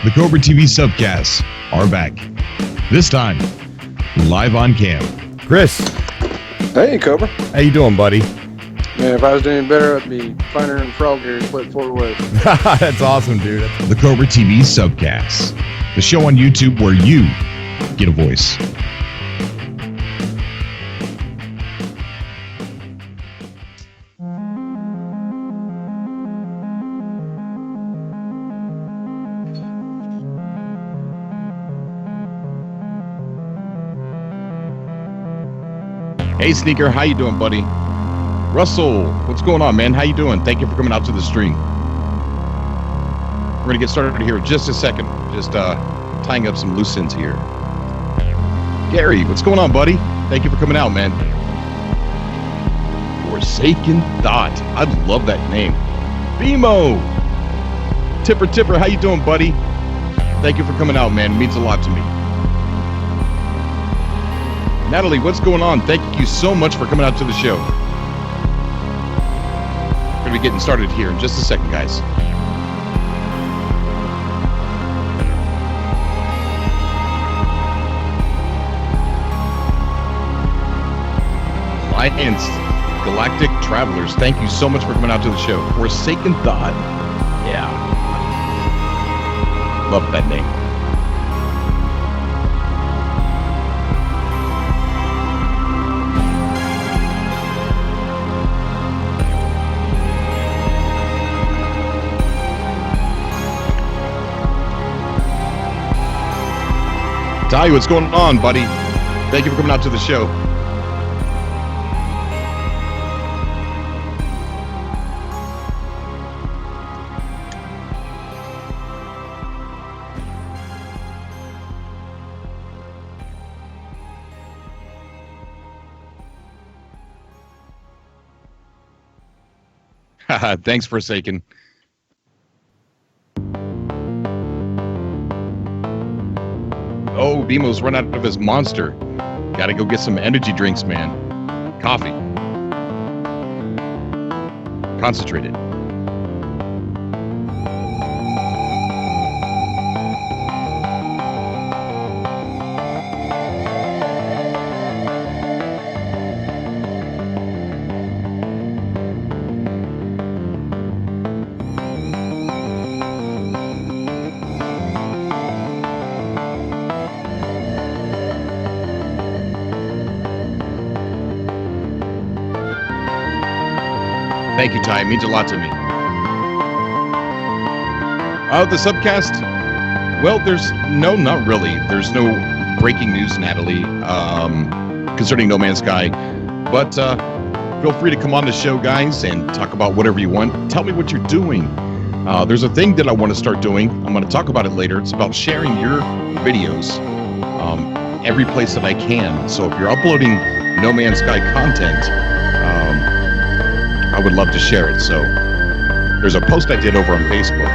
The Cobra TV Subcasts are back. This time, live on cam. Chris. Hey, Cobra. How you doing, buddy? Man, if I was doing better, I'd be finer than frog here and split 4 ways. That's awesome, dude. The Cobra TV Subcasts, the show on YouTube where you get a voice. Hey, Sneaker, how you doing, buddy? Russell, what's going on, man? How you doing? Thank you for coming out to the stream. We're going to get started here in just a second. Just tying up some loose ends here. Gary, what's going on, buddy? Thank you for coming out, man. Forsaken Thought. I love that name. Bimo. Tipper, how you doing, buddy? Thank you for coming out, man. It means a lot to me. Natalie, what's going on? Thank you so much for coming out to the show. We're going to be getting started here in just a second, guys. Alliance Galactic Travelers, thank you so much for coming out to the show. Forsaken Thought. Yeah. Love that name. Ty, what's going on, buddy? Thank you for coming out to the show. Thanks, Forsaken. Oh, Bimo's run out of his monster. Gotta go get some energy drinks, man. Coffee. Concentrated. Thank you, Ty. It means a lot to me. Oh, the Subcast? Well, no, not really. There's no breaking news, Natalie, concerning No Man's Sky. But feel free to come on the show, guys, and talk about whatever you want. Tell me what you're doing. There's a thing that I want to start doing. I'm going to talk about it later. It's about sharing your videos every place that I can. So if you're uploading No Man's Sky content, I would love to share it. So there's a post I did over on Facebook.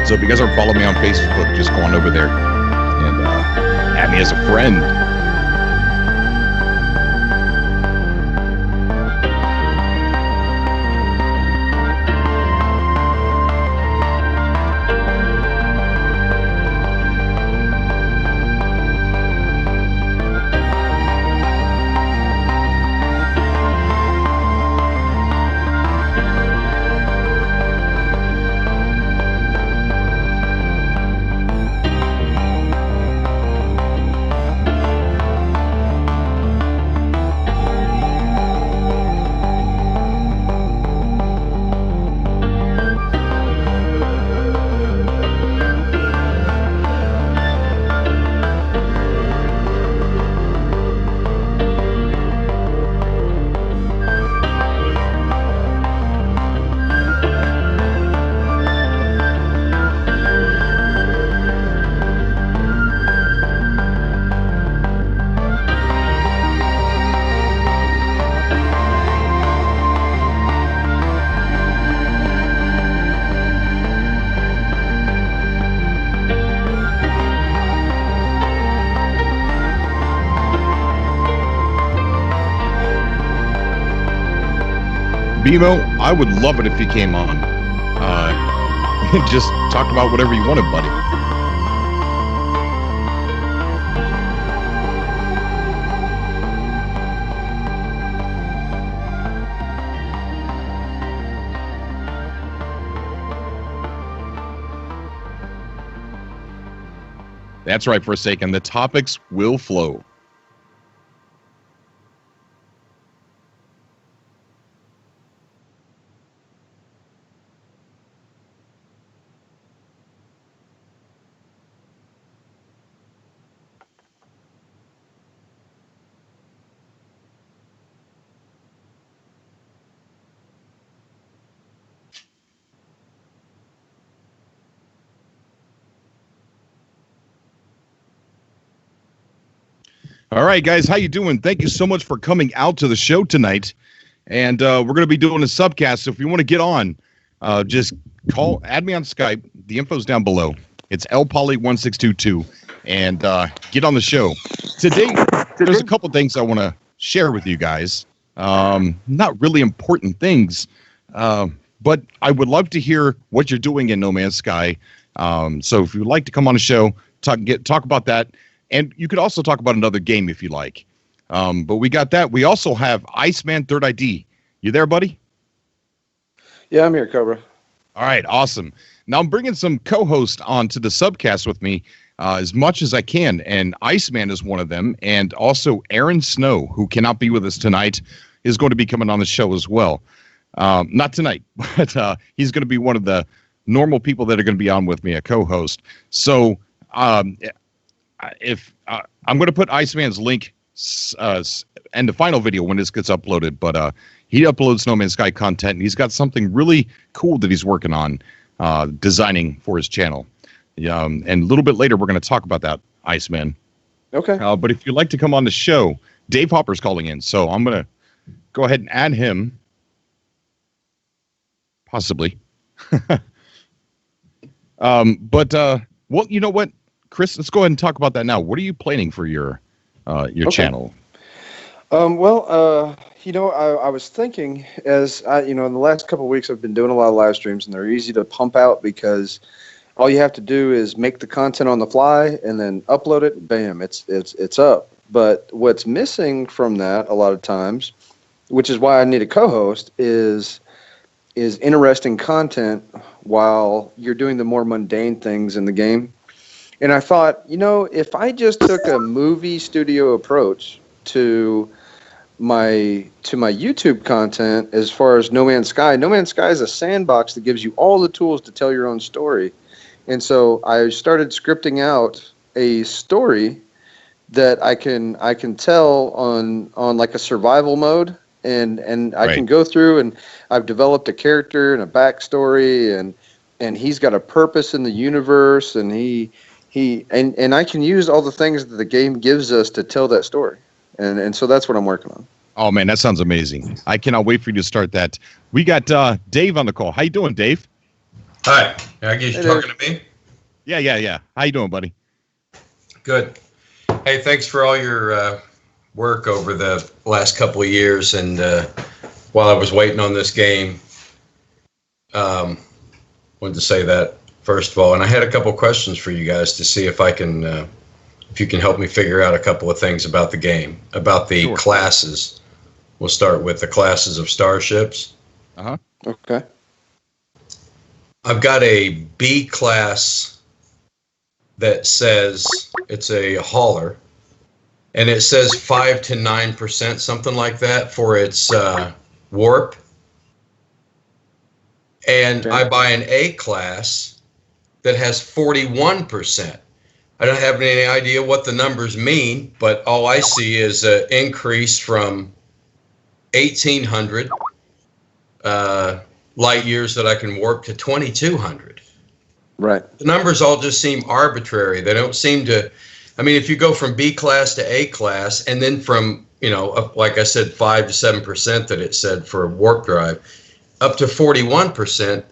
So if you guys aren't following me on Facebook, just go on over there and add me as a friend. Bimo, I would love it if you came on. Just talk about whatever you wanted, buddy. That's right, Forsaken. The topics will flow. All right, guys, how you doing? Thank you so much for coming out to the show tonight. And we're going to be doing a subcast. So if you want to get on, just add me on Skype. The info's down below. It's lpoly1622. And get on the show. Today, there's a couple things I want to share with you guys. Not really important things, but I would love to hear what you're doing in No Man's Sky. So if you'd like to come on the show, talk about that. And you could also talk about another game if you like. But we got that. We also have Iceman Third ID. You there, buddy? Yeah, I'm here, Cobra. All right, awesome. Now I'm bringing some co-hosts onto the subcast with me as much as I can. And Iceman is one of them. And also Aaron Snow, who cannot be with us tonight, is going to be coming on the show as well. Not tonight, but he's going to be one of the normal people that are going to be on with me, a co-host. So if I'm going to put Iceman's link and the final video when this gets uploaded, but he uploads No Man's Sky content, and he's got something really cool that he's working on designing for his channel. And a little bit later, we're going to talk about that, Iceman. Okay. But if you'd like to come on the show, Dave Hopper's calling in, so I'm going to go ahead and add him. Possibly. Well, you know what? Chris, let's go ahead and talk about that now. What are you planning for your channel? I was thinking in the last couple of weeks, I've been doing a lot of live streams, and they're easy to pump out because all you have to do is make the content on the fly and then upload it. Bam, it's up. But what's missing from that a lot of times, which is why I need a co-host, is interesting content while you're doing the more mundane things in the game. And I thought, if I just took a movie studio approach to my YouTube content as far as No Man's Sky is a sandbox that gives you all the tools to tell your own story. And so I started scripting out a story that I can tell on like a survival mode, and I can go through, and I've developed a character and a backstory, and he's got a purpose in the universe, and and I can use all the things that the game gives us to tell that story. And so that's what I'm working on. Oh, man, that sounds amazing. I cannot wait for you to start that. We got Dave on the call. How you doing, Dave? Hi. I guess you're talking to me? Yeah. How you doing, buddy? Good. Hey, thanks for all your work over the last couple of years. And while I was waiting on this game, wanted to say that, first of all. And I had a couple questions for you guys to see if you can help me figure out a couple of things about the game, about the classes. We'll start with the classes of starships. Uh-huh. Okay. I've got a B class that says it's a hauler, and it says 5 to 9%, something like that, for its warp. And I buy an A class that has 41%. I don't have any idea what the numbers mean, but all I see is an increase from 1,800 light years that I can warp to 2,200. Right. The numbers all just seem arbitrary. They don't seem to. I mean, if you go from B class to A class, and then from, like I said, 5 to 7% that it said for warp drive, up to 41%,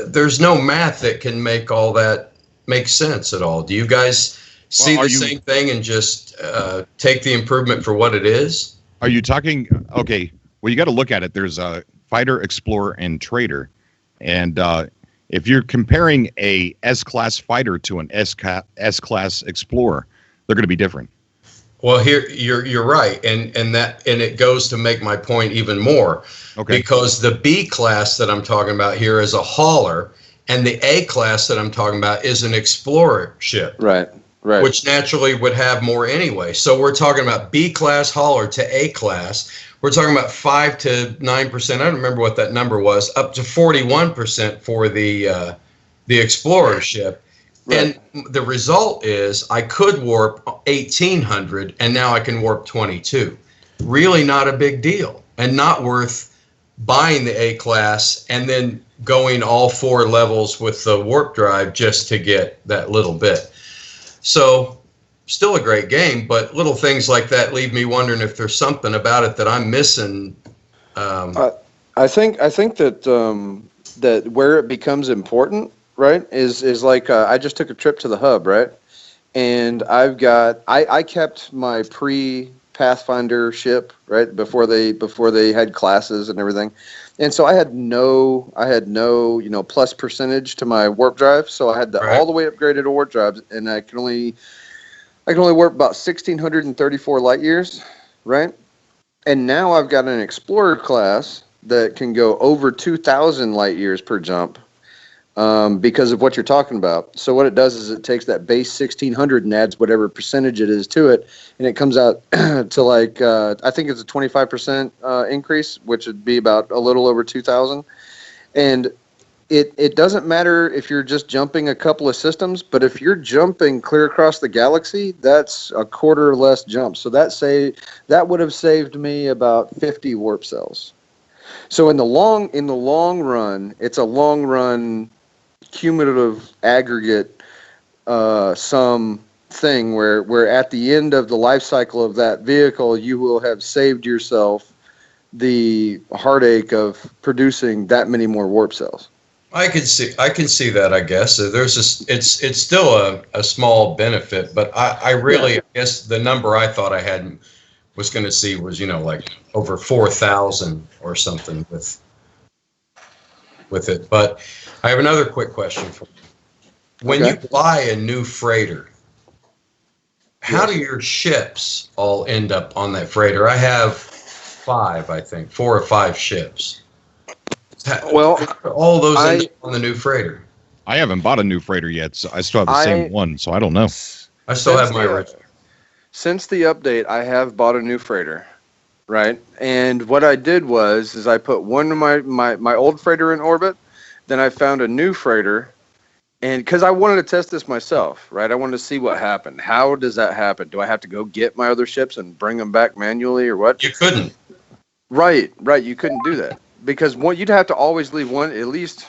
there's no math that can make all that make sense at all. Do you guys see the same thing and just take the improvement for what it is? Are you talking? Okay. Well, you got to look at it. There's a fighter, explorer, and trader, and if you're comparing a S-class fighter to an S-class explorer, they're going to be different. Well, here you're right, and it goes to make my point even more. Okay. Because the B class that I'm talking about here is a hauler, and the A class that I'm talking about is an explorer ship. Right. Right. which naturally would have more anyway. So we're talking about B class hauler to A class. We're talking about 5 to 9%. I don't remember what that number was, up to 41% for the Explorer ship. Right. And the result is I could warp 1800 and now I can warp 22. Really not a big deal and not worth buying the A class and then going all 4 levels with the warp drive just to get that little bit. So still a great game, but little things like that leave me wondering if there's something about it that I'm missing. I think that that where it becomes important, right, is like I just took a trip to the hub, right, and I kept my pre-Pathfinder ship, right, before they had classes and everything, and so I had no plus percentage to my warp drive, so I had all the way upgraded warp drives, and I can only warp about 1,634 light years, right? And now I've got an Explorer class that can go over 2,000 light years per jump because of what you're talking about. So what it does is it takes that base 1,600 and adds whatever percentage it is to it, and it comes out to like I think it's a 25% increase, which would be about a little over 2,000. And it doesn't matter if you're just jumping a couple of systems, but if you're jumping clear across the galaxy, that's a quarter less jump. So that would have saved me about 50 warp cells. So in the long run, it's a long run cumulative aggregate sum thing where at the end of the life cycle of that vehicle, you will have saved yourself the heartache of producing that many more warp cells. I can see that, I guess. It's still a small benefit, but I guess the number I thought I had was going to see was, like over 4,000 or something with it. But I have another quick question for you. When you buy a new freighter, how do your ships all end up on that freighter? I have 4 or 5 ships. Well, all those end up on the new freighter. I haven't bought a new freighter yet, so I still have the same one, so I don't know. I still have my original. Since the update, I have bought a new freighter, right? And what I did is I put one of my old freighter in orbit, then I found a new freighter, and because I wanted to test this myself, right? I wanted to see what happened. How does that happen? Do I have to go get my other ships and bring them back manually or what? You couldn't. Right. You couldn't do that. Because you'd have to always leave one, at least.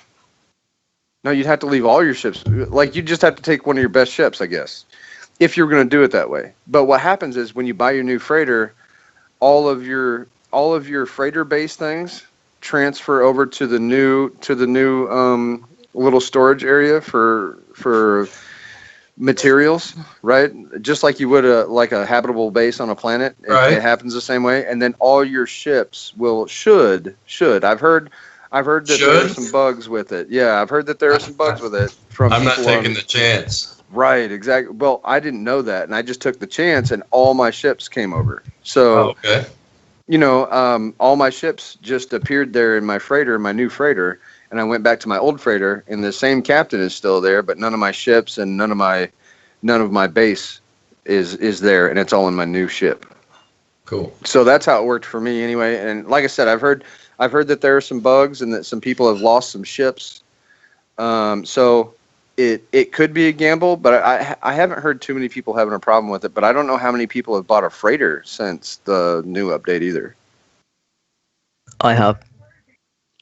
No, you'd have to leave all your ships. Like, you just have to take one of your best ships, I guess, if you're going to do it that way. But what happens is when you buy your new freighter, all of your freighter-based things transfer over to the new little storage area for materials, right? Just like you would a habitable base on a planet. It happens the same way. And then all your ships should. I've heard that there are some bugs with it. Yeah, I've heard that there are some bugs with it. I'm not taking the chance. Right, exactly. Well, I didn't know that, and I just took the chance, and all my ships came over. So, all my ships just appeared there in my new freighter. And I went back to my old freighter, and the same captain is still there, but none of my ships and none of my base is there, and it's all in my new ship. Cool. So that's how it worked for me anyway. And like I said, I've heard that there are some bugs and that some people have lost some ships. So it could be a gamble, but I haven't heard too many people having a problem with it. But I don't know how many people have bought a freighter since the new update either. I have.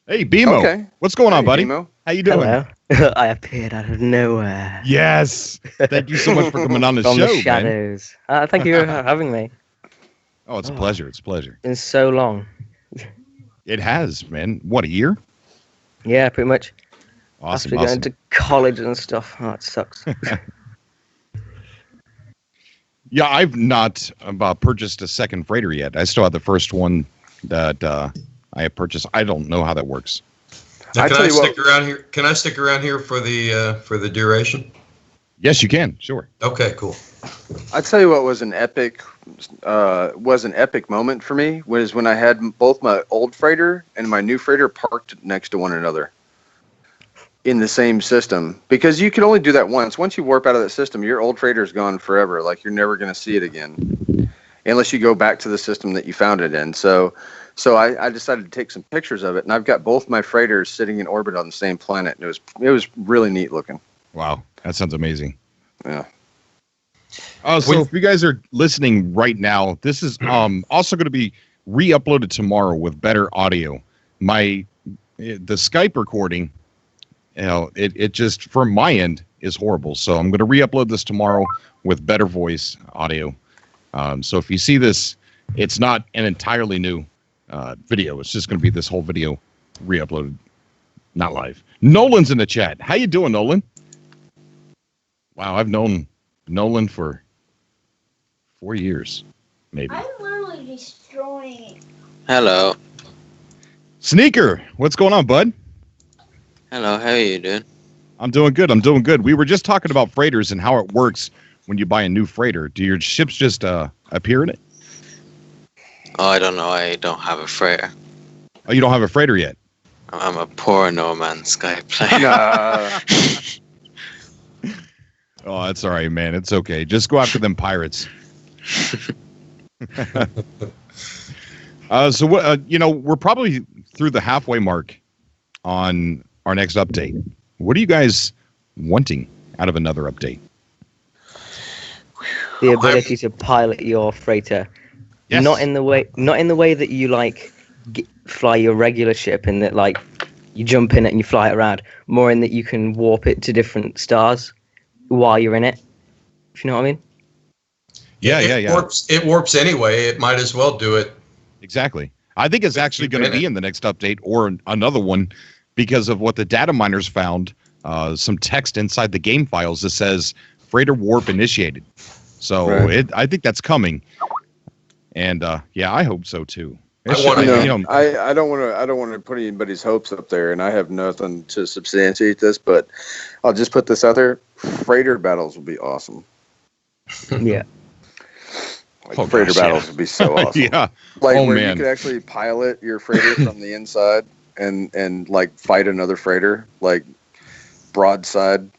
Hey, BMO. Okay. What's going on, buddy? BMO. How you doing? Hello. I appeared out of nowhere. Yes. Thank you so much for coming on the From show, the shadows. Thank you for having me. Oh, it's a pleasure. It's a pleasure. It's been so long. It has, man. What, a year? Yeah, pretty much. Awesome. After going to college and stuff. Oh, it sucks. Yeah, I've not purchased a second freighter yet. I still have the first one that I have purchased. I don't know how that works. Now, can I stick around here? Can I stick around here for the duration? Yes, you can. Sure. Okay, cool. I tell you what was an epic moment for me was when I had both my old freighter and my new freighter parked next to one another. in the same system, because you can only do that once. Once you warp out of that system, your old freighter's gone forever. Like, you're never going to see it again unless you go back to the system that you found it in. So I decided to take some pictures of it, and I've got both my freighters sitting in orbit on the same planet. And it was really neat looking. Wow, that sounds amazing. Yeah. So if you guys are listening right now, this is also going to be re-uploaded tomorrow with better audio. The Skype recording, it just from my end is horrible. So I'm going to re-upload this tomorrow with better voice audio. So if you see this, it's not an entirely new video. It's just going to be this whole video re-uploaded, not live. Nolan's in the chat. How you doing, Nolan? Wow, I've known Nolan for 4 years, maybe. I'm literally destroying it. Hello. Sneaker, what's going on, bud? Hello, how are you doing? I'm doing good. We were just talking about freighters and how it works when you buy a new freighter. Do your ships just appear in it? Oh, I don't know. I don't have a freighter. Oh, you don't have a freighter yet? I'm a poor No Man's Sky player. Oh, that's all right, man. It's okay. Just go after them pirates. So what? We're probably through the halfway mark on our next update. What are you guys wanting out of another update? The ability to pilot your freighter, Yes. not in the way that you fly your regular ship, in that like you jump in it and you fly it around. More in that you can warp it to different stars while you're in it. If you know what I mean? Yeah. It warps anyway. It might as well do it. Exactly. I think it's actually going to be in the next update or another one because of what the data miners found. Some text inside the game files that says freighter warp initiated. So Right. I think that's coming. And I hope so too. I don't want to put anybody's hopes up there, and I have nothing to substantiate this, but I'll just put this out there: freighter battles will be awesome. Yeah. Freighter battles would be so awesome. Yeah. Like Oh, where man. you could actually pilot your freighter from the inside and like fight another freighter, like broadside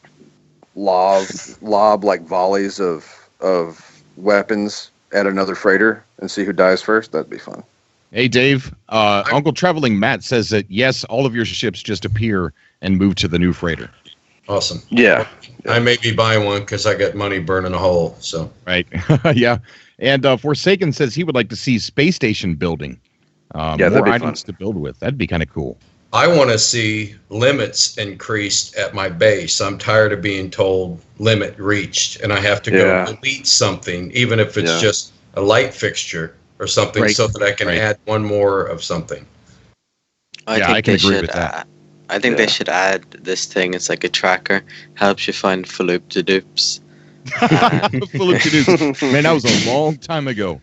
lob like volleys of weapons at another freighter and see who dies first. That'd be fun. Hey, Dave. Uncle Traveling Matt says that, yes, all of your ships just appear and move to the new freighter. Awesome. Yeah. I may be buying one because I got money burning a hole. So Right. Yeah. And Forsaken says he would like to see space station building. that'd More be items fun. to build with. That'd be kind of cool. I want to see limits increased at my base. I'm tired of being told limit reached, and I have to go Yeah. delete something, even if it's Yeah. just a light fixture or something, Right. so that I can Right. add one more of something. I Yeah, think I can they agree should. with that. I think Yeah. they should add this thing. It's like a tracker, helps you find falloop to dupes. Man, that was a long time ago.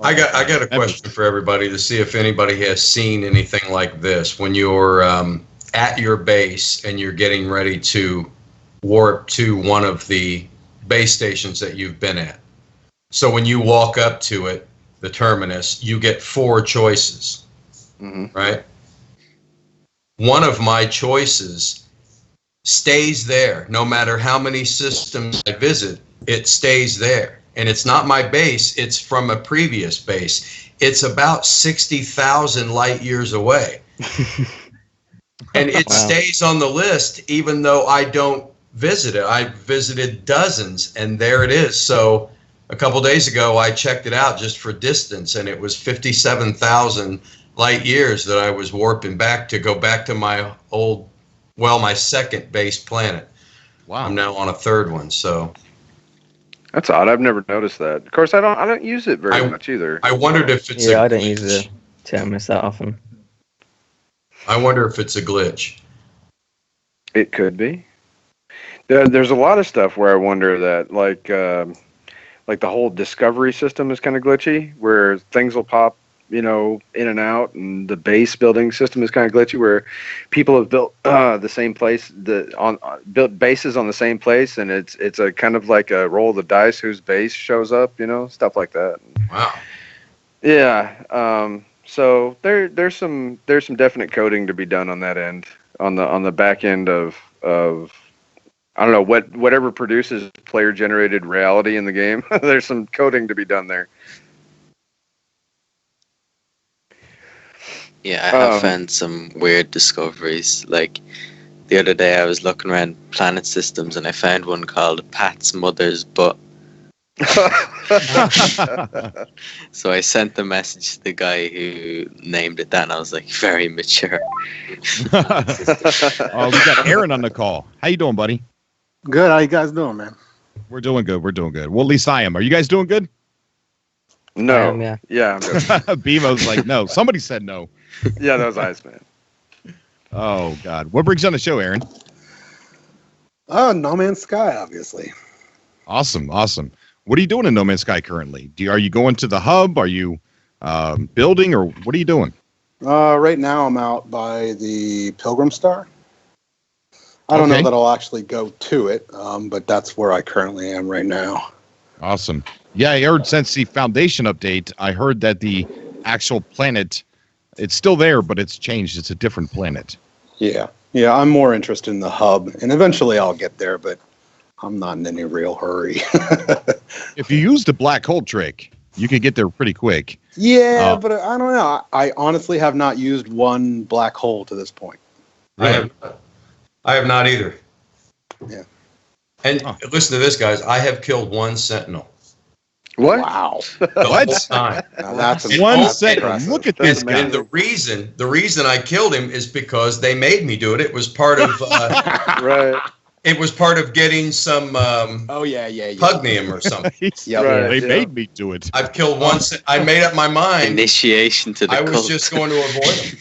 I got a question for everybody to see if anybody has seen anything like this when you're at your base and you're getting ready to warp to one of the base stations that you've been at. So when you walk up to it, the terminus, you get 4 choices, right? One of my choices stays there. No matter how many systems I visit, it stays there. And it's not my base, it's from a previous base. It's about 60,000 light years away. And it stays on the list even though I don't visit it. I visited dozens, and there it is. So a couple days ago, I checked it out just for distance, and it was 57,000 light years that I was warping back to go back to my my second base planet. Wow. I'm now on a third one, so That's odd. I've never noticed that. Of course, I don't use it very much either. I wondered if it's Yeah, a I don't glitch. use the terminus that often. I wonder if it's a glitch. It could be. There's a lot of stuff where I wonder that, like the whole discovery system is kind of glitchy, where things will pop, in and out, and the base building system is kind of glitchy, where people have built the same place, built bases on the same place, and it's a kind of like a roll of the dice whose base shows up, stuff like that. Wow. Yeah. So there's some definite coding to be done on that end, on the back end of I don't know whatever produces player generated reality in the game. There's some coding to be done there. Yeah, I have found some weird discoveries. Like the other day, I was looking around planet systems and I found one called Pat's Mother's Butt. So I sent the message to the guy who named it that, and I was like, very mature. Oh, we got Aaron on the call. How you doing, buddy? Good. How you guys doing, man? We're doing good. We're doing good. Well, at least I am. Are you guys doing good? No. Yeah. I'm good. Bevo's like, no. Somebody said no. Yeah, that was Iceman. Oh, God. What brings you on the show, Aaron? No Man's Sky, obviously. Awesome. What are you doing in No Man's Sky currently? Are you going to the hub? Are you building, or what are you doing? Right now I'm out by the Pilgrim Star. I don't know that I'll actually go to it, but that's where I currently am right now. Awesome. Yeah, I heard since the Foundation update, I heard that the actual planet, it's still there, but it's changed. It's a different planet. Yeah, I'm more interested in the hub, and eventually I'll get there, but I'm not in any real hurry. If you use the black hole trick, you can get there pretty quick. Yeah, but I don't know. I honestly have not used one black hole to this point. I have not either. Yeah. And listen to this, guys. I have killed one sentinel. What? Wow. The What? whole time. That's One that's second. impressive. Look at this And guy. the reason I killed him is because they made me do it. It was part of Right. it was part of getting some Oh yeah. pugnium or something. Yeah, Right. They Yeah. made me do it. I've killed one. I made up my mind. Initiation to the I was cult. just going to avoid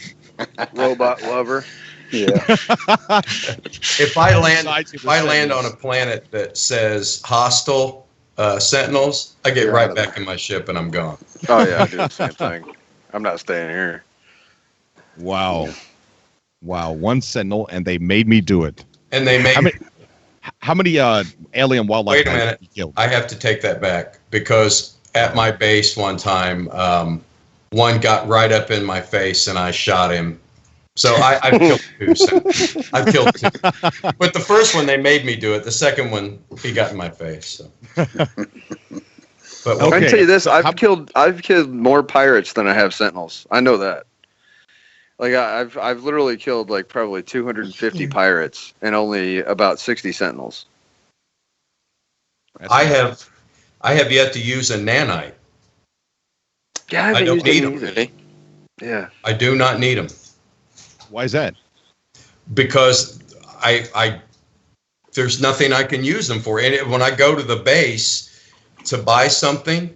them. Robot lover. Yeah. If I land Besides the on Sentinels. a planet that says hostile sentinels, I get right back in my ship and I'm gone. Oh yeah, I do the same thing. I'm not staying here. Wow. One sentinel, and they made me do it. And they made. How many alien wildlife Wait a guys minute. have you killed? I have to take that back because at my base one time, one got right up in my face and I shot him. So I've killed two. I've killed two. But the first one, they made me do it. The second one, he got in my face. So. But I Okay. can tell you this: So I've killed more pirates than I have sentinels. I know that. Like I've literally killed like probably 250 pirates and only about 60 sentinels. I have yet to use a nanite. Yeah, I don't need them them. Really? Yeah. I do not need them Why is that? because I there's nothing I can use them for. And when I go to the base to buy something,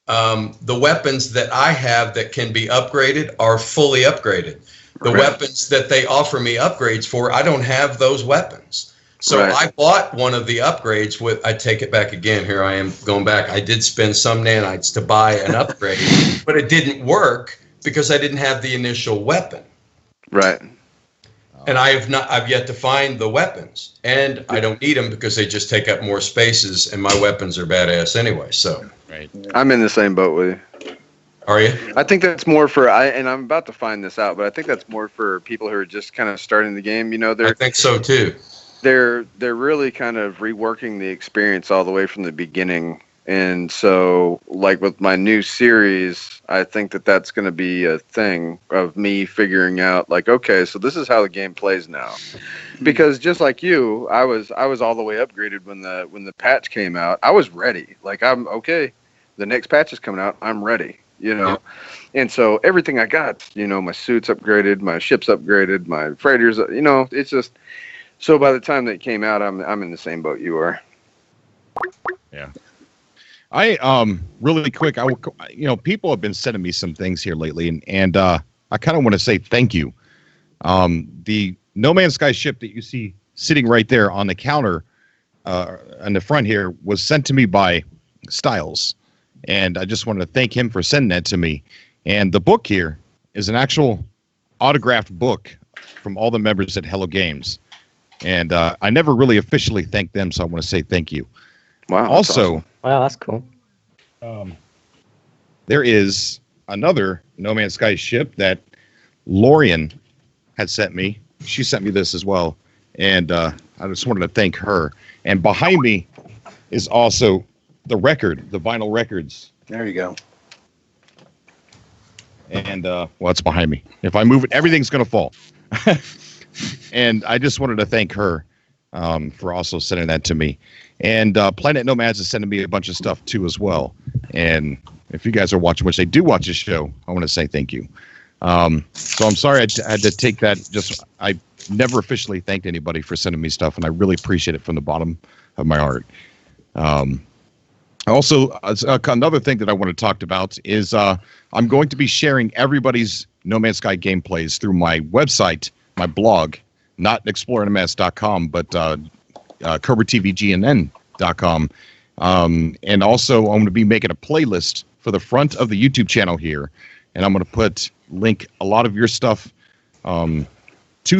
the weapons that I have that can be upgraded are fully upgraded. The Right. weapons that they offer me upgrades for, I don't have those weapons. So Right. I bought one of the upgrades with, I take it back again. Here I am going back. I did spend some nanites to buy an upgrade, but it didn't work because I didn't have the initial weapon. Right. And I've yet to find the weapons, and I don't need them because they just take up more spaces, and my weapons are badass anyway. So, Right. I'm in the same boat with you. are you? I think that's more for and I'm about to find this out, but I think that's more for people who are just kind of starting the game. You know, I think so too. they're really kind of reworking the experience all the way from the beginning. And so, like with my new series, I think that that's going to be a thing of me figuring out, like, okay, so this is how the game plays now. Because just like you, I was all the way upgraded when the patch came out. I was ready. Like, I'm okay. The next patch is coming out. I'm ready. You know. Yeah. And so everything I got, you know, my suit's upgraded, my ship's upgraded, my freighters. You know, it's just. So by the time that it came out, I'm in the same boat you are. Yeah. I really quick. People have been sending me some things here lately, and I kind of want to say thank you. The No Man's Sky ship that you see sitting right there on the counter, on the front here, was sent to me by Styles, and I just wanted to thank him for sending that to me. And the book here is an actual autographed book from all the members at Hello Games, and I never really officially thanked them, so I want to say thank you. Wow. Also. Awesome. Wow, that's cool. There is another No Man's Sky ship that Lorian had sent me. She sent me this as well, and I just wanted to thank her. And behind me is also the vinyl records. There you go. And well, it's behind me. If I move it, everything's going to fall. And I just wanted to thank her for also sending that to me. And Planet Nomads is sending me a bunch of stuff too as well. And if you guys are watching, which they do watch this show, I want to say thank you. So I'm sorry I had to take that. I never officially thanked anybody for sending me stuff, and I really appreciate it from the bottom of my heart. Also, another thing that I want to talk about is I'm going to be sharing everybody's No Man's Sky gameplays through my website, my blog, not ExploreNMS.com, but CobraTVGNN.com. And also, I'm going to be making a playlist for the front of the YouTube channel here, and I'm going to link a lot of your stuff to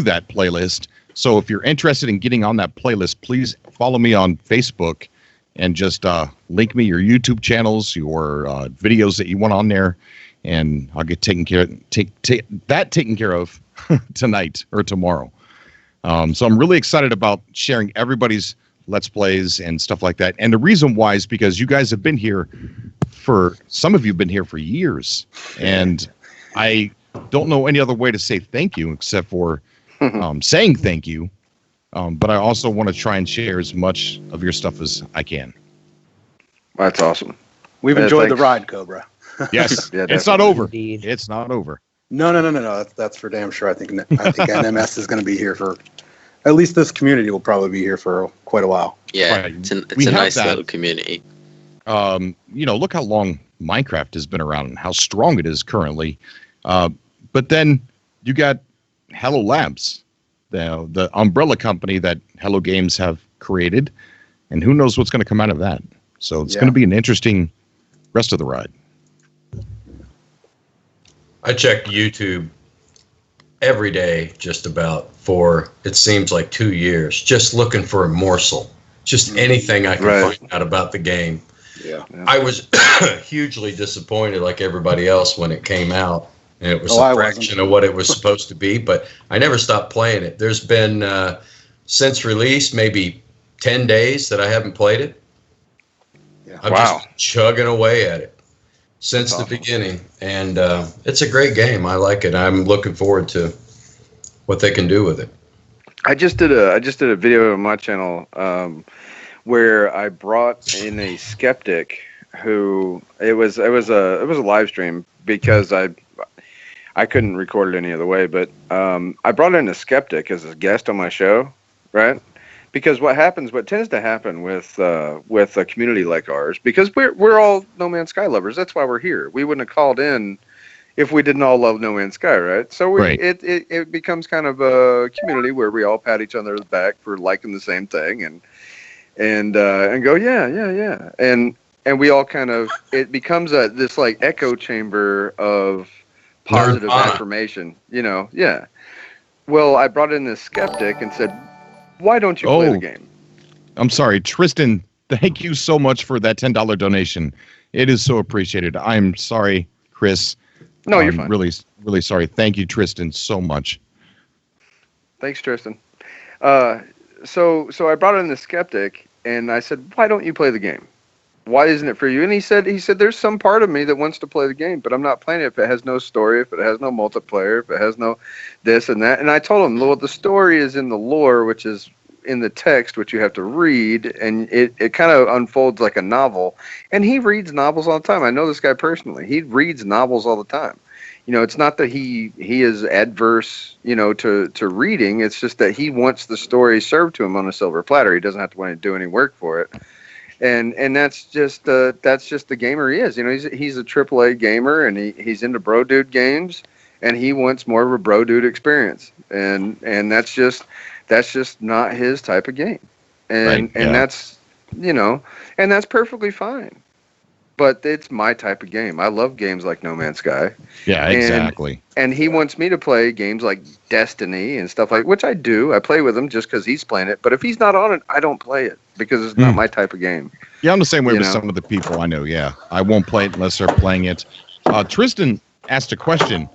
that playlist. So if you're interested in getting on that playlist, please follow me on Facebook and just link me your YouTube channels, your videos that you want on there, and I'll get taken care of tonight or tomorrow. So I'm really excited about sharing everybody's Let's Plays and stuff like that. And the reason why is because you guys have been here some of you have been here for years, and I don't know any other way to say thank you except for saying thank you. But I also want to try and share as much of your stuff as I can. That's awesome. We've enjoyed the ride, Cobra. Yes, Yeah, it's not over. Indeed. It's not over. No. That's for damn sure. I think NMS is going to be here for, at least this community will probably be here for quite a while. Yeah, Right. it's a We have nice that. little community. Look how long Minecraft has been around and how strong it is currently. But then you got Hello Labs, the umbrella company that Hello Games have created, and who knows what's going to come out of that. So it's going to be an interesting rest of the ride. I check YouTube every day, just about, for it seems like 2 years, just looking for a morsel, just anything I can find out about the game. Yeah. I was hugely disappointed, like everybody else, when it came out, and it was I a fraction wasn't. of what it was supposed to be. But I never stopped playing it. There's been since release maybe 10 days that I haven't played it. Yeah. I'm just chugging away at it since the beginning, and it's a great game. I like it. I'm looking forward to what they can do with it. I just did a video on my channel where I brought in a skeptic who it was a live stream because I couldn't record it any other way, but I brought in a skeptic as a guest on my show, right? Because what tends to happen with a community like ours, because we're all No Man's Sky lovers. That's why we're here. We wouldn't have called in if we didn't all love No Man's Sky, right? So it becomes kind of a community where we all pat each other on the back for liking the same thing and go yeah, and we all kind of, it becomes this like echo chamber of positive affirmation, yeah. Well, I brought in this skeptic and said, why don't you play the game? I'm sorry, Tristan. Thank you so much for that $10 donation. It is so appreciated. I'm sorry, Chris. No, you're fine. Really, really sorry. Thank you, Tristan, so much. Thanks, Tristan. So I brought in the skeptic and I said, why don't you play the game? Why isn't it for you? And he said, there's some part of me that wants to play the game, but I'm not playing it if it has no story, if it has no multiplayer, if it has no this and that. And I told him, well, the story is in the lore, which is in the text, which you have to read, and it kind of unfolds like a novel. And he reads novels all the time. I know this guy personally. He reads novels all the time. It's not that he is adverse, to reading. It's just that he wants the story served to him on a silver platter. He doesn't have to want to do any work for it. And that's just the gamer he is. He's a AAA gamer, and he's into bro dude games, and he wants more of a bro dude experience. And that's just not his type of game. And that's and that's perfectly fine. But it's my type of game. I love games like No Man's Sky. Yeah, exactly. And he wants me to play games like Destiny and stuff which I do. I play with him just because he's playing it. But if he's not on it, I don't play it because it's not my type of game. Yeah, I'm the same way with some of the people I know. Yeah, I won't play it unless they're playing it. Tristan, asked a question.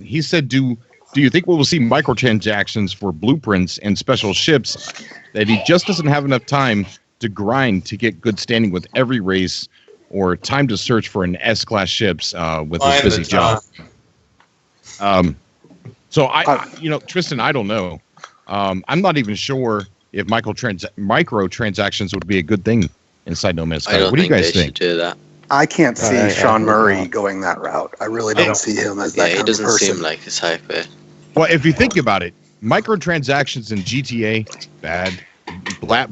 He said, "Do you think we will see microtransactions for blueprints and special ships that he just doesn't have enough time to grind to get good standing with every race, or time to search for an S-class ships with his busy job?" So Tristan, I don't know. I'm not even sure if microtransactions would be a good thing inside No Man's Sky. What do you guys think? Do that. I can't see Sean Murray going that route. I really don't see him as that kind of person. He doesn't seem like his type. Well, if you think about it, microtransactions in GTA, bad.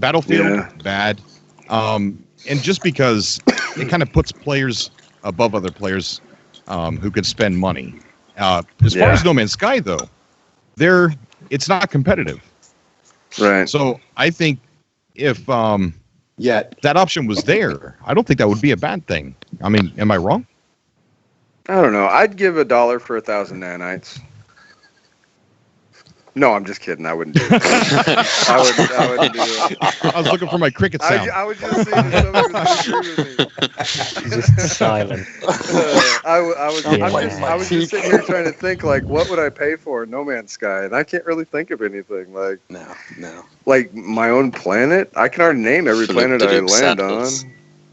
Battlefield, bad. And just because it kind of puts players above other players who could spend money. As far as No Man's Sky, though, it's not competitive. Right. So I think if that option was there, I don't think that would be a bad thing. I mean, am I wrong? I don't know. I'd give $1 for 1,000 nanites. No, I'm just kidding. I wouldn't do it. I wouldn't do it. I was looking for my cricket sound. I was just seeing if somebody was going to agree with me. Just silent. I was just sitting here trying to think, like, what would I pay for No Man's Sky? And I can't really think of anything. Like, no. Like, my own planet? I can already name every planet I land on.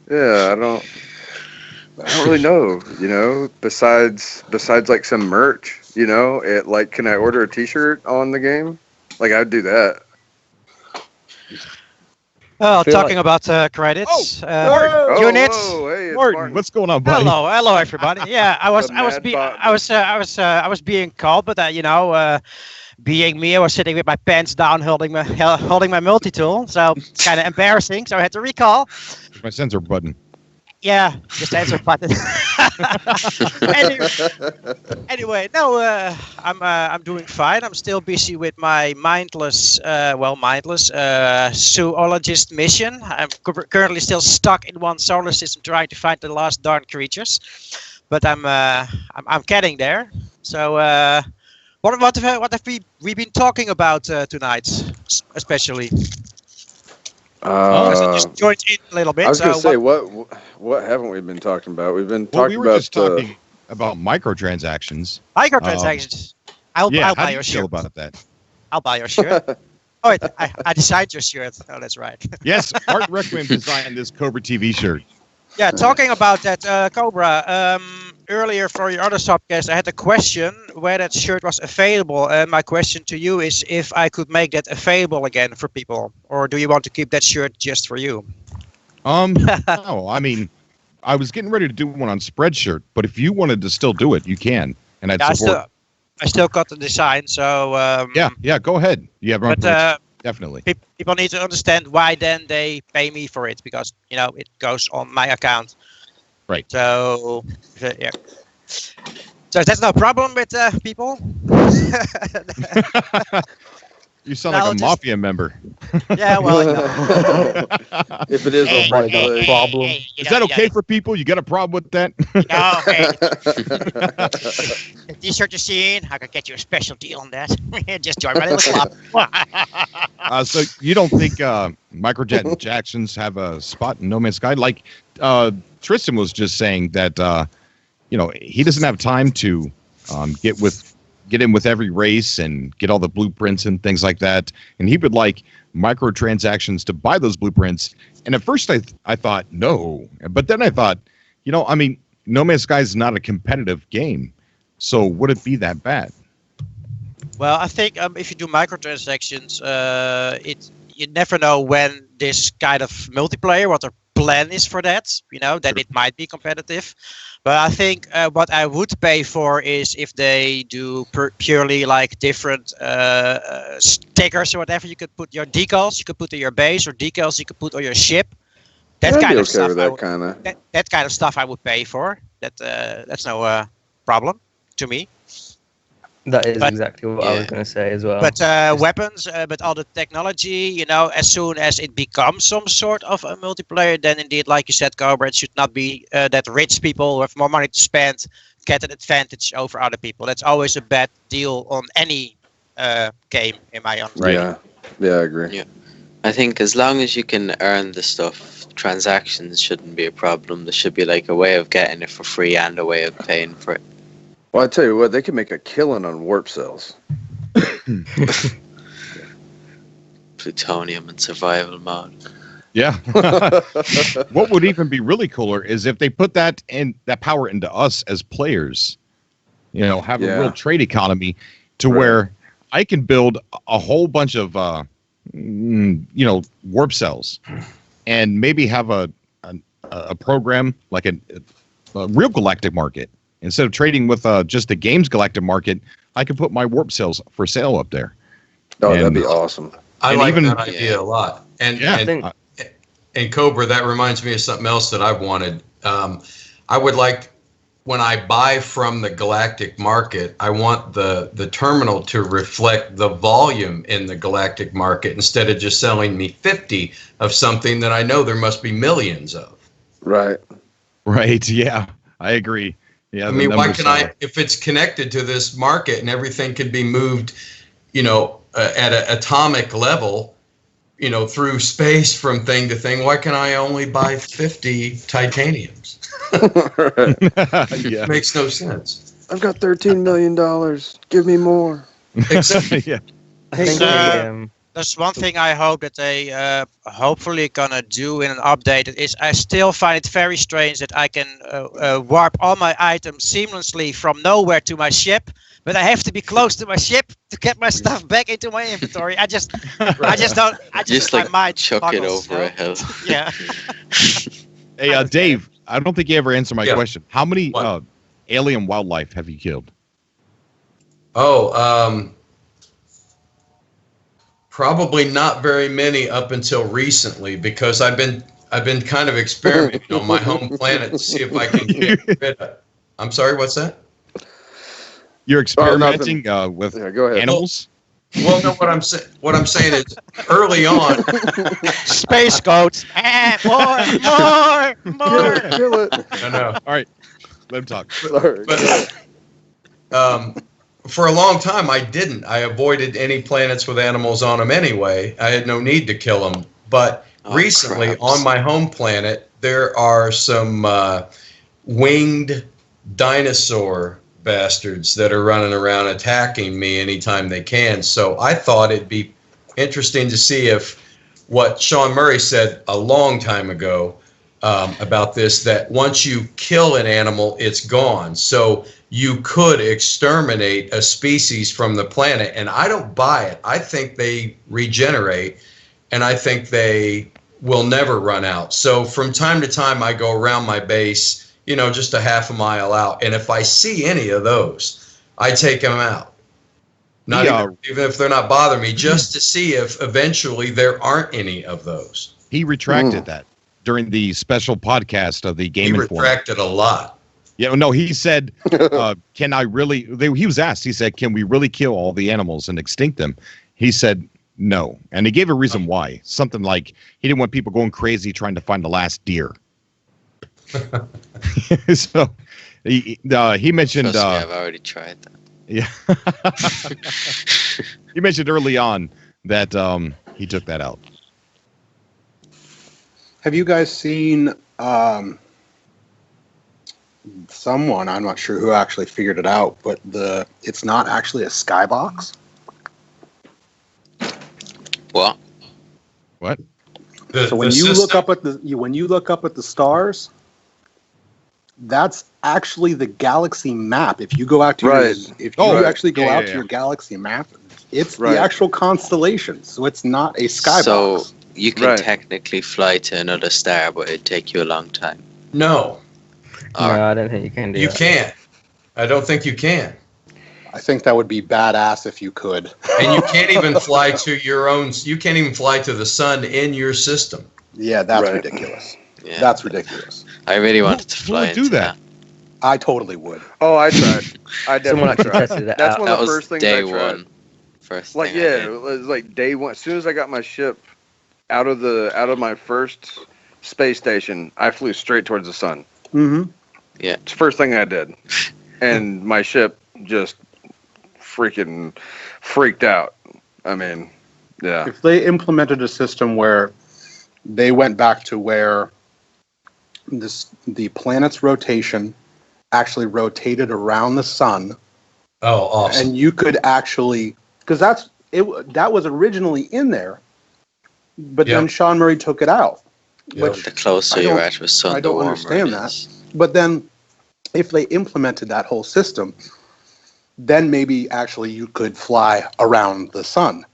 Yeah, I don't really know, besides like some merch. Can I order a T-shirt on the game? Like, I'd do that. Well, talking about credits, units. Hey, Martin, what's going on, buddy? Hello, everybody. Yeah, I was being called, but being me, I was sitting with my pants down, holding my multi-tool. So it's kind of embarrassing. So I had to recall. My sensor button. Yeah, the sensor button. Anyway, no, I'm doing fine. I'm still busy with my mindless zoologist mission. I'm currently still stuck in one solar system trying to find the last darn creatures, but I'm getting there. So, what have we been talking about tonight, especially? I just joined in a little bit. I was going to say, what haven't we been talking about? We've been talking about... we were just talking about microtransactions. Microtransactions. I'll buy your shirt. How do you feel about that? I'll buy your shirt. Oh, wait, I designed your shirt. Oh, that's right. Yes, Art Requiem designed this Cobra TV shirt. Yeah, talking about that, Cobra, earlier for your other Subcast, I had a question where that shirt was available. And my question to you is if I could make that available again for people, or do you want to keep that shirt just for you? No, I mean, I was getting ready to do one on Spreadshirt, but if you wanted to still do it, you can, and I'd support. I still got the design, so yeah, go ahead. Yeah, but definitely. People need to understand why then they pay me for it, because it goes on my account. Right. So yeah. So that's no problem with people. You sound like a mafia member. Yeah, well, if it is a problem, is that okay for people? You got a problem with that? No, the T-shirt you're seeing, I could get you a special deal on that. Just join my little club. So you don't think microtransactions have a spot in No Man's Sky? Like Tristan was just saying that he doesn't have time to get in with every race and get all the blueprints and things like that. And he would like microtransactions to buy those blueprints. And at first I thought, no. But then I thought, No Man's Sky is not a competitive game. So would it be that bad? Well, I think if you do microtransactions, you never know when this kind of multiplayer, what their plan is for that, that it might be competitive. But I think what I would pay for is if they do purely like different stickers or whatever. You could put your decals, you could put on your base, or decals you could put on your ship. That kind of stuff. That kind of stuff I would pay for. That's no problem to me. That is exactly what I was going to say as well. But weapons, but all the technology, as soon as it becomes some sort of a multiplayer, then indeed, like you said, Cobra, it should not be that rich people who have more money to spend get an advantage over other people. That's always a bad deal on any game, in my understanding. Yeah, I agree. Yeah. I think as long as you can earn the stuff, transactions shouldn't be a problem. There should be like a way of getting it for free and a way of paying for it. Well, I tell you what, they can make a killing on warp cells. Plutonium and survival mode. Yeah. What would even be really cooler is if they put that power into us as players. Have a real trade economy to where I can build a whole bunch of warp cells, and maybe have a program like a real galactic market. Instead of trading with just a games galactic market, I can put my warp cells for sale up there. Oh, that'd be awesome. I like that idea a lot. And Cobra, that reminds me of something else that I've wanted. I would like, when I buy from the galactic market, I want the terminal to reflect the volume in the galactic market instead of just selling me 50 of something that I know there must be millions of. Right. Right. Yeah, I agree. Yeah. I mean, why can if it's connected to this market and everything can be moved, at an atomic level, through space from thing to thing, why can I only buy 50 titaniums? Yeah. Makes no sense. I've got $13 million. Give me more. Exactly. Yeah. I think there's one thing I hope that they hopefully gonna do in an update is I still find it very strange that I can warp all my items seamlessly from nowhere to my ship, but I have to be close to my ship to get my stuff back into my inventory. I just don't. My mind chuck it boggles, over a hill. Yeah. Hey, Dave, I don't think you ever answered my question. How many alien wildlife have you killed? Oh, probably not very many up until recently, because I've been kind of experimenting on my home planet to see if I can get rid of. I'm sorry, what's that? You're experimenting with animals? Well, no. What I'm saying is, early on, space goats. More. Kill it. I know. All right, let him talk. Sorry. But for a long time, I didn't. I avoided any planets with animals on them anyway. I had no need to kill them. But recently, crabs. on my home planet, there are some winged dinosaur bastards that are running around attacking me anytime they can. So I thought it'd be interesting to see if what Sean Murray said a long time ago about this, that once you kill an animal, it's gone. So you could exterminate a species from the planet, and I don't buy it. I think they regenerate, and I think they will never run out. So from time to time, I go around my base, just a half a mile out, and if I see any of those, I take them out. Even if they're not bothering me, just to see if eventually there aren't any of those. He retracted that during the special podcast of the Game Informer. He retracted a lot. Yeah, no, he said, can I really, he was asked, he said, can we really kill all the animals and extinct them? He said, no. And he gave a reason why. Something like he didn't want people going crazy trying to find the last deer. So he mentioned. I've already tried that. Yeah. He mentioned early on that he took that out. Have you guys seen someone, I'm not sure who actually figured it out, but it's not actually a skybox? What? So when you look up at the stars, that's actually the galaxy map. If you go out to your galaxy map, it's the actual constellation. So it's not a skybox. So you can technically fly to another star, but it'd take you a long time. No. No, I don't think you can do that. You can't. I don't think you can. I think that would be badass if you could. And you can't even fly to you can't even fly to the sun in your system. Yeah, that's ridiculous. Yeah. That's ridiculous. I really wanted to fly Who would do that? I totally would. Oh, I tried. I Someone definitely actually tried. tested it That's out. one of the first things I tried. One. First Like thing I did. it was like day one. As soon as I got my ship out of my first space station, I flew straight towards the sun. Mm-hmm. Yeah. It's the first thing I did, and my ship just freaking freaked out. I mean, yeah. If they implemented a system where they went back to where the planet's rotation actually rotated around the sun. Oh, awesome! And you could actually, because that was originally in there, but then Sean Murray took it out. Which the closer you're at with sun, I don't understand that. But then, if they implemented that whole system, then maybe actually you could fly around the sun,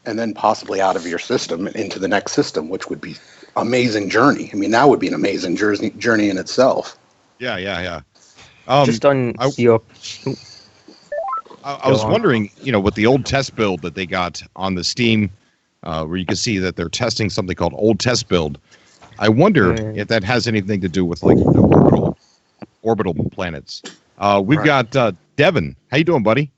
and then possibly out of your system and into the next system, which would be amazing journey. I mean, that would be an amazing journey in itself. Yeah. Just on your. I was wondering, with the old test build that they got on the Steam, where you can see that they're testing something called old test build. I wonder if that has anything to do with like the orbital planets. We've got Devin. How you doing, buddy?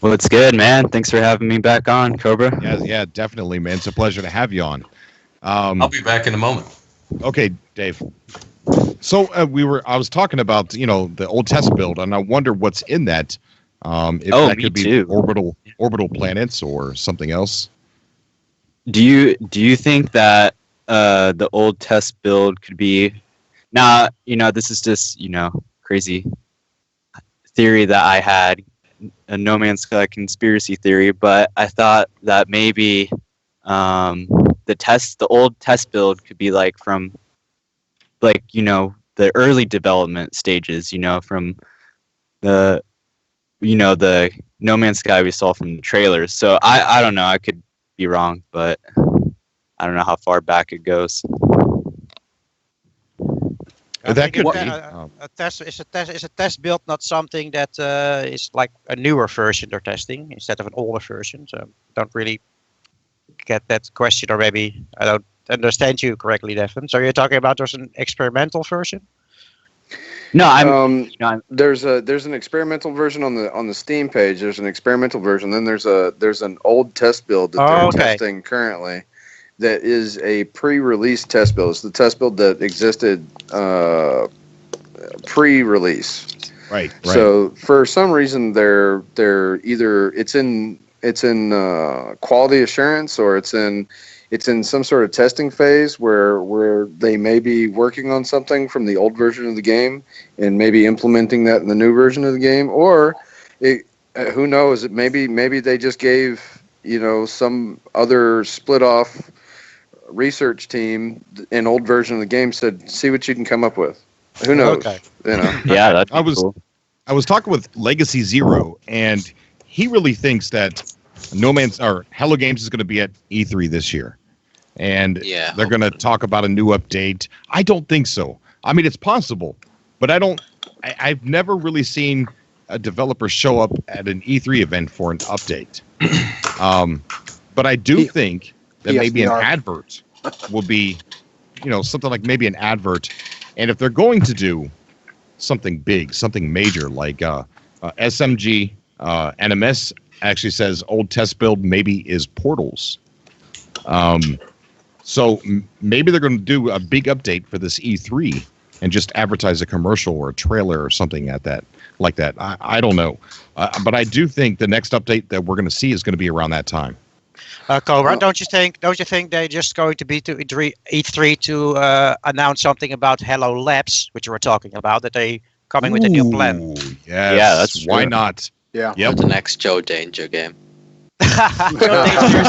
Well, it's good, man. Thanks for having me back on, Cobra. Yeah, definitely, man. It's a pleasure to have you on. I'll be back in a moment. Okay, Dave. So I was talking about the old test build, and I wonder what's in that. If that could be too. orbital planets or something else. Do you think that the old test build could be? Now, this is just crazy theory that I had, a No Man's Sky conspiracy theory, but I thought that maybe the old test build could be like from the early development stages, from the the No Man's Sky we saw from the trailers. So I don't know, I could be wrong, but I don't know how far back it goes. That could be. A test build not something that is like a newer version they're testing instead of an older version? So don't really get that question, or maybe I don't understand you correctly, Devin. So you're talking about there's an experimental version? No, there's an experimental version on the Steam page. There's an experimental version. Then there's an old test build that they're testing currently. That is a pre-release test build. It's the test build that existed pre-release. Right. So for some reason they're either it's in quality assurance, or it's in some sort of testing phase where they may be working on something from the old version of the game and maybe implementing that in the new version of the game, or who knows? Maybe they just gave some other split off research team an old version of the game, said, see what you can come up with. Who knows? Okay. Yeah, that's cool. I was talking with Legacy Zero, and he really thinks that Hello Games is going to be at E3 this year, and they're going to talk about a new update. I don't think so. I mean, it's possible, but I've never really seen a developer show up at an E3 event for an update. But I do think that maybe an advert will be, something like maybe an advert. And if they're going to do something big, something major, like SMG, NMS actually says old test build maybe is Portals. So maybe they're going to do a big update for this E3 and just advertise a commercial or a trailer or something like that. I don't know. But I do think the next update that we're going to see is going to be around that time. Cobra, don't you think they're just going to be to E3 to announce something about Hello Labs, which you were talking about, that they coming with a new plan? Yes. Yeah, that's why true. not? Yeah. Yep. The next Joe Danger game. Joe Danger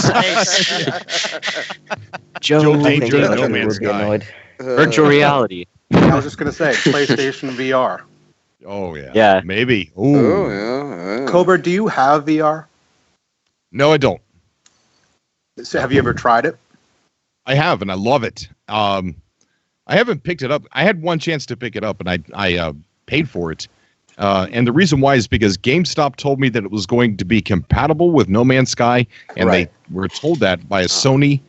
Joe Danger, I No think Man's would be Sky. annoyed. Virtual reality. I was just going to say, PlayStation VR. Oh yeah. Yeah. Maybe. Ooh. Oh yeah. Cobra, do you have VR? No, I don't. So have you ever tried it? I have, and I love it. I haven't picked it up. I had one chance to pick it up, and I paid for it. And the reason why is because GameStop told me that it was going to be compatible with No Man's Sky, and they were told that by a Sony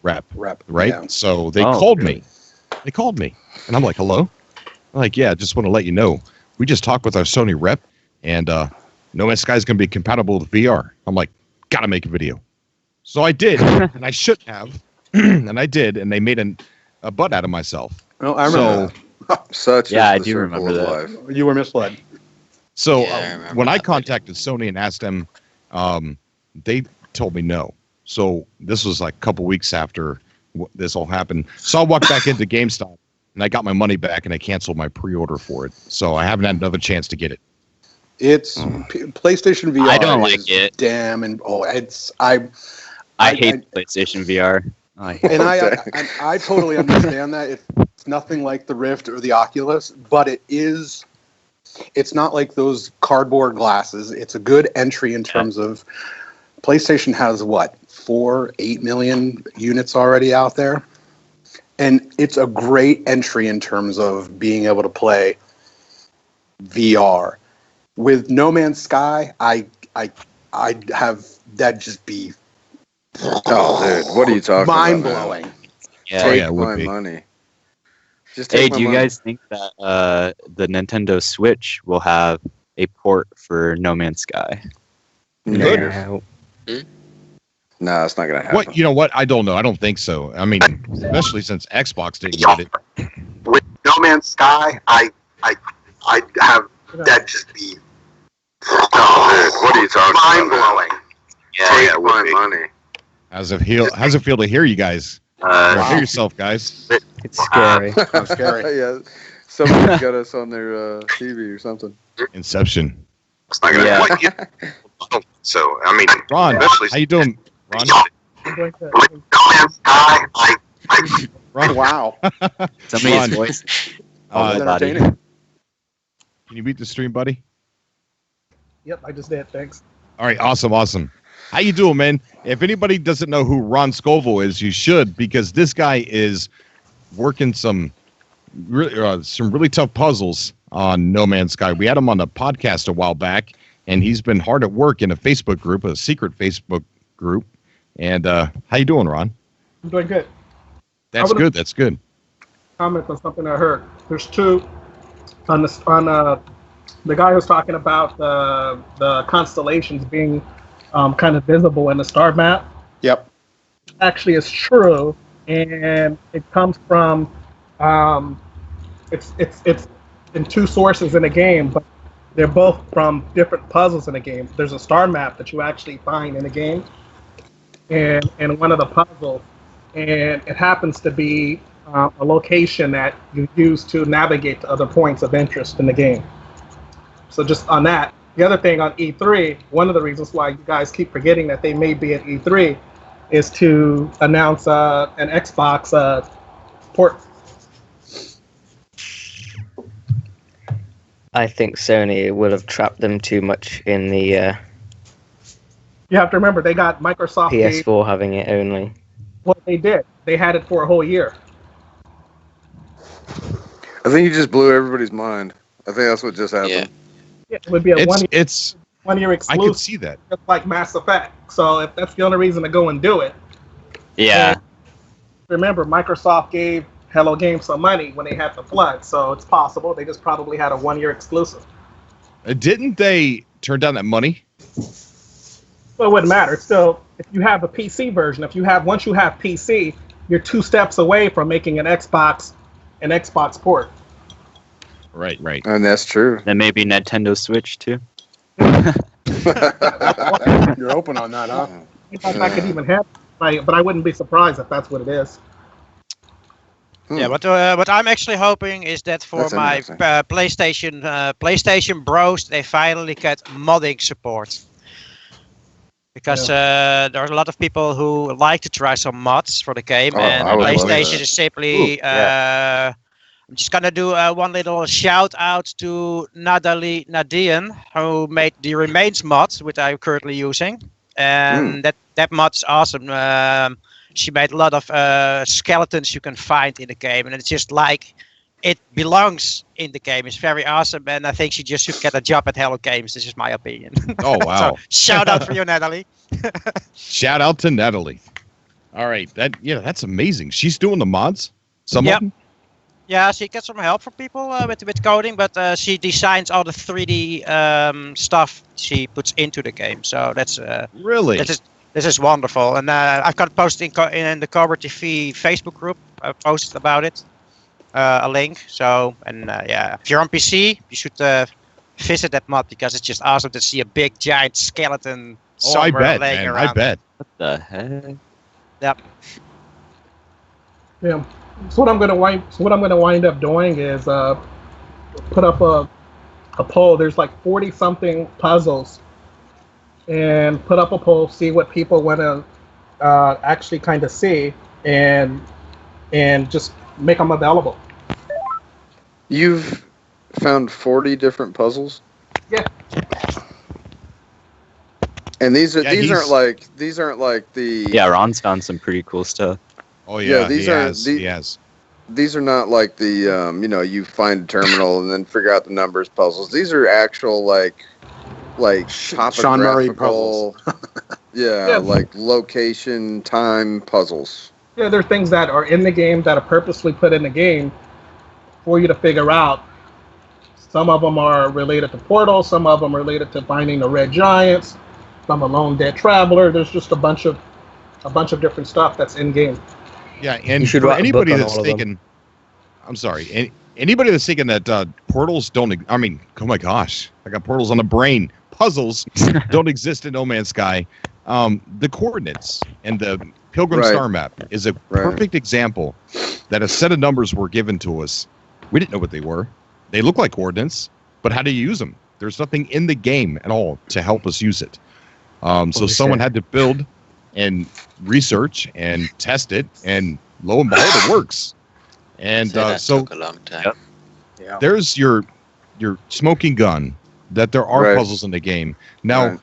rep. Right? Yeah. So they called me. They called me, and I'm like, hello? I'm like, yeah, just want to let you know. We just talked with our Sony rep, and No Man's Sky is going to be compatible with VR. I'm like, gotta make a video. So I did, and I shouldn't have, and I did, and they made a butt out of myself. Oh, I remember Such Yeah, is I the do circle remember of that. life. You were misled. So Yeah, when I contacted Sony and asked them, they told me no. So this was like a couple weeks after this all happened. So I walked back into GameStop, and I got my money back, and I canceled my pre-order for it. So I haven't had another chance to get it. It's PlayStation VR. I don't like it. Damn, and I hate PlayStation VR. I totally understand that. It's nothing like the Rift or the Oculus, but it's not like those cardboard glasses. It's a good entry in terms of PlayStation has 8 million units already out there. And it's a great entry in terms of being able to play VR. With No Man's Sky, I'd have that just be dude, what are you talking mind about? blowing. Yeah. Take my money. Just take Hey, my do you money. guys think that the Nintendo Switch will have a port for No Man's Sky? No. No, it's not gonna happen. What? You know what? I don't know. I don't think so. I mean, especially since Xbox didn't get it. With No Man's Sky, I'd have that just be What are you talking mind about? blowing. Take my money. How's it feel to hear you guys? Hear yourself, guys. It's scary. I'm scary. Yeah, somebody got us on their TV or something. Inception. It's not gonna Yeah. So I mean, Ron, how you doing, Ron? with No Man's Sky, Ron, wow, Somebody's Ron. voice. that was buddy. entertaining. Can you beat the stream, buddy? Yep, I just did. Thanks. All right, awesome. How you doing, man? If anybody doesn't know who Ron Scoville is, you should, because this guy is working some really tough puzzles on No Man's Sky. We had him on the podcast a while back, and he's been hard at work in a Facebook group, a secret Facebook group. And how you doing, Ron? I'm doing good. That's good. That's good. Comment on something I heard. There's two on the guy who's talking about the constellations being kind of visible in the star map. Yep. Actually, it's true, and it comes from it's in two sources in the game, but they're both from different puzzles in the game. There's a star map that you actually find in the game, and in one of the puzzles, and it happens to be a location that you use to navigate to other points of interest in the game. So just on that. The other thing on E3, one of the reasons why you guys keep forgetting that they may be at E3 is to announce an Xbox port. I think Sony will have trapped them too much in the You have to remember, they got Microsoft. PS4 having it only. What they did, they had it for a whole year. I think you just blew everybody's mind. I think that's what just happened. Yeah. It would be a one year I exclusive. could see that. Just like Mass Effect. So if that's the only reason to go and do it. Yeah. And remember, Microsoft gave Hello Games some money when they had the flood, so it's possible they just probably had a 1 year exclusive. Didn't they turn down that money? Well, it wouldn't matter. It's still, if you have a PC version, once you have PC, you're 2 steps away from making an Xbox port. Right. And that's true. Then maybe Nintendo Switch too. You're open on that, huh? That could even happen, but I wouldn't be surprised if that's what it is. Yeah, what I'm actually hoping is that for That's my PlayStation Bros, they finally get modding support. Because there are a lot of people who like to try some mods for the game, and I would love PlayStation that. is simply. I'm just gonna do one little shout out to Nadine, who made the Remains mod, which I'm currently using, and that mod is awesome. She made a lot of skeletons you can find in the game, and it's just like it belongs in the game. It's very awesome, and I think she just should get a job at Hello Games. This is my opinion. Oh, wow. So, shout out for you, Natalie. Shout out to Natalie. All right. That's amazing. She's doing the mods? Some of them? Yeah, she gets some help from people with coding, but she designs all the 3D stuff she puts into the game. So that's really this is wonderful. And I've got posted in the Cobra TV Facebook group. I posted about it, a link. So if you're on PC, you should visit that mod because it's just awesome to see a big giant skeleton somewhere laying around. I bet. What the heck? Yep. Yeah. So what I'm gonna wind up doing is put up a poll. There's like 40 something puzzles, and put up a poll, see what people want to actually kind of see, and just make them available. You've found 40 different puzzles? Yeah. And these aren't like the. Yeah, Ron's found some pretty cool stuff. Oh yeah, these he has. These are not like the you find a terminal and then figure out the numbers puzzles. These are actual like Sean Murray topographical, puzzles. yeah, like location time puzzles. Yeah, there are things that are in the game that are purposely put in the game for you to figure out. Some of them are related to Portal. Some of them are related to finding the red giants. Some a lone dead traveler. There's just a bunch of different stuff that's in game. Yeah, and for anybody that's thinking, I'm sorry, anybody that's thinking that portals don't, I mean, oh my gosh, I got portals on the brain. Puzzles don't exist in No Man's Sky. The coordinates and the Pilgrim Star Map is a perfect example that a set of numbers were given to us. We didn't know what they were. They look like coordinates, but how do you use them? There's nothing in the game at all to help us use it. So someone had to build and research and test it, and lo and behold, it works. And so took a long time. Yeah. there's your smoking gun that there are puzzles in the game. Now,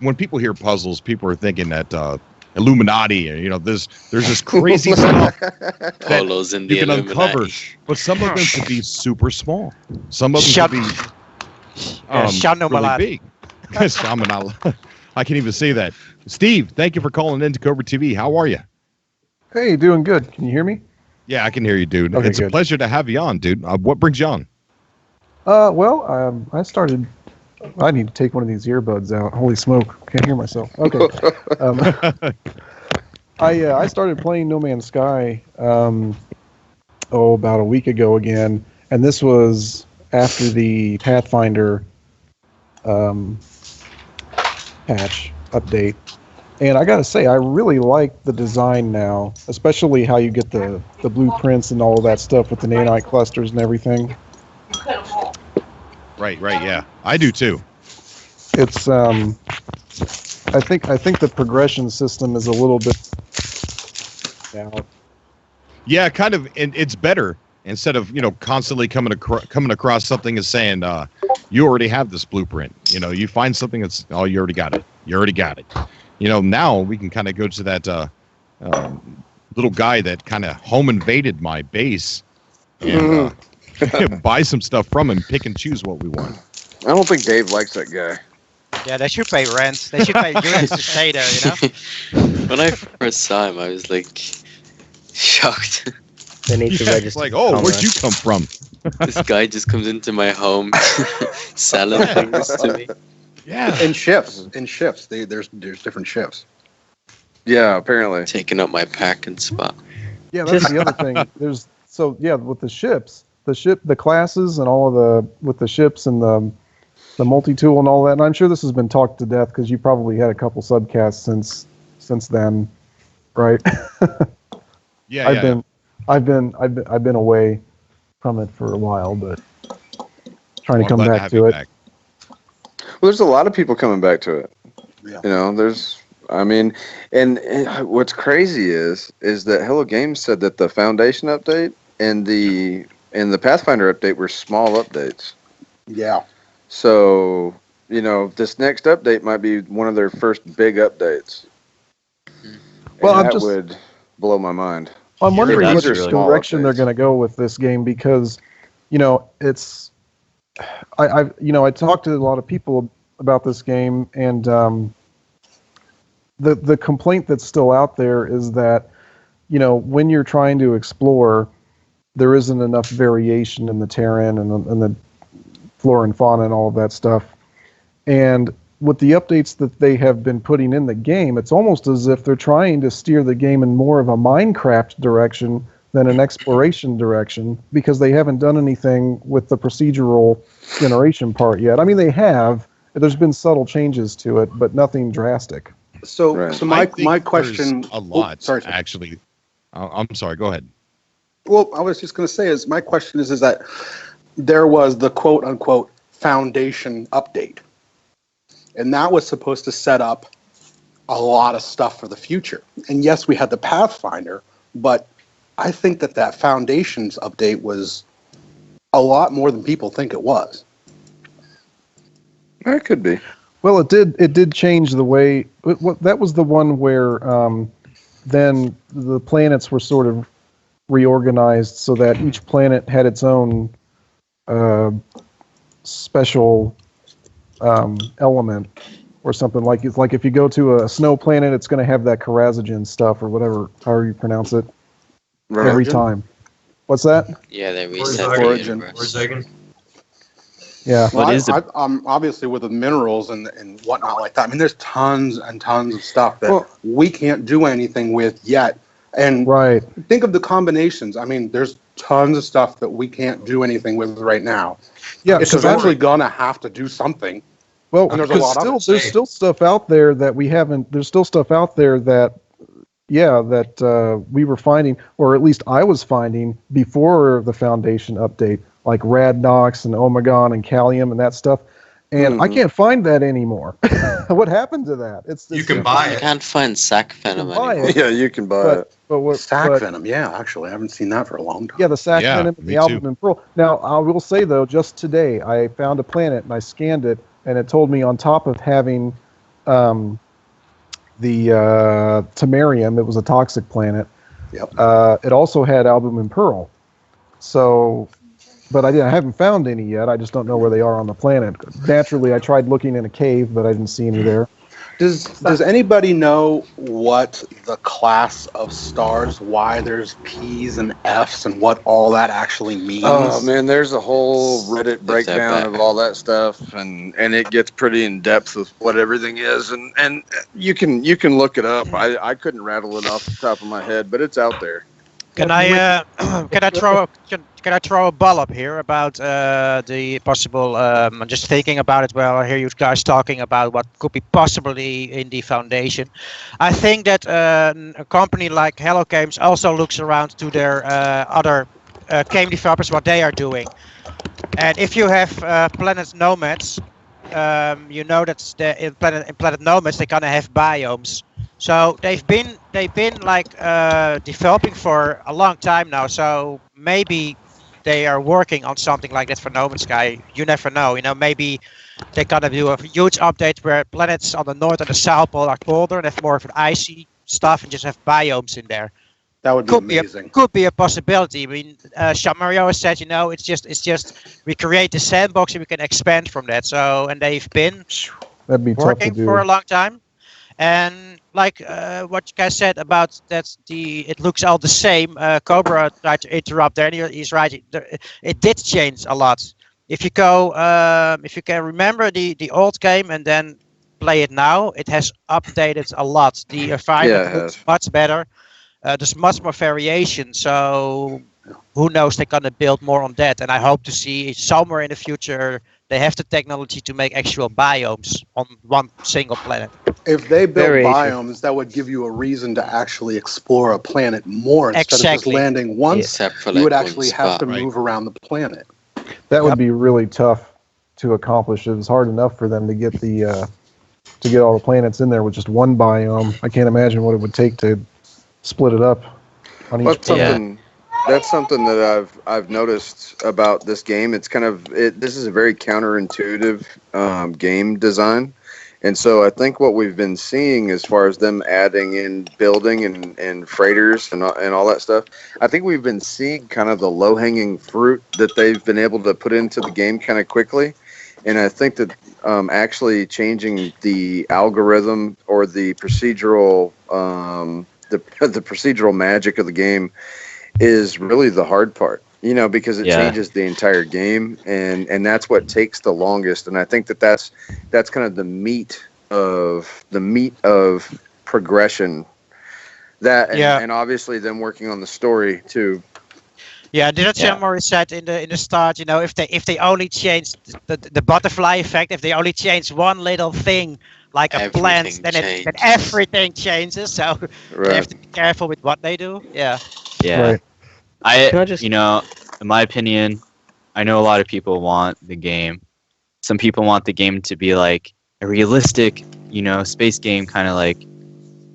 when people hear puzzles, people are thinking that Illuminati, there's this crazy stuff Polos in you the can uncover, Illuminati. but some of them could be super small. Some of them could be really big. I can't even say that. Steve, thank you for calling in to Cobra TV. How are you? Hey, doing good. Can you hear me? Yeah, I can hear you, dude. Okay, it's a pleasure to have you on, dude. What brings you on? I need to take one of these earbuds out. Holy smoke. Can't hear myself. Okay. I started playing No Man's Sky about a week ago again, and this was after the Pathfinder patch update. And I gotta say, I really like the design now, especially how you get the blueprints and all of that stuff with the nanite clusters and everything. Right, yeah. I do too. It's I think the progression system is a little bit now. Yeah, kind of, and it's better instead of constantly coming across something and saying you already have this blueprint. You find something that's you already got it. Now we can kind of go to that little guy that kind of home invaded my base and buy some stuff from him, pick and choose what we want. I don't think Dave likes that guy. Yeah, they should pay rent. They should pay units to stay there, When I first saw him, I was like shocked. They need to register. It's like, where'd you come from? This guy just comes into my home selling things to me. Yeah. In shifts. There's different shifts. Yeah, apparently. Taking up my parking spot. Yeah, that's the other thing. With the ships, the classes and all of with the ships and the multi-tool and all that, and I'm sure this has been talked to death because you probably had a couple subcasts since then, right? Yeah. I've been away from it for a while, but trying to come back to it. Well, there's a lot of people coming back to it. Yeah. And what's crazy is that Hello Games said that the Foundation update and the Pathfinder update were small updates. Yeah. So, this next update might be one of their first big updates. Well, that would blow my mind. I'm wondering which really direction they're going to go with this game because, it's. I talked to a lot of people about this game, and the complaint that's still out there is that, when you're trying to explore, there isn't enough variation in the terrain and the flora and fauna and all of that stuff. And with the updates that they have been putting in the game, it's almost as if they're trying to steer the game in more of a Minecraft direction than an exploration direction, because they haven't done anything with the procedural generation part yet. I mean, they have. There's been subtle changes to it, but nothing drastic. So my question. A lot, actually. I'm sorry. Go ahead. Well, I was just going to say my question is that there was the quote unquote foundation update, and that was supposed to set up a lot of stuff for the future. And yes, we had the Pathfinder, but I think that foundations update was a lot more than people think it was. That could be. Well, it did change the way. That was the one where then the planets were sort of reorganized so that each planet had its own special element or something. Like it's like if you go to a snow planet, it's going to have that Karazagen stuff or whatever, however you pronounce it, every time. What's that? Yeah, they reset the universe. Yeah. Well, I'm obviously with the minerals and whatnot like that. I mean, there's tons and tons of stuff that we can't do anything with yet. And think of the combinations. I mean, there's tons of stuff that we can't do anything with right now. Yeah, it's eventually gonna have to do something. Well, and there's still stuff out there that we haven't. There's still stuff out there that, we were finding, or at least I was finding before the Foundation update, like Radnox and Omegon and Callium and that stuff. And I can't find that anymore. What happened to that? You can buy it. You can't find sac venom anymore. Yeah, you can buy it. Sac venom, yeah, actually, I haven't seen that for a long time. Yeah, the sac venom and the albumin pearl. Now, I will say though, just today I found a planet and I scanned it, and it told me on top of having the Tamarium, it was a toxic planet. Yep. It also had albumin pearl. So, but I haven't found any yet. I just don't know where they are on the planet. Naturally, I tried looking in a cave, but I didn't see any there. Does anybody know what the class of stars, why there's P's and F's, and what all that actually means? Oh man, there's a whole Reddit breakdown of all that stuff, and it gets pretty in depth with what everything is, and you can look it up. I couldn't rattle it off the top of my head, but it's out there. Can I throw a ball up here about the possible? I'm just thinking about it while I hear you guys talking about what could be possibly in the Foundation. I think that a company like Hello Games also looks around to their other game developers, what they are doing. And if you have Planet Nomads, you know that in Planet Nomads they're gonna have biomes. So they've been like developing for a long time now. So maybe they are working on something like that for No Man's Sky. You never know. You know, maybe they're gonna do a huge update where planets on the north and the south pole are colder and have more of an icy stuff and just have biomes in there. That would be amazing. Could be a possibility. I mean, Mario has said, it's just we create the sandbox and we can expand from that. So, and they've been working for a long time. And like what you guys said about that, it looks all the same. Cobra tried to interrupt there, and he's right. It did change a lot. If you go, if you can remember the old game and then play it now, it has updated a lot. The environment looks much better. There's much more variation. So who knows? They're gonna build more on that, and I hope to see somewhere in the future they have the technology to make actual biomes on one single planet. If they built biomes, that would give you a reason to actually explore a planet more instead of just landing once. You would actually have to move around the planet. That would be really tough to accomplish. It was hard enough for them to get to get all the planets in there with just one biome. I can't imagine what it would take to split it up on each planet. That's something that I've noticed about this game. It's kind of this is a very counterintuitive game design, and so I think what we've been seeing as far as them adding in building and freighters and all that stuff, I think we've been seeing kind of the low hanging fruit that they've been able to put into the game kind of quickly, and I think that actually changing the algorithm or the procedural the procedural magic of the game is really the hard part, because it changes the entire game, and that's what takes the longest. And I think that's kind of the meat of progression. And obviously them working on the story too. Yeah, didn't Jean-Marie said in the start, if they only change the butterfly effect, if they only change one little thing like a plant, then everything changes. So they have to be careful with what they do. Yeah. Yeah. Right. Can I just- in my opinion, I know a lot of people want the game. Some people want the game to be like a realistic, space game, kind of like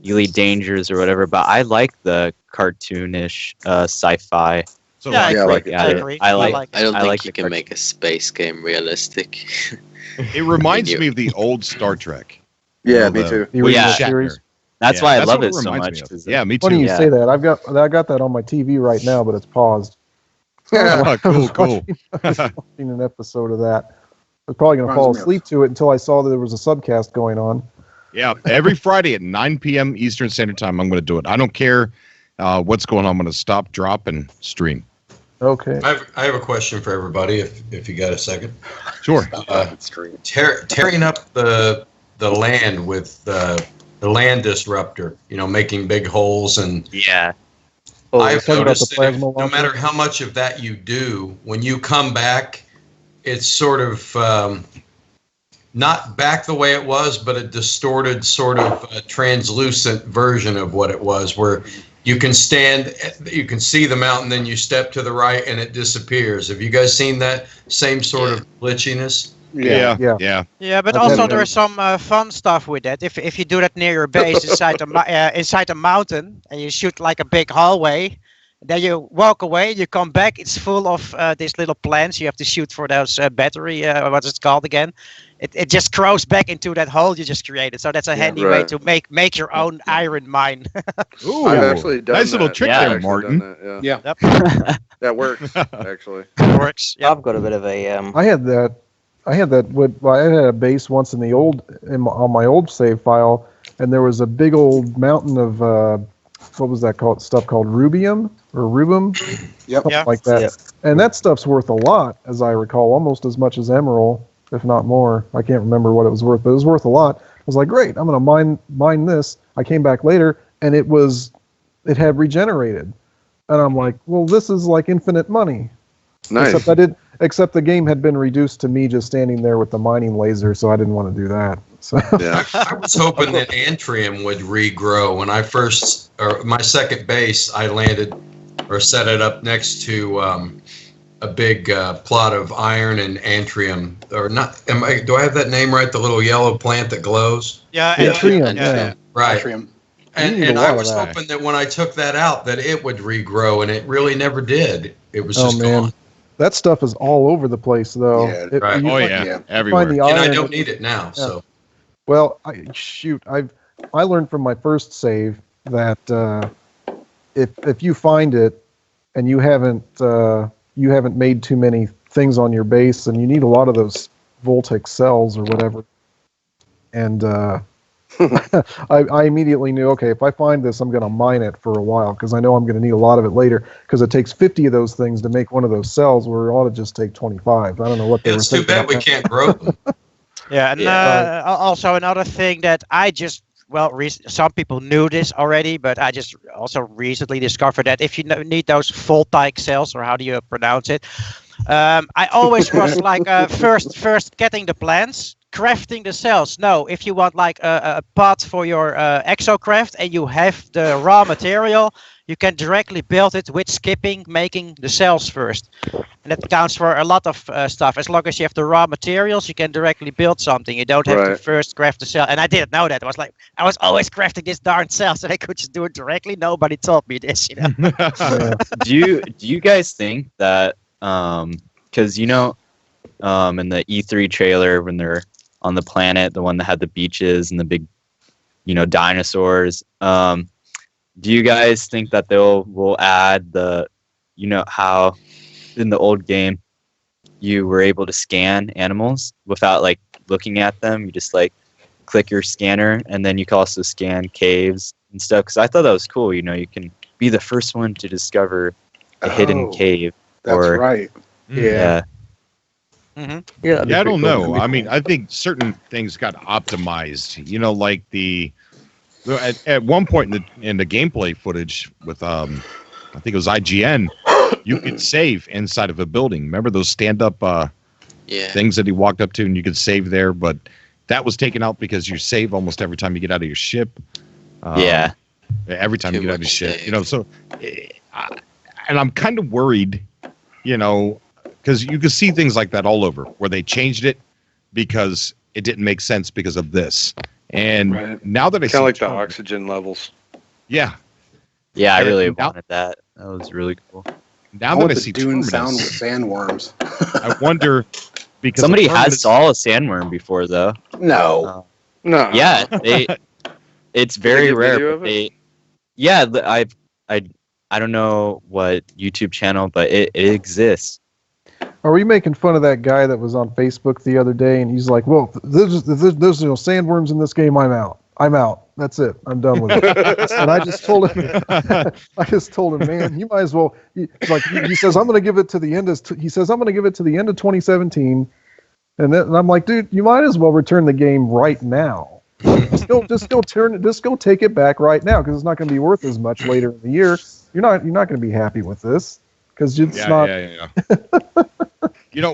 Elite Dangerous or whatever. But I like the cartoonish sci-fi. So Yeah, I like agree. I agree. I like. I don't I think like you the can make a space game realistic. it reminds me of the old Star Trek. Yeah, You know, me the- too. The William original Shatner. series. That's Yeah, why I that's love what it so reminds much. me of. 'Cause, Yeah, me Funny too. you Yeah. say that. I got that on my TV right now, but it's paused. Oh, I was cool. watching an episode of that. I was probably going to fall Reminds me of- asleep to it until I saw that there was a subcast going on. Yeah, every Friday at 9 p.m. Eastern Standard Time, I'm going to do it. I don't care what's going on. I'm going to stop, drop, and stream. Okay. I have a question for everybody, if you got a second. Sure. Tearing up the land with the land disruptor, making big holes, and Yeah. Oh, I've talking about noticed the that plasma no launcher? matter how much of that you do, when you come back, it's sort of not back the way it was, but a distorted, sort of translucent version of what it was, where you can see the mountain, then you step to the right and it disappears. Have you guys seen that same sort of glitchiness? Yeah. Yeah, but I've also had- there's some fun stuff with that. If you do that near your base inside a mountain and you shoot like a big hallway, then you walk away, you come back, it's full of these little plants. You have to shoot for those battery. What's it called again? It just crawls back into that hole you just created. So that's a handy way right. to make your own iron mine. Ooh, I've actually done nice little that. trick I've there, actually Martin. done that, yeah. Yeah. That works, actually. Works. Yeah. I've got a bit of a I had that. I had a base once on my old save file, and there was a big old mountain of what was that called? Stuff called rubium or rubum, Yep. Yeah. like that. Yep. And that stuff's worth a lot, as I recall, almost as much as emerald, if not more. I can't remember what it was worth, but it was worth a lot. I was like, great, I'm gonna mine this. I came back later, and it had regenerated, and I'm like, well, this is like infinite money. Nice. Except the game had been reduced to me just standing there with the mining laser, so I didn't want to do that. So Yeah. I was hoping that Antrium would regrow. When I my second base, I landed or set it up next to a big plot of iron and Antrium. Or not? Do I have that name right? The little yellow plant that glows. Yeah. Atrium, yeah. Right. Atrium. You need And a I lot of was that. hoping that when I took that out, that it would regrow, and it really never did. It was Oh, just man. gone. That stuff is all over the place, though. Yeah, right. you Oh find- yeah, yeah. everywhere. Find the And I iron. don't need it now. So Well, I learned from my first save that if you find it and you haven't made too many things on your base, and you need a lot of those voltaic cells or whatever. And I immediately knew, okay, if I find this, I'm going to mine it for a while because I know I'm going to need a lot of it later. Because it takes 50 of those things to make one of those cells, where it ought to just take 25. I don't know what they were it's too thinking. bad we can't grow them. Yeah, and also another thing that I just some people knew this already, but I just also recently discovered that if you need those voltaic cells, or how do you pronounce it, I always was like first getting the plants, crafting the cells. No, if you want like a pot for your exocraft and you have the raw material, you can directly build it with skipping, making the cells first. And that counts for a lot of stuff. As long as you have the raw materials, you can directly build something. You don't have to Right. first craft the cell. And I didn't know that. I was always crafting this darn cell, so I could just do it directly. Nobody told me this, you know. Yeah. do you guys think that because in the E3 trailer when they're on the planet, the one that had the beaches and the big dinosaurs, do you guys think that will add the how in the old game you were able to scan animals without like looking at them? You just like click your scanner, and then you can also scan caves and stuff, because I thought that was cool. You can be the first one to discover a hidden cave. That's or, right. Yeah. Mm-hmm. Yeah, that'd be Yeah, I pretty don't cool. know. I mean, I think certain things got optimized. Like at one point in the gameplay footage with I think it was IGN, you could save inside of a building. Remember those stand-up things that he walked up to, and you could save there, but that was taken out because you save almost every time you get out of your ship. Yeah. Every time Too you get out of your much ship, save. So and I'm kind of worried, because you can see things like that all over where they changed it because it didn't make sense because of this. And now that I see kind of like the oxygen levels. Yeah. Yeah, I really wanted that. That was really cool. Now that I see Dune Terminus, sound with sandworms. I wonder because somebody has saw a sandworm before though. No. No. Yeah, it's very rare. But I don't know what YouTube channel, but it exists. Are we making fun of that guy that was on Facebook the other day, and he's like, "Well, there's no sandworms in this game. I'm out. That's it. I'm done with it." And I just told him, man, you might as well. He says, I'm going to give it to the end of 2017, and I'm like, dude, you might as well return the game right now. Just go take it back right now, because it's not going to be worth as much later in the year. You're not going to be happy with this because it's not.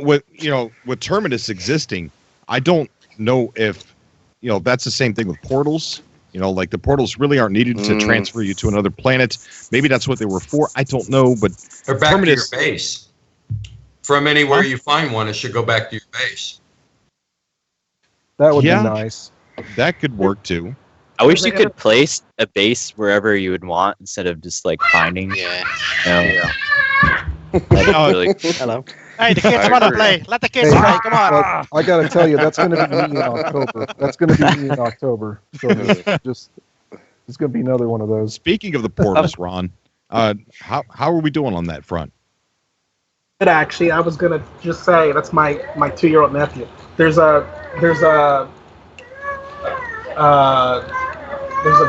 With Terminus existing, I don't know if that's the same thing with portals. Like the portals really aren't needed to transfer you to another planet. Maybe that's what they were for. I don't know, but or back Terminus, to your base. From anywhere you find one, it should go back to your base. That would be nice. That could work too. I wish you could place a base wherever you would want instead of just like finding. Hello. Hey, the kids want to play. Let the kids play. Come on. Well, I got to tell you, that's going to be me in October. So it's going to be another one of those. Speaking of the portals, Ron, how are we doing on that front? But actually, I was going to just say that's my 2-year-old nephew. There's a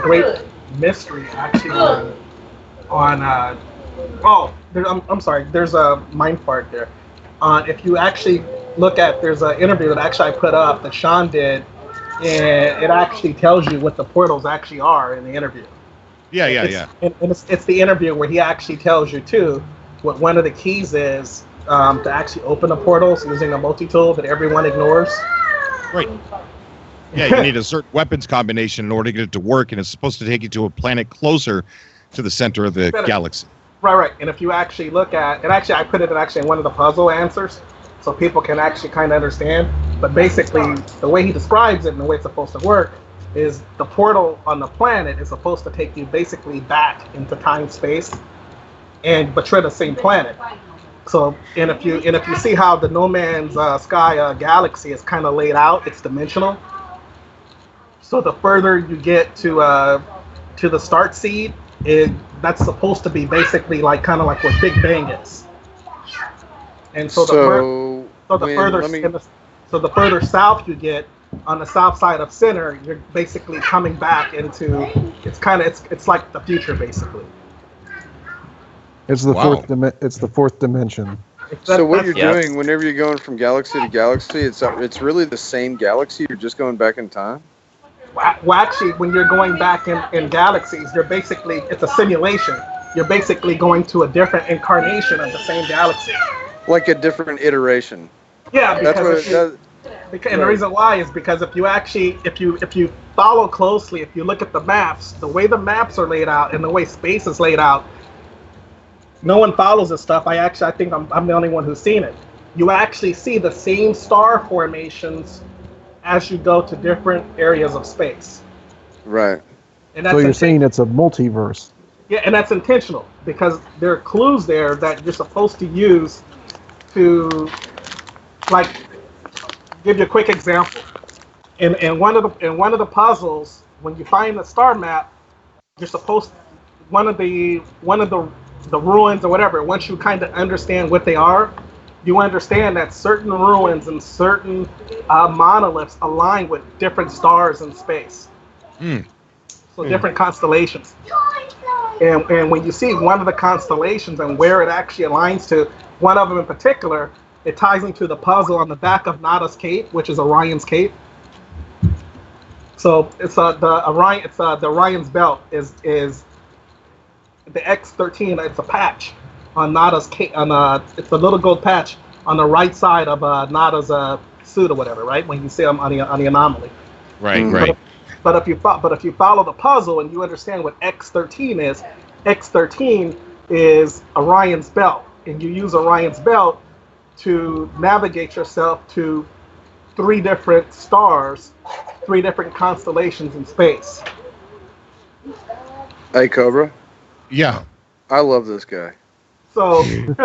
great mystery actually I'm sorry. There's a mind fart there. If you actually look at, there's an interview that actually I put up that Sean did, and it actually tells you what the portals actually are in the interview. Yeah. And it's the interview where he actually tells you too what one of the keys is to actually open the portals using a multi-tool that everyone ignores. Right. Yeah, you need a certain weapons combination in order to get it to work, and it's supposed to take you to a planet closer to the center of the galaxy. Right. And if you actually look at, and actually I put it in one of the puzzle answers, so people can actually kind of understand. But basically, the way he describes it and the way it's supposed to work is the portal on the planet is supposed to take you basically back into time, space, but you're the same planet. So, and if you see how the No Man's Sky galaxy is kind of laid out, it's dimensional. So the further you get to the start seed, that's supposed to be basically kind of like where Big Bang is. And so the further south you get, on the south side of center, you're basically coming back into it's like the future basically. It's the it's the fourth dimension. So what you're doing whenever you're going from galaxy to galaxy, it's really the same galaxy. You're just going back in time. Well, actually, when you're going back in galaxies, it's a simulation. You're basically going to a different incarnation of the same galaxy. Like a different iteration. Yeah, and the reason why is because if you follow closely, if you look at the maps, the way the maps are laid out and the way space is laid out, no one follows this stuff. I think I'm the only one who's seen it. You actually see the same star formations as you go to different areas of space. Right. And that's so you're saying it's a multiverse. Yeah, and that's intentional because there are clues there that you're supposed to use to, give you a quick example. In one of the puzzles, when you find the star map, you're supposed one of the ruins or whatever. Once you kind of understand what they are, you understand that certain ruins and certain monoliths align with different stars in space. So different constellations. And when you see one of the constellations and where it actually aligns to, one of them in particular, it ties into the puzzle on the back of Nada's Cape, which is Orion's Cape. So it's the Orion's belt is the X13. It's a patch on Nada's cape. It's a little gold patch on the right side of Nada's suit or whatever. Right when you see them on the anomaly. Right. But if you follow the puzzle and you understand what X13 is, X13 is Orion's Belt, and you use Orion's Belt to navigate yourself to 3 different stars, 3 different constellations in space. Hey, Cobra. Yeah. I love this guy. So this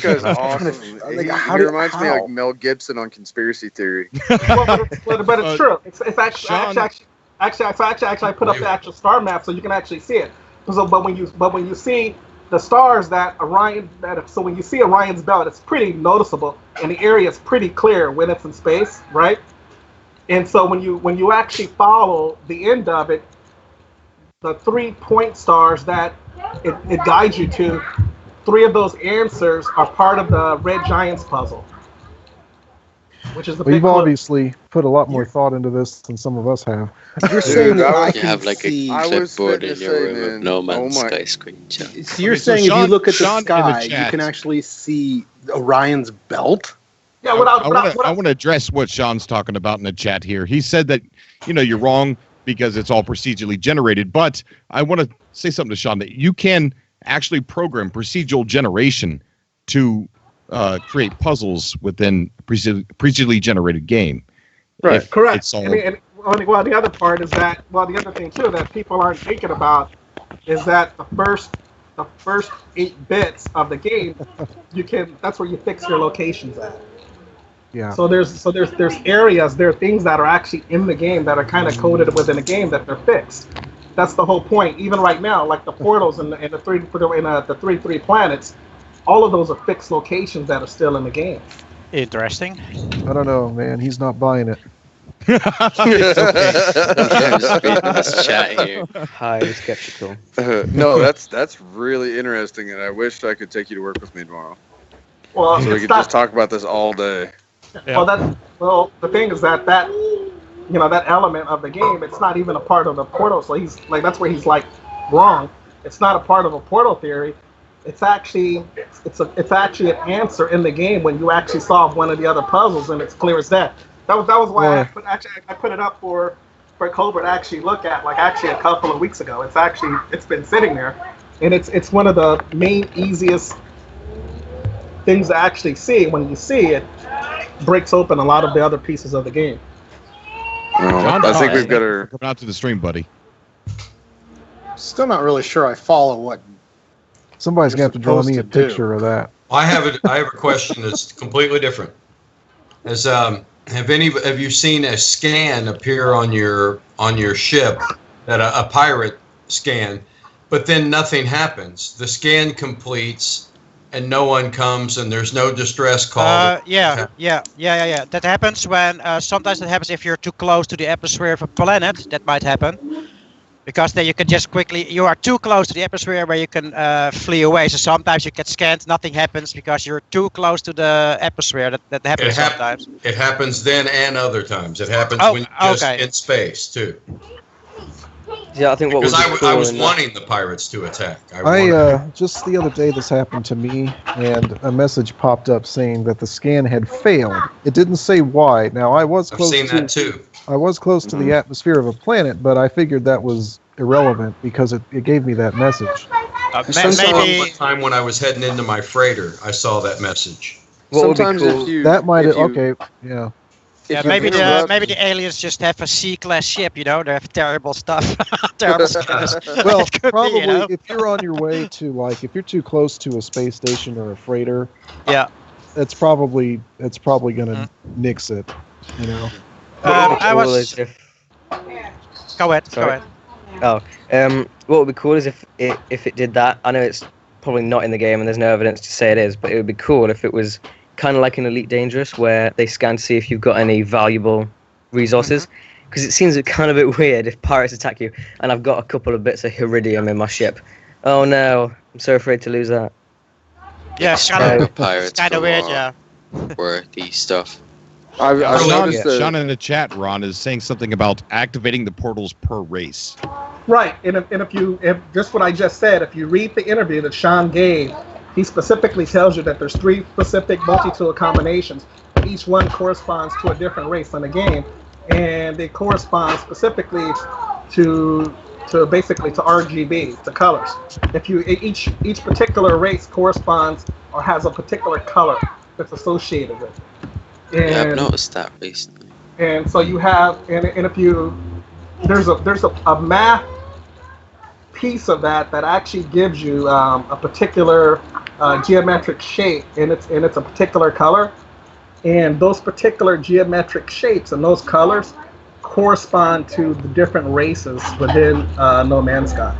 guy's awesome. He reminds me of like Mel Gibson on Conspiracy Theory. but it's true. It's actually I put up the actual star map so you can actually see it. So, but when you see the stars so when you see Orion's Belt, it's pretty noticeable, and the area is pretty clear when it's in space, right? And so when you actually follow the end of it, the 3 point stars that it guides you to, 3 of those answers are part of the Red Giants puzzle, which is the big You've clue. obviously put a lot more thought into this than some of us have. You're saying that I You can have like see. a clipboard in your room with No Man's Sky screenshot. So you're Okay, so saying if Sean- you look at the Sean in the sky, you chat. can actually see Orion's Belt? Yeah, I want to address what Sean's talking about in the chat here. He said that, you're wrong because it's all procedurally generated, but I want to say something to Sean that you can actually program procedural generation to create puzzles within a procedurally generated game. Right. Correct. It's all, the other part is that, the other thing too that people aren't thinking about is that the first 8 bits of the game, that's where you fix your locations at. Yeah. So there's areas, there are things that are actually in the game that are kind of coded within the game that they're fixed. That's the whole point. Even right now, like the portals and the 3 planets, all of those are fixed locations that are still in the game. Interesting. I don't know, man. He's not buying it. I'm just reading this chat here. Highly skeptical. No, that's really interesting, and I wish I could take you to work with me tomorrow. Well, So we could just talk about this all day. Well, the thing is that that element of the game, it's not even a part of the portal. So he's like, that's where he's like wrong. It's not a part of a portal theory. It's actually an answer in the game when you actually solve one of the other puzzles, and it's clear as that. That was why I put it up for Cobra to actually look at, like actually a couple of weeks ago. It's been sitting there, and it's one of the main easiest things to actually see. When you see it, breaks open a lot of the other pieces of the game. John, I think we've got our coming out to the stream, buddy. Still not really sure I follow what. Somebody's You're going to have to draw me a supposed to do. picture of that. I have a question that's completely different. Have you seen a scan appear on your ship, that a pirate scan, but then nothing happens? The scan completes and no one comes and there's no distress call. Yeah. That happens when sometimes it happens if you're too close to the atmosphere of a planet. That might happen. Because then you can just you are too close to the atmosphere where you can flee away. So sometimes you get scanned, nothing happens because you're too close to the atmosphere. That happens sometimes. It happens then and other times. It happens when you're just in space too. Yeah, I think what Because was I was wanting the pirates to attack. Just the other day this happened to me, and a message popped up saying that the scan had failed. It didn't say why. Now I was I've close seen to that too. I was close to the atmosphere of a planet, but I figured that was irrelevant because it gave me that message. Maybe One time when I was heading into my freighter, I saw that message. Sometimes if you Yeah, maybe the aliens just have a C-class ship. They have terrible stuff, terrible scanners. Well, It could probably be, if you're on your way to if you're too close to a space station or a freighter, yeah, it's probably gonna nix it. I was. Go ahead. Sorry. Oh, what would be cool is if it did that. I know it's probably not in the game and there's no evidence to say it is, but it would be cool if it was kind of like an Elite Dangerous where they scan to see if you've got any valuable resources. Because it seems kind of a bit weird if pirates attack you and I've got a couple of bits of iridium in my ship. Oh no, I'm so afraid to lose that. Yeah, It's kind of weird, yeah. Worthy stuff. I've noticed that. Sean in the chat, Ron, is saying something about activating the portals per race. Right, and if just what I just said, if you read the interview that Sean gave, he specifically tells you that there's 3 specific multi-tool combinations. Each one corresponds to a different race in the game, and they correspond specifically to basically to RGB, to colors. If you each particular race corresponds or has a particular color that's associated with it. And, yeah, I've noticed that recently. And so you have, and if you, there's a math piece of that actually gives you a particular geometric shape, and it's a particular color, and those particular geometric shapes and those colors correspond to the different races within No Man's Sky.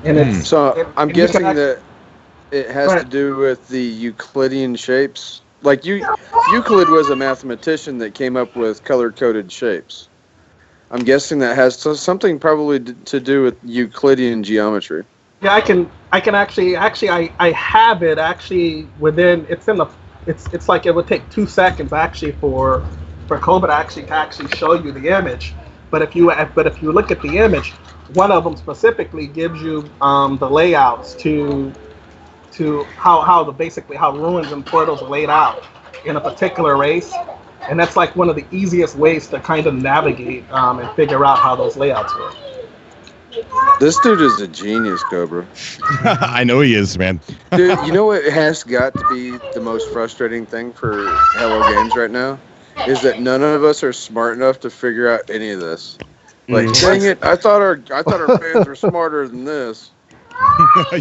And it's so I'm guessing that it has to do with the Euclidean shapes. Like Euclid was a mathematician that came up with color-coded shapes. I'm guessing that has something probably to do with Euclidean geometry. Yeah, I can actually I have it actually within, it's like it would take 2 seconds actually for Cobra to actually show you the image. But if you look at the image, one of them specifically gives you the layouts to how ruins and portals are laid out in a particular race. And that's like one of the easiest ways to kind of navigate and figure out how those layouts work. This dude is a genius, Cobra. I know he is, man. Dude, you know what has got to be the most frustrating thing for Hello Games right now? Is that none of us are smart enough to figure out any of this. Like, dang it, I thought our fans were smarter than this.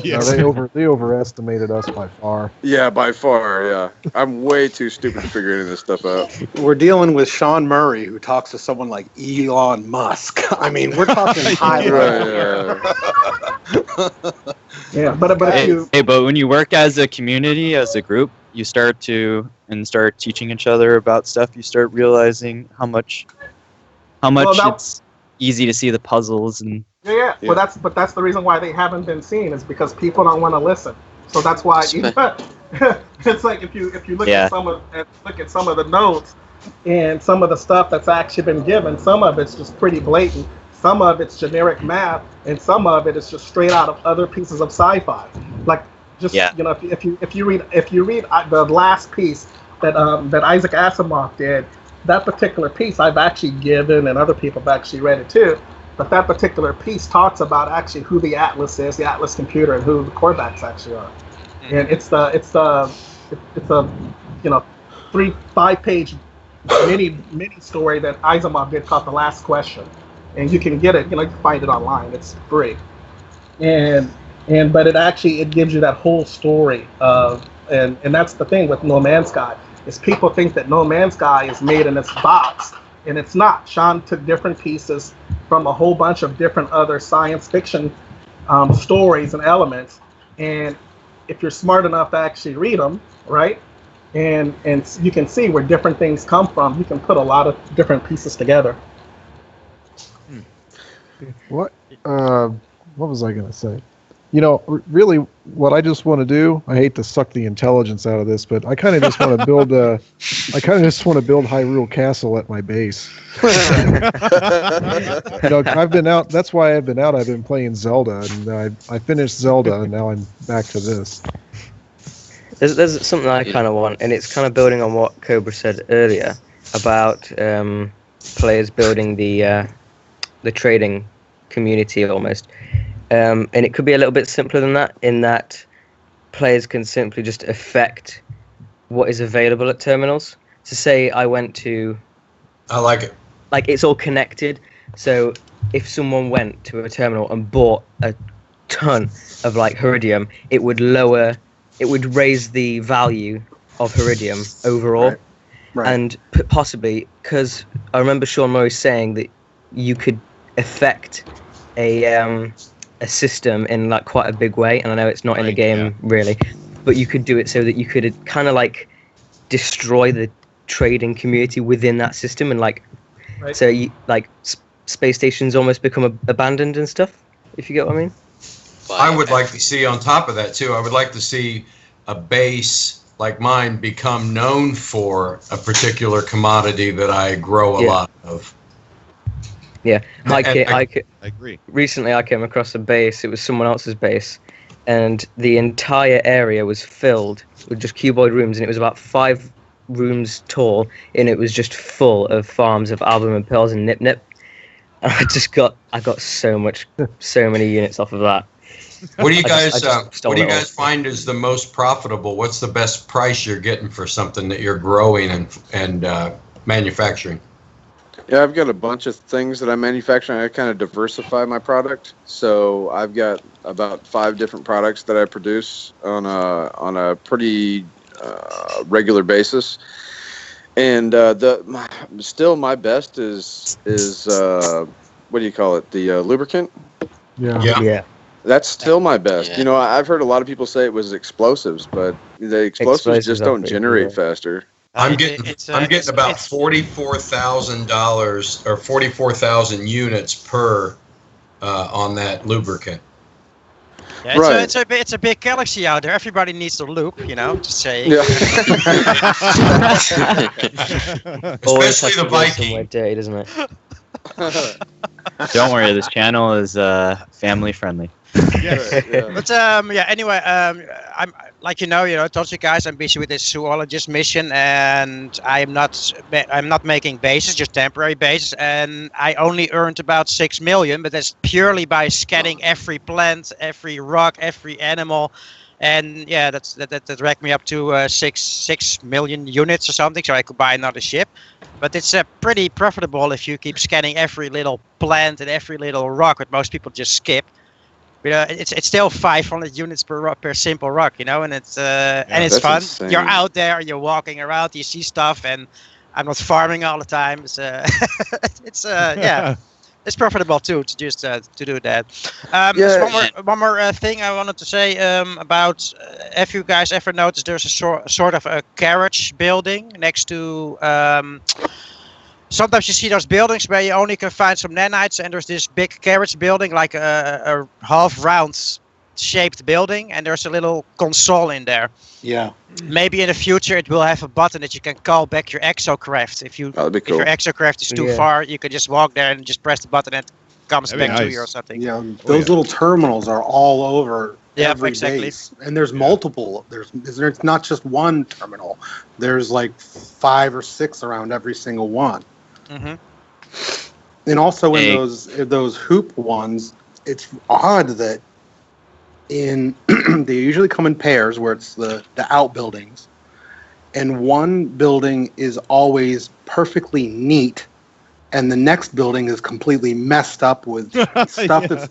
Yes. No, they overestimated us by far. Yeah, by far, yeah. I'm way too stupid to figure any of this stuff out. We're dealing with Sean Murray, who talks to someone like Elon Musk. I mean, we're talking high level. Yeah, but when you work as a community, as a group, you start teaching each other about stuff. You start realizing how much it's easy to see the puzzles and. Yeah. Well, that's the reason why they haven't been seen, is because people don't want to listen. So that's why it's like if you look at some of the notes and some of the stuff that's actually been given, some of it's just pretty blatant, some of it's generic math, and some of it is just straight out of other pieces of sci-fi. Like if you read the last piece that Isaac Asimov did, that particular piece I've actually given, and other people have actually read it too. But that particular piece talks about actually who the Atlas is, the Atlas computer, and who the Korvax actually are. And it's a 5-page mini story that Asimov did called The Last Question, and you can get it. You can find it online. It's free. But it gives you that whole story of, and that's the thing with No Man's Sky, is people think that No Man's Sky is made in this box, and it's not. Sean took different pieces from a whole bunch of different other science fiction stories and elements, and if you're smart enough to actually read them, right, and you can see where different things come from, you can put a lot of different pieces together. What was I going to say? Really, what I just want to do, I hate to suck the intelligence out of this, but I kind of just want to build Hyrule Castle at my base. I've been out. That's why I've been out. I've been playing Zelda, and I finished Zelda, and now I'm back to this. There's something I kind of want, and it's kind of building on what Cobra said earlier about players building the trading community almost. And it could be a little bit simpler than that, in that players can simply just affect what is available at terminals. To say I went to... I like it. Like, it's all connected. So if someone went to a terminal and bought a ton of, Heridium, it would raise the value of Heridium overall. Right. And possibly, because I remember Sean Murray saying that you could affect a system in quite a big way, and I know it's not in the game really, but you could do it so that you could kind of destroy the trading community within that system, and so you space stations almost become abandoned and stuff, if you get what I mean. I would like to see on top of that too, I would like to see a base like mine become known for a particular commodity that I grow a lot of. Yeah, I agree. Recently, I came across a base. It was someone else's base, and the entire area was filled with just cuboid rooms, and it was about 5 rooms tall, and it was just full of farms of album and pearls and nip-nip. I got so many units off of that. What do you I guys just stole what do you it all. guys find is the most profitable? What's the best price you're getting for something that you're growing and manufacturing? Yeah, I've got a bunch of things that I manufacture. I kind of diversify my product. So I've got about 5 different products that I produce on a pretty regular basis. And still my best is what do you call it? The lubricant. Yeah. That's still my best. Yeah. You know, I've heard a lot of people say it was explosives, but the explosives just are don't pretty generate cool. faster. I'm getting about $44,000 or 44,000 units per on that lubricant. Yeah, it's a big galaxy out there. Everybody needs to loop, just saying. Yeah. Always has Especially to the go somewhere Viking. dirty, doesn't it? Don't worry, this channel is family friendly. Yes. Yeah. But anyway, I'm like I told you guys I'm busy with this zoologist mission, and I'm not making bases, just temporary bases, and I only earned about 6 million, but that's purely by scanning every plant, every rock, every animal, and yeah, that racked me up to 6 million units or something, so I could buy another ship. But it's pretty profitable if you keep scanning every little plant and every little rock, but most people just skip. It's still 500 units per simple rock, and it's and it's that's fun. insane. You're out there, you're walking around, you see stuff, and I'm not farming all the time. It's it's profitable too to just to do that. There's one more thing I wanted to say about. Have you guys ever noticed there's a sort of a carriage building next to? Sometimes you see those buildings where you only can find some nanites, and there's this big carriage building, like a half-round shaped building, and there's a little console in there. Yeah. Maybe in the future it will have a button that you can call back your exocraft. If That'd be cool. your exocraft is too far, you can just walk there and just press the button and it comes That'd be back to nice. you or something. Yeah, those little terminals are all over every exactly. base, and there's multiple. There's not just one terminal. There's like 5 or 6 around every single one. Mm-hmm. And also in those hoop ones, it's odd that they usually come in pairs where it's the outbuildings, and one building is always perfectly neat, and the next building is completely messed up with stuff that's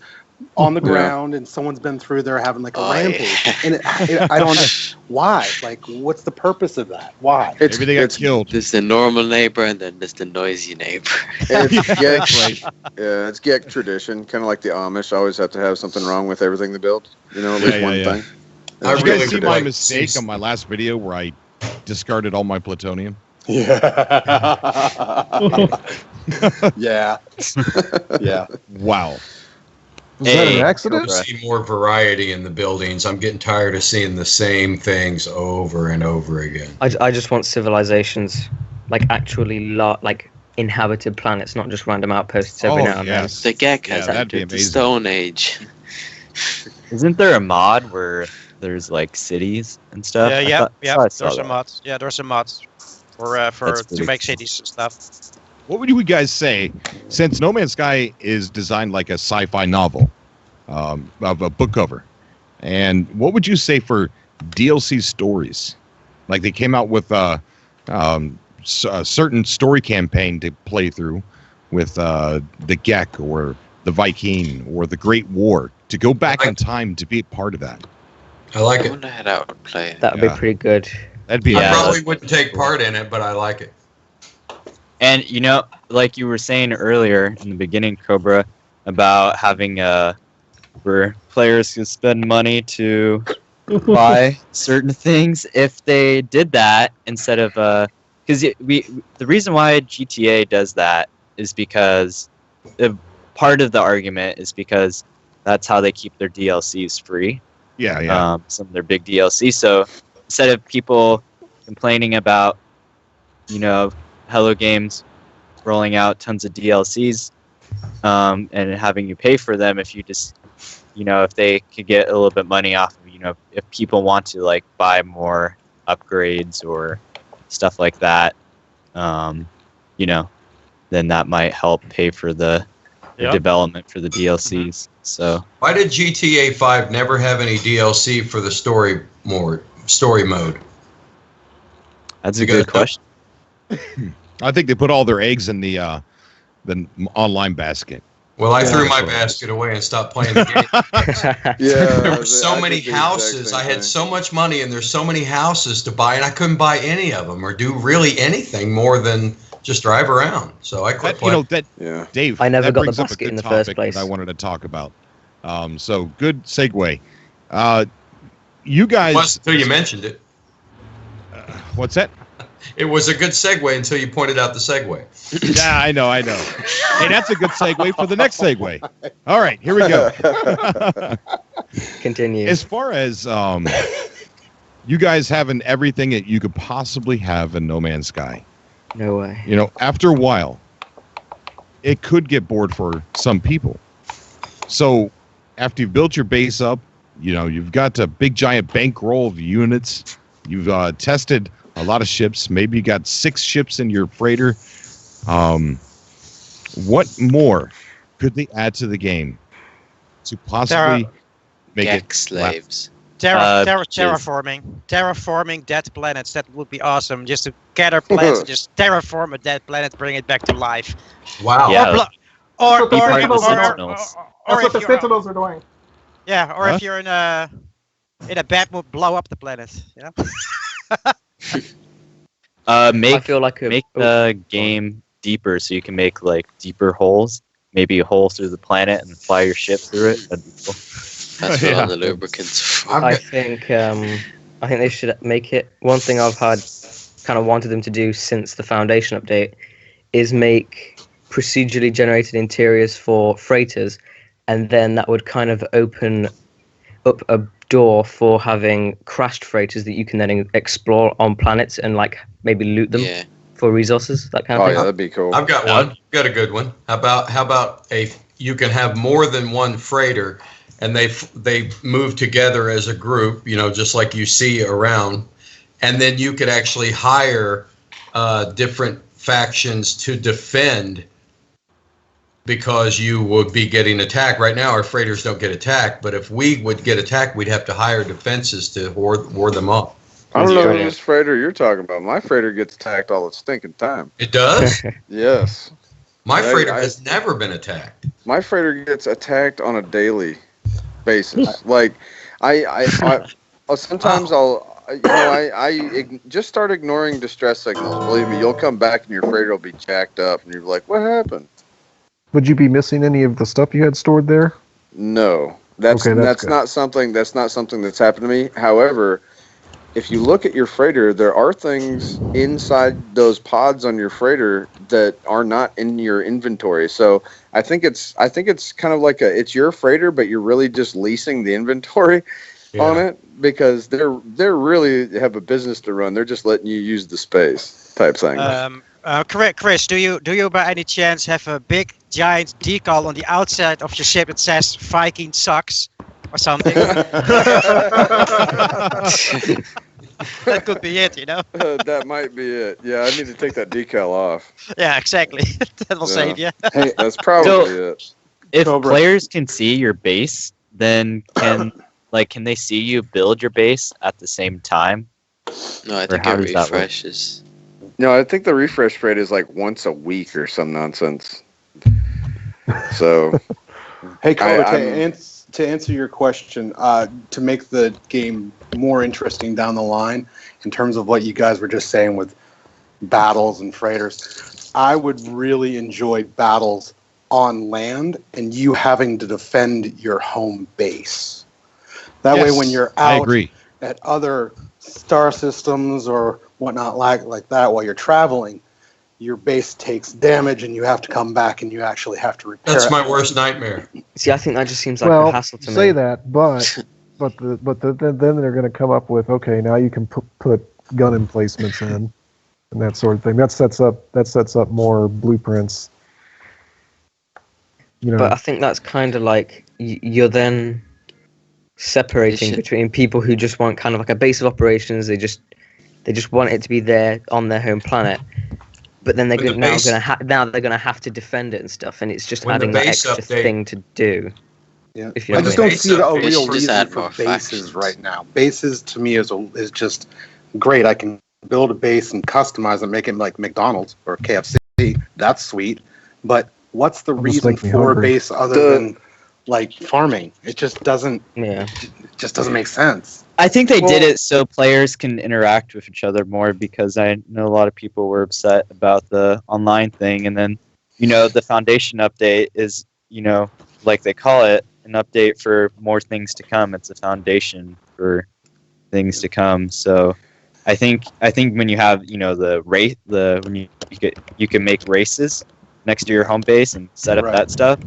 on the ground, and someone's been through there having like a rampage. And I don't know why. Like, what's the purpose of that? Why? Maybe they got killed. There's the normal neighbor, and then there's the noisy neighbor. It's Gek tradition, kind of like the Amish. Always have to have something wrong with everything they build. At least one thing. Did you guys see my mistake on my last video where I discarded all my plutonium? Yeah. Yeah. Yeah. Wow. Was that an accident? See more variety in the buildings. I'm getting tired of seeing the same things over and over again. I just want civilizations, like actually like inhabited planets, not just random outposts every now and then. The Gek has entered the Stone Age. Isn't there a mod where there's like cities and stuff? Yeah. There's that. some mods. Yeah, there's some mods to make cities and stuff. What would you guys say, since No Man's Sky is designed like a sci-fi novel of a book cover, and what would you say for DLC stories? Like they came out with a certain story campaign to play through with the Gek or the Viking or the Great War, to go back in time to be a part of that. I like I it. wonder how that would play. That would be pretty good. That'd be. I probably wouldn't take part in it, but I like it. And like you were saying earlier in the beginning, Cobra, about having where players can spend money to buy certain things. If they did that instead of because the reason why GTA does that is because part of the argument is because that's how they keep their DLCs free. Yeah. Some of their big DLC. So instead of people complaining about, Hello Games rolling out tons of DLCs and having you pay for them, if you just, if they could get a little bit money off of, if people want to like buy more upgrades or stuff like that, then that might help pay for the the development for the DLCs. So why did GTA 5 never have any DLC for the story mode? That's a good question. I think they put all their eggs in the online basket. Well, I threw my basket away and stopped playing the game. There were so many houses. I had so much money, and there's so many houses to buy, and I couldn't buy any of them or do really anything more than just drive around. So I quit playing. Dave, I never that got the brings up a basket good in the first topic place. that I wanted to talk about. So good segue. You guys. It was until you mentioned it. What's that? It was a good segue until you pointed out the segue. Yeah, I know. Hey, that's a good segue for the next segue. All right, here we go. Continue. As far as you guys having everything that you could possibly have in No Man's Sky. No way. You know, after a while, it could get bored for some people. So after you've built your base up, you know, you've got a big giant bankroll of units. You've tested a lot of ships. Maybe you got 6 ships in your freighter. What more could they add to the game to possibly make it slaves? Terraforming dead planets. That would be awesome. Just to gather planets, just terraform a dead planet, bring it back to life. Wow. Yeah. Or That's what the if you're Sentinels are doing. Yeah, or if you're in a bad mood, blow up the planet. You know. Make the game deeper so you can make like deeper holes. Maybe a hole through the planet and fly your ship through it. That'd be cool. That's what all the lubricants. I think they should make it. One thing I've had kind of wanted them to do since the Foundation update is make procedurally generated interiors for freighters, and then that would kind of open up a door for having crashed freighters that you can then explore on planets and like maybe loot them for resources, that kind of thing. Yeah, that'd be cool. I've got one. Got a good one. How about you can have more than one freighter, and they move together as a group, you know, just like you see around, and then you could actually hire different factions to defend, because you would be getting attacked. Right now, our freighters don't get attacked, but if we would get attacked, we'd have to hire defenses to ward them off. I don't know whose freighter you're talking about. My freighter gets attacked all the stinking time. It does? Yes. My freighter has never been attacked. My freighter gets attacked on a daily basis. Like, I sometimes I just start ignoring distress signals. Believe me, you'll come back and your freighter will be jacked up, and you're like, "What happened?" Would you be missing any of the stuff you had stored there? No, that's not something that's happened to me. However, if you look at your freighter, there are things inside those pods on your freighter that are not in your inventory. So I think it's kind of like it's your freighter, but you're really just leasing the inventory on it, because they're really have a business to run. They're just letting you use the space type thing. Correct, Chris. Do you by any chance have a big giant decal on the outside of your ship that says "Viking sucks" or something? That could be it, you know. That might be it. Yeah, I need to take that decal off. Yeah, exactly. That'll save you. Hey, that's probably it. If players can see your base, then can they see you build your base at the same time? No, I think it refreshes. No, I think the refresh rate is like once a week or some nonsense. So, hey, Cobra, to answer your question, to make the game more interesting down the line, in terms of what you guys were just saying with battles and freighters, I would really enjoy battles on land and you having to defend your home base. That way, when you're out at other star systems or whatnot like that, while you're traveling, your base takes damage and you have to come back and you actually have to repair it. That's my worst nightmare. See, I think that just seems like a hassle to me. Say that, but then they're going to come up with, okay, now you can put gun emplacements in and that sort of thing. That sets up more blueprints. You know. But I think that's kind of like you're then separating between people who just want kind of like a base of operations. They just want it to be there on their home planet. but then they're When the now base- they're gonna have to defend it and stuff, and it's just When the adding that base extra update- thing to do. Yeah. If you I know just what I don't mean. see a They real should just reason add for more bases factions. right now. Bases to me is just great. I can build a base and customize and make it like McDonald's or KFC. That's sweet. But what's the Almost reason make me for a hungry. base other than like farming? It just doesn't. Yeah. It just doesn't make sense. I think they did Well- it so players can interact with each other more, because I know a lot of people were upset about the online thing. And then, the foundation update is, like they call it, an update for more things to come. It's a foundation for things to come. So I think when you have, when you can make races next to your home base and set up Right. that stuff,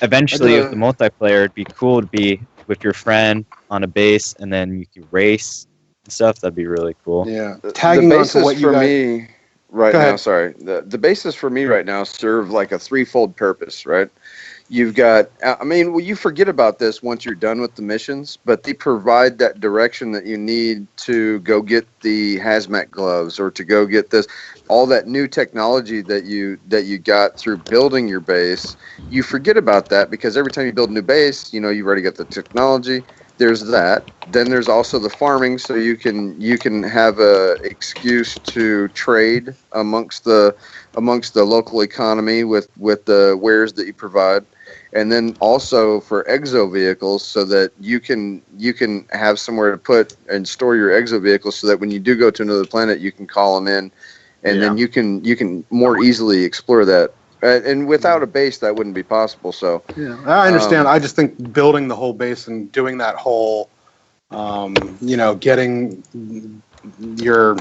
eventually I with the multiplayer, it'd be cool to be with your friend on a base, and then you can race and stuff. That'd be really cool. Yeah. The Tagging on to bases what you for guys. me right Go now, ahead. sorry. The bases for me right now serve like a threefold purpose, right? You've got, you forget about this once you're done with the missions, but they provide that direction that you need to go get the hazmat gloves or to go get this, all that new technology that you got through building your base. You forget about that because every time you build a new base, you've already got the technology. There's that. Then there's also the farming, so you can have a excuse to trade amongst the local economy with the wares that you provide. And then also for exo vehicles, so that you can have somewhere to put and store your exo vehicles, so that when you do go to another planet, you can call them in, and then you can more easily explore that. And without a base, that wouldn't be possible. So Yeah, I understand. I just think building the whole base and doing that whole, getting your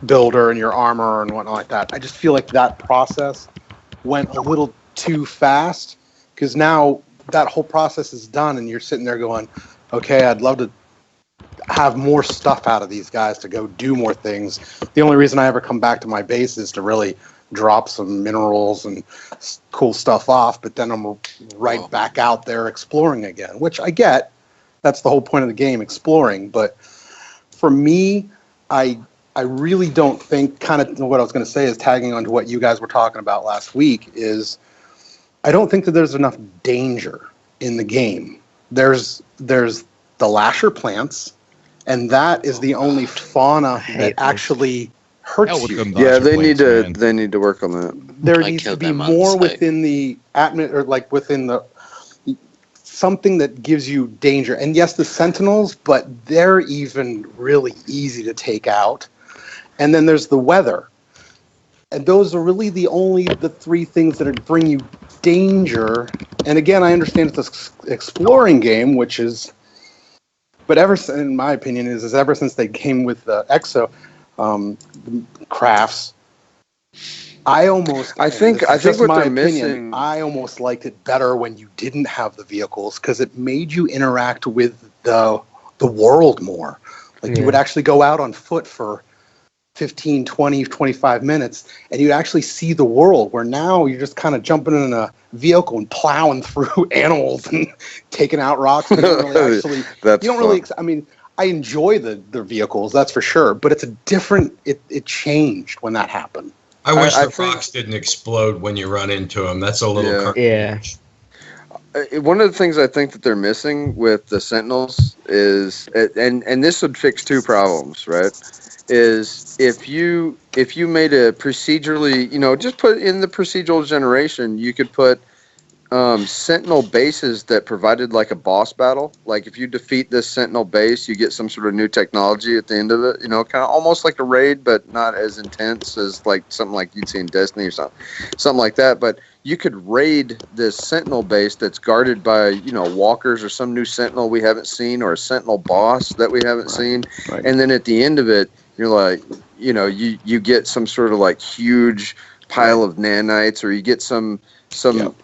builder and your armor and whatnot like that. I just feel like that process went a little too fast, because now that whole process is done and you're sitting there going, okay, I'd love to have more stuff out of these guys to go do more things. The only reason I ever come back to my base is to really drop some minerals and cool stuff off, but then I'm right back out there exploring again, which I get. That's the whole point of the game, exploring. But for me, I really don't think, kind of what I was going to say is tagging onto what you guys were talking about last week, is I don't think that there's enough danger in the game. There's the lasher plants, and that is the only fauna that actually hurts Hell with you. them yeah, Dodger they need planes, to man. they need to work on that. There I needs to killed be them on the more site. within the or like within the something that gives you danger. And yes, the sentinels, but they're even really easy to take out. And then there's the weather, and those are really the three things that bring you danger. And again, I understand it's an exploring game, which is, but in my opinion, is ever since they came with the exo crafts, I think what my they're opinion, missing. I almost liked it better when you didn't have the vehicles, because it made you interact with the world more. Like you would actually go out on foot for 15, 20, 25 minutes, and you'd actually see the world, where now you're just kind of jumping in a vehicle and plowing through animals and taking out rocks. You don't really actually, That's you don't really, I mean, I enjoy the vehicles, that's for sure, but it's a different, it changed when that happened. I wish I the rocks didn't explode when you run into them. That's a little Yeah. One of the things I think that they're missing with the Sentinels is, and this would fix two problems, right? Is if you made a procedurally, just put in the procedural generation, you could put Sentinel bases that provided like a boss battle. Like if you defeat this Sentinel base, you get some sort of new technology at the end of it. Kind of almost like a raid, but not as intense as like something like you'd see in Destiny or something like that. But you could raid this Sentinel base that's guarded by walkers or some new Sentinel we haven't seen, or a Sentinel boss that we haven't seen. Right. And then at the end of it, you're like, you get some sort of like huge pile of nanites, or you get some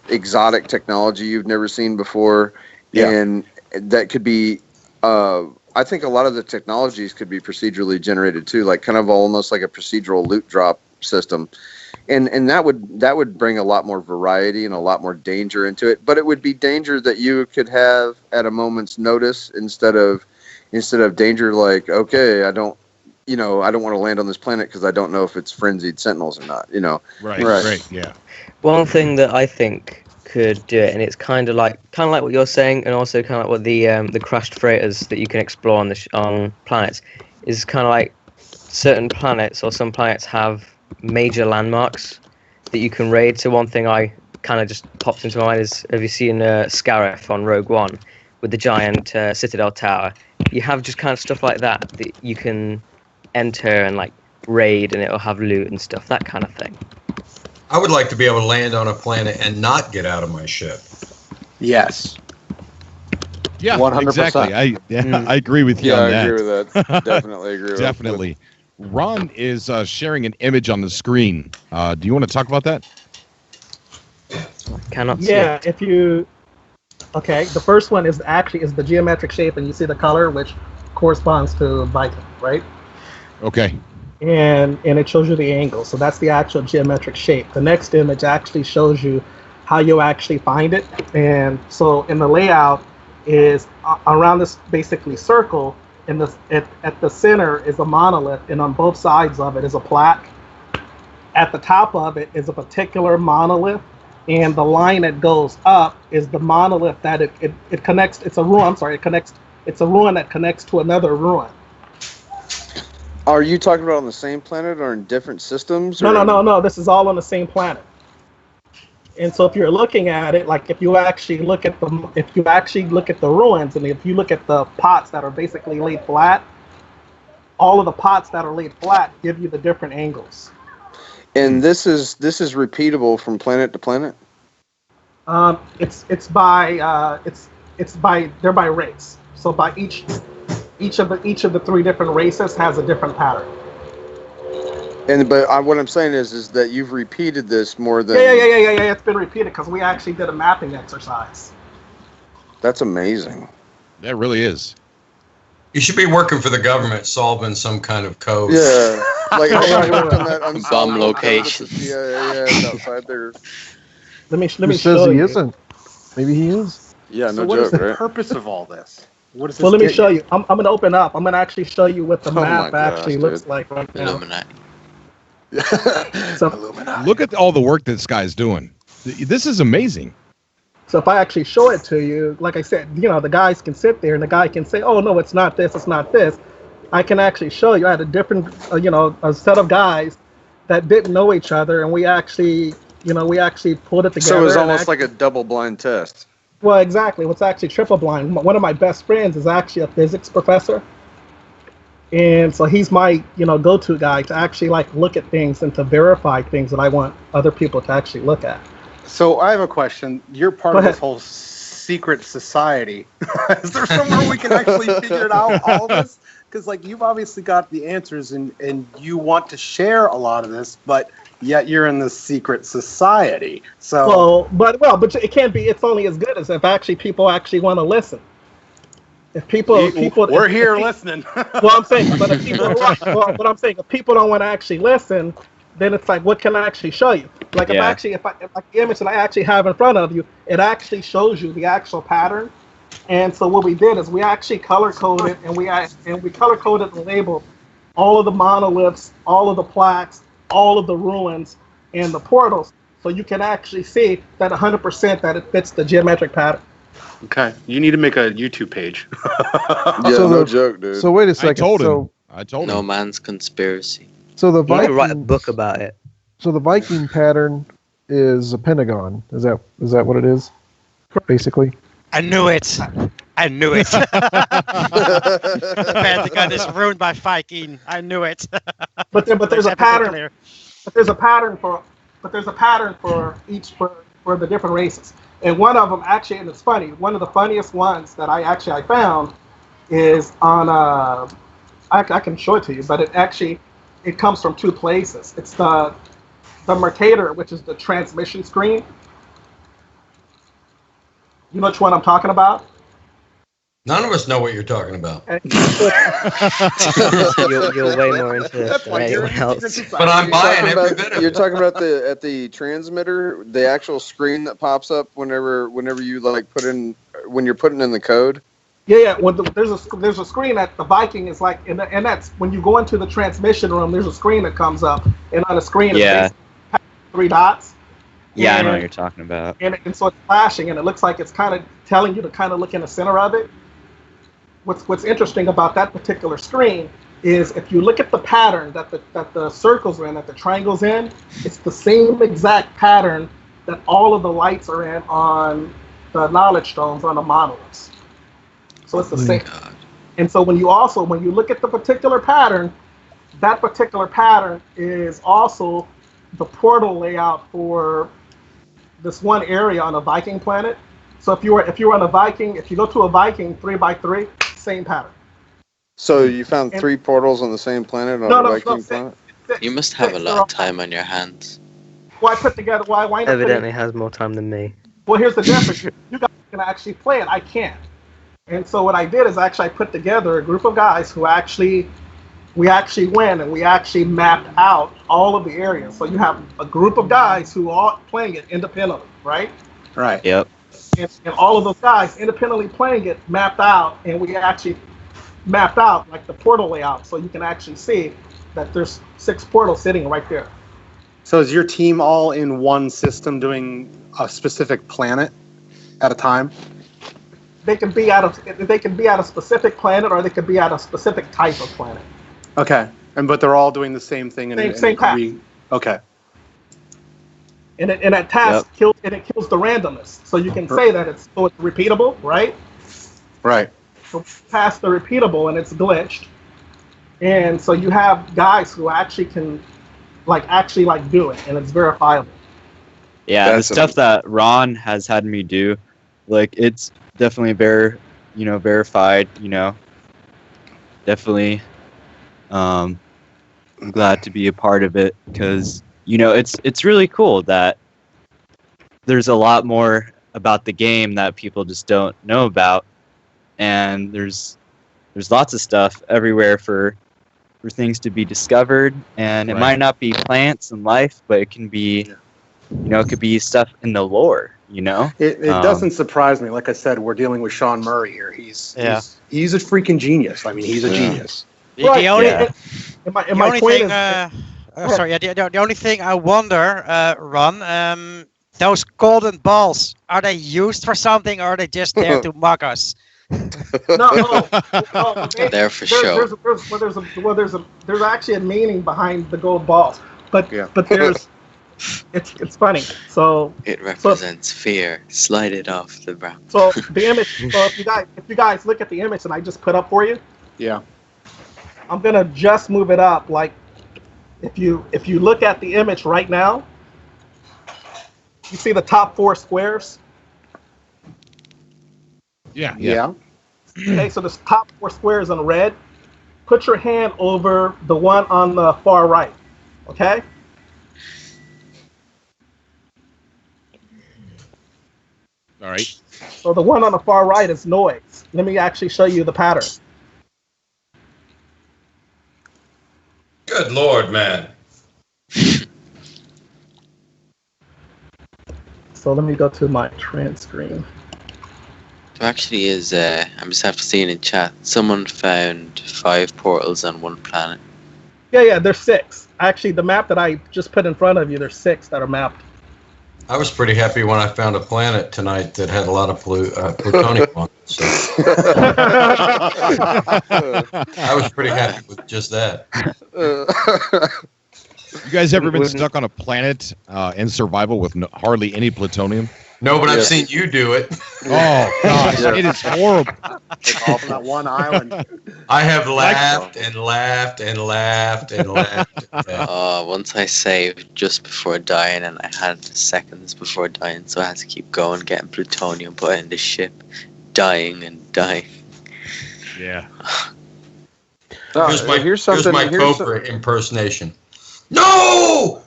exotic technology you've never seen before. And that could be I think a lot of the technologies could be procedurally generated too, like kind of almost like a procedural loot drop system, and that would bring a lot more variety and a lot more danger into it. But it would be danger that you could have at a moment's notice, instead of danger like, okay, I don't I don't want to land on this planet because I don't know if it's frenzied sentinels or not. Right. Yeah. One thing that I think could do it, and it's kind of like what you're saying, and also kind of like what the crashed freighters that you can explore on planets is kind of like certain planets or some planets have major landmarks that you can raid. So one thing I kind of just popped into my mind is, have you seen Scarif on Rogue One with the giant Citadel tower? You have just kind of stuff like that you can enter and like raid, and it'll have loot and stuff, that kind of thing. I would like to be able to land on a planet and not get out of my ship. Yes. Yeah, 100%. exactly. I agree with you on that. I agree with that. Definitely agree with that. Definitely. Ron is sharing an image on the screen. Do you want to talk about that? Cannot see Yeah, it. if you... Okay, the first one is the geometric shape, and you see the color, which corresponds to Viking, right? Okay. And it shows you the angle. So that's the actual geometric shape. The next image actually shows you how you actually find it. And so in the layout is around this basically circle, and at the center is a monolith, and on both sides of it is a plaque. At the top of it is a particular monolith, and the line that goes up is the monolith that it connects. It's a ruin. I'm sorry. It's a ruin that connects to another ruin. Are you talking about on the same planet or in different systems? No. This is all on the same planet. And so if you're looking at it, like if you actually look at the ruins, and if you look at the pots that are basically laid flat, all of the pots that are laid flat give you the different angles. And this is repeatable from planet to planet? It's by race. So by each of the three different races has a different pattern. But what I'm saying is that you've repeated this more than... Yeah. It's been repeated because we actually did a mapping exercise. That's amazing. That really is. You should be working for the government, solving some kind of code. Yeah, like I worked on that bomb location. Yeah, outside there. Let me Who show says he you. isn't? Maybe he is. Yeah, So no what joke, is the right? purpose of all this? What is this? Well, let me show you. I'm going to open up. I'm going to actually show you what the map my actually gosh, looks dude. like right now. Illuminati. So, Look at all the work this guy's doing. This is amazing. so if I actually show it to you, like I said, the guys can sit there and the guy can say, oh, no, it's not this, it's not this. I can actually show you. I had a different, a set of guys that didn't know each other, and we actually pulled it together. So it was almost like a double-blind test. Well, exactly. What's actually triple blind. One of my best friends is actually a physics professor. And so he's my, go-to guy to actually look at things and to verify things that I want other people to actually look at. So I have a question. You're part of this whole secret society. Is there somewhere we can actually figure it out, all of this? Because you've obviously got the answers and you want to share a lot of this, but yet you're in this secret society. So but it can't be. It's only as good as if actually people actually want to listen. If people, we're here listening. Well, I'm saying, but if people, what I'm saying, if people don't want to actually listen, then it's like, what can I actually show you? Like, if the image that I actually have in front of you, it actually shows you the actual pattern. And so what we did is we actually color coded and we color coded and labeled all of the monoliths, all of the plaques, all of the ruins, and the portals, so you can actually see that 100% that it fits the geometric pattern. Okay, you need to make a YouTube page. No joke, dude. So wait a second. I told him. No man's conspiracy. So the You Viking, could write a book about it. So the Viking pattern is a pentagon. Is that what it is? Basically. I knew it. The Pentagon is ruined by Viking. I knew it. But there's a pattern. But there's a pattern for each for the different races. And one of them actually, and it's funny, one of the funniest ones that I found is on I can show it to you, but it comes from two places. It's the Mercator, which is the transmission screen. You know which one I'm talking about? None of us know what you're talking about. You're way more into it than anyone else. But I'm buying every bit of it. You're talking about at the transmitter, the actual screen that pops up whenever you when you're putting in the code. Yeah. There's a screen that the Viking is like, and that's when you go into the transmission room. There's a screen that comes up, and on the screen is basically 3 dots. Yeah, I know what you're talking about. And so it's flashing, and it looks like it's kind of telling you to kind of look in the center of it. What's interesting about that particular screen is if you look at the pattern that the circles are in, that the triangles in, it's the same exact pattern that all of the lights are in on the knowledge stones on the monoliths. So it's the same. God. And so when you look at the particular pattern, that particular pattern is also the portal layout for this one area on a Viking planet. So if you were on a Viking, if you go to a Viking 3x3, same pattern. So you found 3 portals on the same planet on a Viking planet? You must have a lot of time on your hands. Well, I put together. Why evidently has more time than me. Well, here's the difference. You guys can actually play it. I can't. And so what I did is I put together a group of guys who we actually went and we actually mapped out all of the areas. So you have a group of guys who are playing it independently, right? Right. Yep. And all of those guys independently playing it mapped out, and we actually mapped out like the portal layout, so you can actually see that there's 6 portals sitting right there. So is your team all in one system doing a specific planet at a time? They can be at a specific planet, or they could be at a specific type of planet. Okay, but they're all doing the same thing. Same task. Okay. And that task kills the randomness, so you can say that it's repeatable, right? Right. So past the repeatable, and it's glitched, and so you have guys who actually can do it, and it's verifiable. Yeah, the stuff that Ron has had me do, like, it's definitely verified. Definitely. I'm glad to be a part of it because it's really cool that there's a lot more about the game that people just don't know about, and there's lots of stuff everywhere for things to be discovered, and it might not be plants and life, but it can be it could be stuff in the lore. It doesn't surprise me. Like I said, we're dealing with Sean Murray here. He's a freaking genius. I mean, he's a genius. The only thing I wonder, Ron, those golden balls, are they used for something, or are they just there to mock us? No. They're for show. There's actually a meaning behind the gold balls, but there's it's funny. So it represents fear. Slide it off the ground. So the image. So if you guys look at the image that I just put up for you, I'm gonna just move it up. Like if you look at the image right now, you see the top 4 squares. Yeah. Okay, so the top 4 squares in red. Put your hand over the one on the far right. Okay. All right. So the one on the far right is noise. Let me actually show you the pattern. Good Lord, man. So let me go to my trend screen. There actually is, I'm just have to see it in chat. Someone found 5 portals on one planet. Yeah, there's 6. Actually, the map that I just put in front of you, there's 6 that are mapped. I was pretty happy when I found a planet tonight that had a lot of plutonium on it. So. I was pretty happy with just that. You guys ever been stuck on a planet in survival with hardly any plutonium? No, but I've seen you do it. Oh, gosh. It is horrible. Like off on that one island. I have laughed and laughed and laughed and laughed. Once I saved just before dying, and I had seconds before dying, so I had to keep going, getting plutonium put in the ship, dying and dying. Yeah. Here's my Cobra impersonation. No!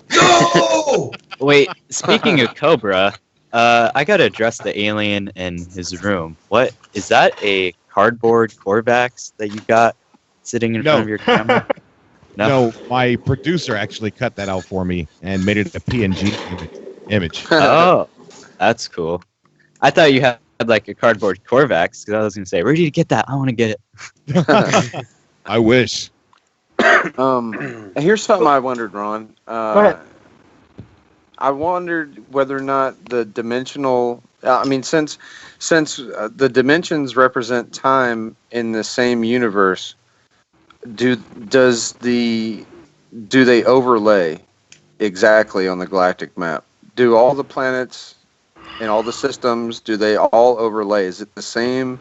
Wait, speaking of Cobra, I gotta address the alien in his room. What is that? A cardboard Corvax that you got sitting in front of your camera? No, my producer actually cut that out for me and made it a PNG image. Oh, that's cool. I thought you had like a cardboard Corvax, because I was gonna say, where did you get that? I want to get it. I wish. Here's something I wondered, Ron. Go ahead. I wondered whether or not the dimensional. I mean, since the dimensions represent time in the same universe, do they overlay exactly on the galactic map? Do all the planets and all the systems, do they all overlay? Is it the same?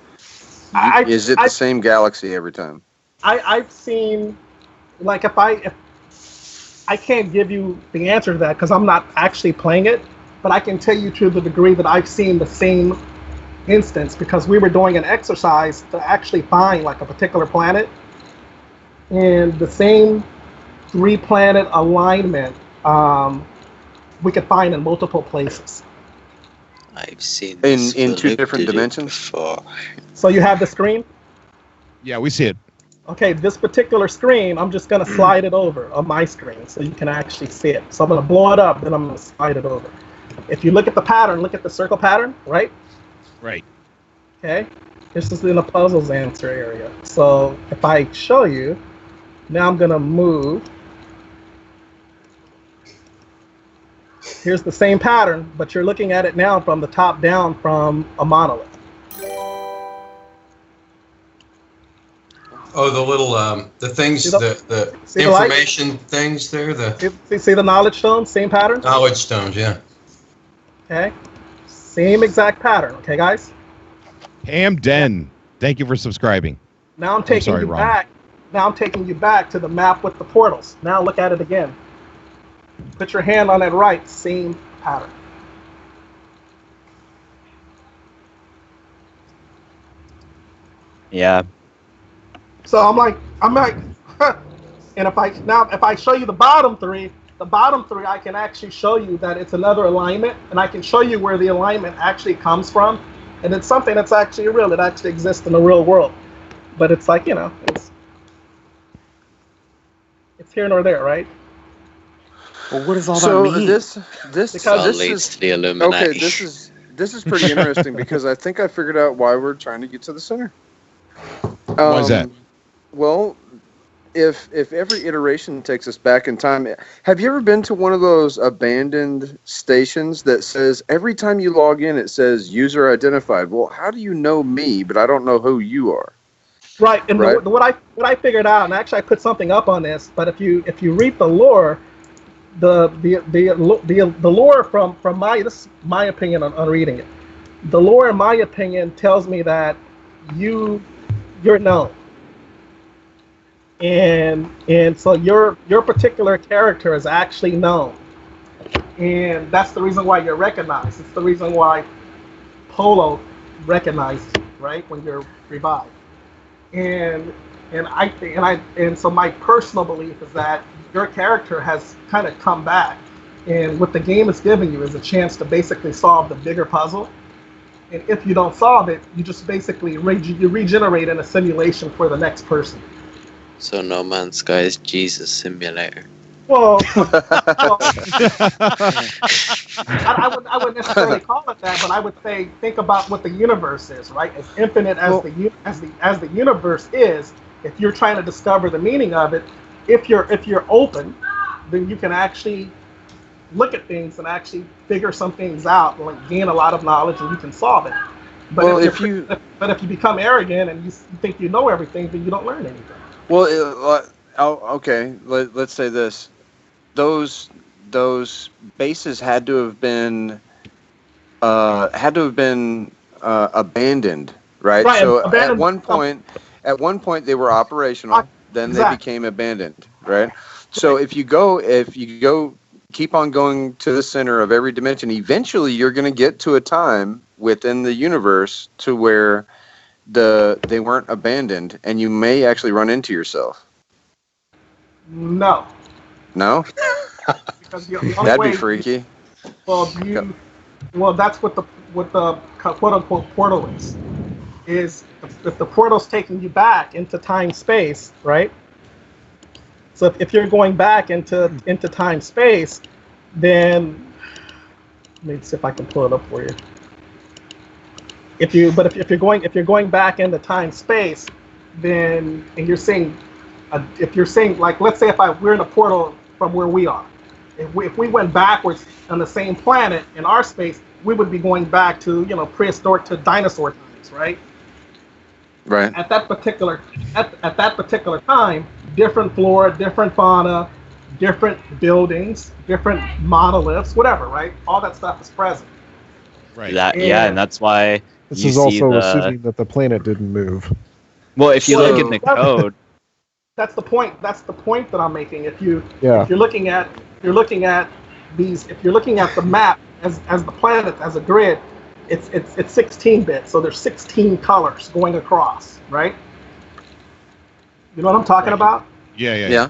Is it the same galaxy every time? I've seen, like, if I can't give you the answer to that because I'm not actually playing it, but I can tell you to the degree that I've seen the same instance, because we were doing an exercise to actually find like a particular planet, and the same 3-planet alignment we could find in multiple places. I've seen in 2 different dimensions before. So you have the screen? Yeah, we see it. Okay, this particular screen, I'm just going to slide it over on my screen so you can actually see it. So I'm going to blow it up, then I'm going to slide it over. If you look at the pattern, look at the circle pattern, right? Right. Okay, this is in the puzzles answer area. So if I show you, now I'm going to move. Here's the same pattern, but you're looking at it now from the top down from a monolith. Oh, the little the things, the information things there, See the knowledge stones, same pattern? Knowledge stones, yeah. Okay, same exact pattern. Okay, guys. Ham Den, thank you for subscribing. Now I'm taking you back. Now I'm taking you back to the map with the portals. Now look at it again. Put your hand on that right, same pattern. Yeah. So I'm like, and if I show you the bottom three I can actually show you that it's another alignment, and I can show you where the alignment actually comes from, and it's something that's actually real. It actually exists in the real world, but it's like, it's here nor there, right? Well, what does all that mean? This leads to the Illuminati. Okay, this is pretty interesting because I think I figured out why we're trying to get to the center. Why is that? Well, if every iteration takes us back in time, have you ever been to one of those abandoned stations that says every time you log in it says user identified? Well, how do you know me, but I don't know who you are? Right, and right? What I figured out, and actually I put something up on this, but if you read the lore, the lore from this is my opinion on reading it. The lore, in my opinion, tells me that you're known, and so your particular character is actually known, and that's the reason why you're recognized. It's the reason why Polo recognizes you, right, when you're revived. And so my personal belief is that your character has kind of come back, and what the game is giving you is a chance to basically solve the bigger puzzle. And if you don't solve it, you just basically regenerate in a simulation for the next person. So No Man's Sky is Jesus Simulator. Well, I wouldn't necessarily call it that, but I would say think about what the universe is, right? As infinite as the universe is, if you're trying to discover the meaning of it, if you're open, then you can actually look at things and actually figure some things out, like gain a lot of knowledge, and you can solve it. But if you become arrogant and you think you know everything, then you don't learn anything. Well, okay. Let's say this: those bases had to have been abandoned, right? Right, so abandoned. At one point they were operational, then exactly. They became abandoned, right? So if you go keep on going to the center of every dimension, eventually you're going to get to a time within the universe to where they weren't abandoned, and you may actually run into yourself. No. No? Because That'd be freaky. Well, that's what the quote unquote portal is. Is if the portal's taking you back into time space, right? So if you're going back into time space, then let me see if I can pull it up for you. if you're going back into time space, then and you're saying, if you're saying like, let's say we're in a portal from where we are, if we went backwards on the same planet in our space, we would be going back to prehistoric to dinosaur times, right? Right. At that particular time, different flora, different fauna, different buildings, different monoliths, whatever, right? All that stuff is present. Right. And that's why This you is see also the, assuming that the planet didn't move. Well, if you look in the code, that's the point. That's the point that I'm making. If you're looking at the map as the planet as a grid, it's 16 bits. So there's 16 colors going across, right? You know what I'm talking about? Yeah.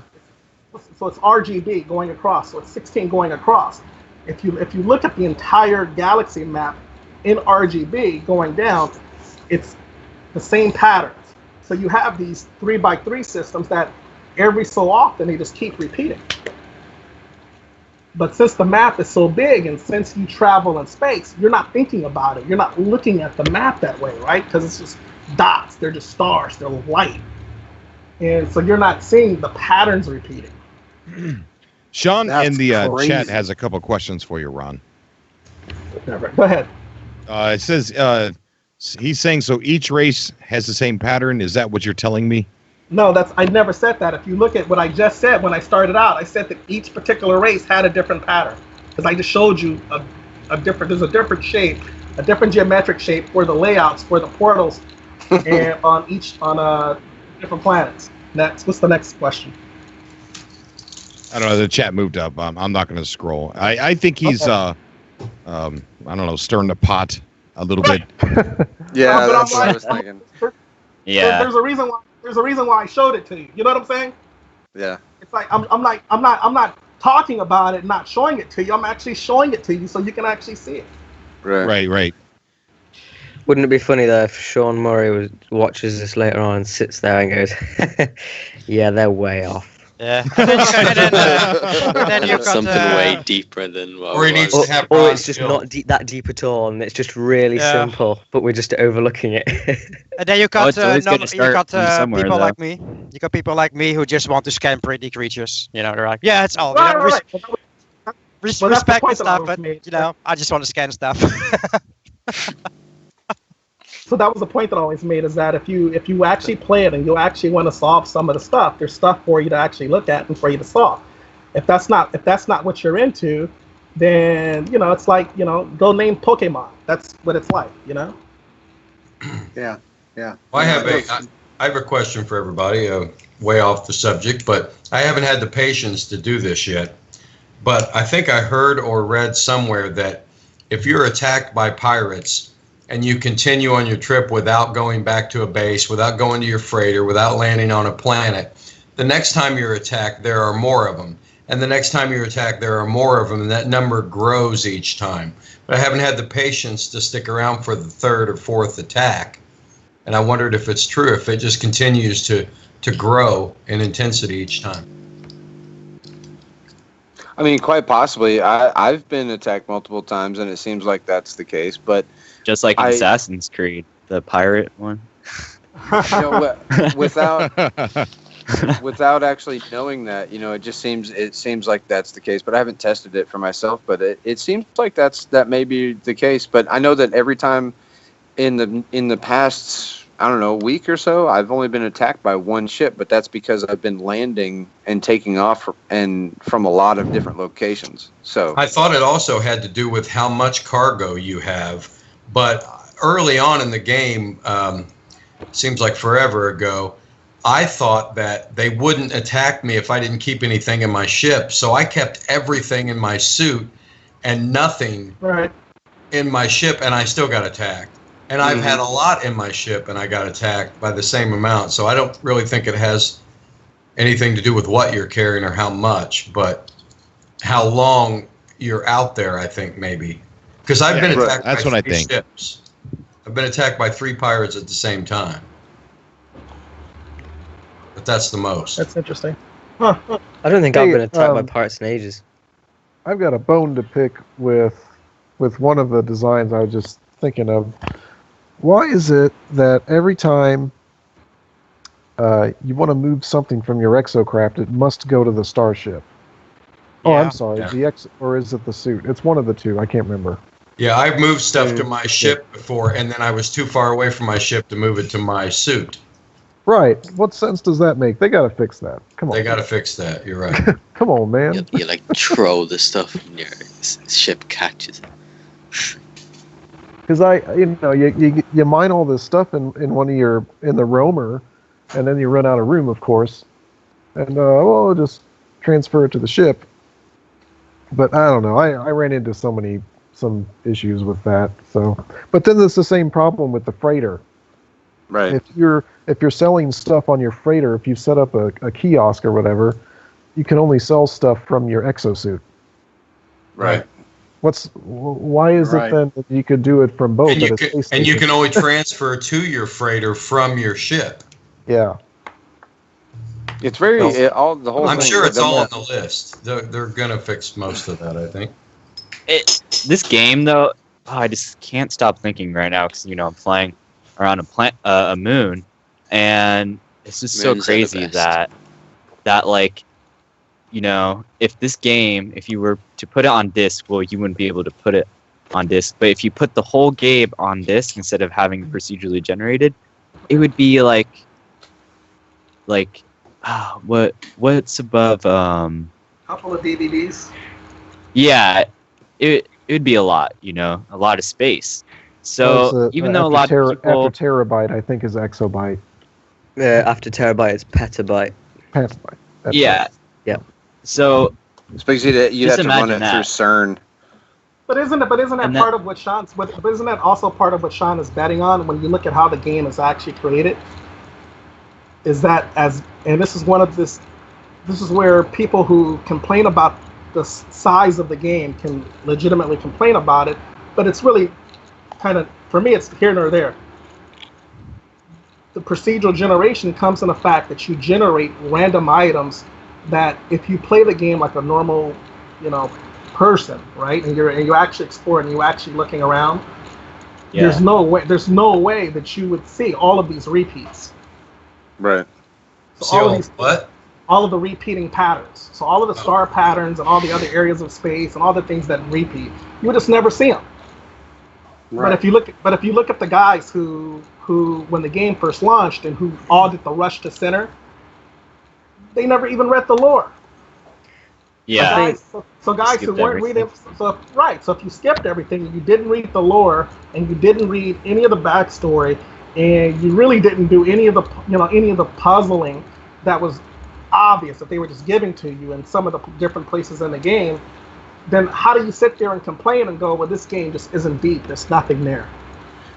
So it's RGB going across. So it's 16 going across. If you look at the entire galaxy map in RGB going down, it's the same patterns. So you have these 3x3 systems that every so often they just keep repeating. But since the map is so big and since you travel in space, you're not thinking about it. You're not looking at the map that way, right? Because it's just dots. They're just stars. They're light. And so you're not seeing the patterns repeating. Sean That's in the crazy. chat has a couple questions for you, Ron. Go ahead. It says he's saying so each race has the same pattern. Is that what you're telling me? No, I never said that. If you look at what I just said when I started out, I said that each particular race had a different pattern. Because I just showed you there's a different shape, a different geometric shape for the layouts, for the portals, and on different planets. What's the next question? I don't know. The chat moved up. I'm not going to scroll. I think he's I don't know, stirring the pot a little bit. Yeah, But that's I'm what I was thinking. yeah, There's a reason why. There's a reason why I showed it to you. You know what I'm saying? Yeah. It's like I'm not talking about it, not showing it to you. I'm actually showing it to you so you can actually see it. Right. Wouldn't it be funny though if Sean Murray watches this later on and sits there and goes, "Yeah, they're way off." Yeah. Then you got something way deeper than what Or he was. needs to have Or Ron it's just Skill. not that deep at all, and it's just really Yeah. simple, but we're just overlooking it. And then you got it's always good to start from somewhere, people though. like me. You got people like me who just want to scan pretty creatures. They're like, yeah, it's all. Right. Respect Well, that's the and point that I stuff, was but making. I just want to scan stuff. So that was the point that I always made, is that if you actually play it and you actually want to solve some of the stuff, there's stuff for you to actually look at and for you to solve. If that's not what you're into, then it's like go name Pokemon. That's what it's like, Yeah. Well, I have a question for everybody, way off the subject, but I haven't had the patience to do this yet. But I think I heard or read somewhere that if you're attacked by pirates and you continue on your trip without going back to a base, without going to your freighter, without landing on a planet, the next time you're attacked, there are more of them. And the next time you're attacked, there are more of them, and that number grows each time. But I haven't had the patience to stick around for the third or fourth attack. And I wondered if it's true, if it just continues to grow in intensity each time. I mean, quite possibly. I've been attacked multiple times, and it seems like that's the case. But just like in Assassin's Creed, the pirate one. Without actually knowing that, it seems like that's the case. But I haven't tested it for myself. But it seems like that may be the case. But I know that every time in the past, I don't know, week or so, I've only been attacked by one ship, but that's because I've been landing and taking off from a lot of different locations. So I thought it also had to do with how much cargo you have. But early on in the game, seems like forever ago, I thought that they wouldn't attack me if I didn't keep anything in my ship. So I kept everything in my suit and nothing in my ship, and I still got attacked. And I've had a lot in my ship, and I got attacked by the same amount. So I don't really think it has anything to do with what you're carrying or how much, but how long you're out there, I think, maybe. Because I've been attacked by three ships. I've been attacked by 3 pirates at the same time. But that's the most. That's interesting. I don't think I've been attacked by pirates in ages. I've got a bone to pick with one of the designs I was just thinking of. Why is it that every time you want to move something from your exocraft, it must go to the starship? Oh, Yeah. I'm sorry. Yeah. Or is it the suit? It's one of the two. I can't remember. Yeah, I've moved stuff to my ship before, and then I was too far away from my ship to move it to my suit. Right. What sense does that make? They got to fix that. Come on. They got to fix that. You're right. Come on, man. You like throw the stuff and your ship catches it. Because you mine all this stuff in the roamer, and then you run out of room, of course, and just transfer it to the ship. But I don't know. I ran into some issues with that. So, but then there's the same problem with the freighter. Right. If you're selling stuff on your freighter, if you set up a kiosk or whatever, you can only sell stuff from your exosuit. Right. Why is it then that you could do it from both? And you can only transfer to your freighter from your ship. Yeah. It's very the whole. I'm thing sure is it's all done on the list. They're gonna fix most of that, I think. This game though, I just can't stop thinking right now because I'm flying around a moon, and it's just so Moons are the crazy best. that like, if this game, if you were to put it on disc, well, you wouldn't be able to put it on disc. But if you put the whole game on disc instead of having it procedurally generated, it would be like what's above Couple of DVDs. Yeah, it would be a lot, a lot of space. So even though a lot of people after terabyte, I think is exobyte. After terabyte, it's petabyte. Petabyte. That's yeah, right. Yeah. So it's because you'd have to run it that. through CERN. But isn't that part of what Sean's? But isn't that also part of what Sean is betting on when you look at how the game is actually created? Is that and this is one of this is where people who complain about the size of the game can legitimately complain about it, but it's really kind of, for me, it's here nor there. The procedural generation comes in the fact that you generate random items that if you play the game like a normal, person, right, and you actually explore and you actually looking around, there's no way that you would see all of these repeats. Right. So all of the repeating patterns. So all of the star patterns and all the other areas of space and all the things that repeat, you would just never see them. Right. But if you look at the guys who when the game first launched and who all did the rush to center, they never even read the lore. Yeah. So guys who weren't reading, so if you skipped everything, you didn't read the lore and you didn't read any of the backstory, and you really didn't do any of the puzzling that was obvious that they were just giving to you in some of the different places in the game, then how do you sit there and complain and go, well, this game just isn't deep, there's nothing there?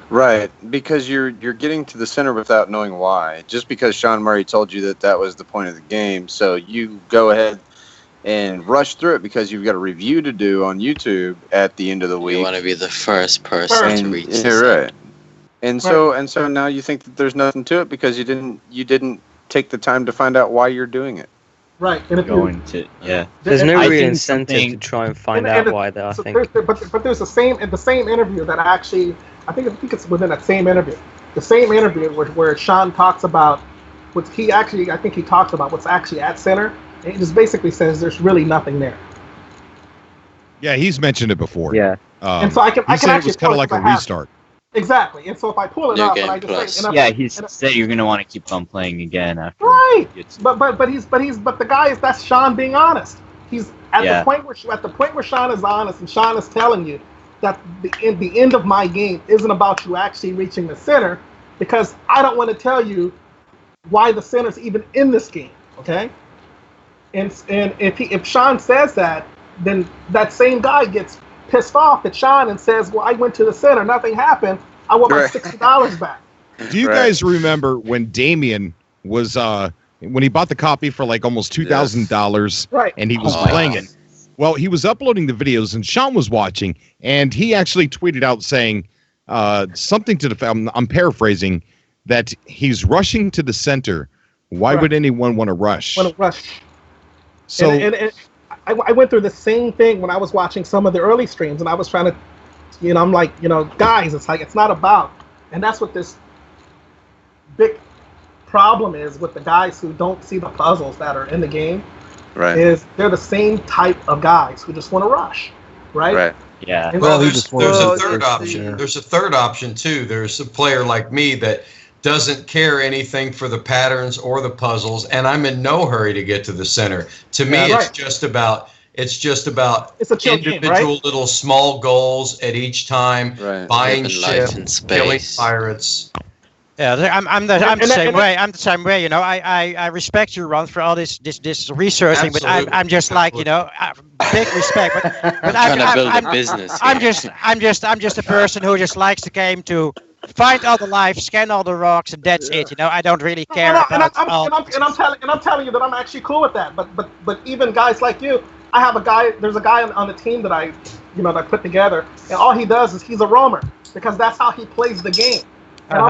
Right, because you're getting to the center without knowing why. Just because Sean Murray told you that was the point of the game, so you go ahead and rush through it because you've got a review to do on YouTube at the end of the week. You want to be the first person to reach the center. Right. And so now you think that there's nothing to it because you didn't take the time to find out why you're doing it. Right. And if there's no real incentive to try and find out why they are. But there's the same interview that I think it's within that same interview. The same interview where Sean talks about I think he talks about what's actually at center. And he just basically says there's really nothing there. Yeah, he's mentioned it before. Yeah. And so I can actually, it was kind of like a restart. Exactly. And so if I pull it up and I just say, he said you're gonna want to keep on playing again after. Right. But the guy is, that's Sean being honest. He's at the point where Sean is honest and Sean is telling you that the end of my game isn't about you actually reaching the center, because I don't want to tell you why the center's even in this game. Okay. And if Sean says that, then that same guy gets pissed off at Sean and says, well, I went to the center, nothing happened, I want my $60 back. Do you guys remember when Damien was when he bought the copy for like almost $2,000, right, and he was playing it? Well, he was uploading the videos and Sean was watching, and he actually tweeted out saying something to the I'm paraphrasing, that he's rushing to the center. Why would anyone want to rush? So and I went through the same thing when I was watching some of the early streams, and I was trying to, I'm like, guys, it's like, it's not about And that's what this big problem is with the guys who don't see the puzzles that are in the game. Right. Is they're the same type of guys who just want to rush, right? Right. Yeah. And Well, so- there's a third option. There's a third option too. There's a player like me that doesn't care anything for the patterns or the puzzles, and I'm in no hurry to get to the center. To me, Yeah, it's right. just about It's a chill game, individual right? little small goals at each time, Right. buying Living life ship, in killing space. pirates. Yeah, I'm the same way. I'm the same way. You know, I respect you, Ron, for all this researching, but I'm just like, you know, big respect. But Trying to build a business. I'm just a person who just likes the game to find all the life, scan all the rocks, and that's it. You know, I don't really care about all. And I'm telling you that I'm actually cool with that. But even guys like you, there's a guy on the team that I put together, and all he does is he's a roamer because that's how he plays the game. And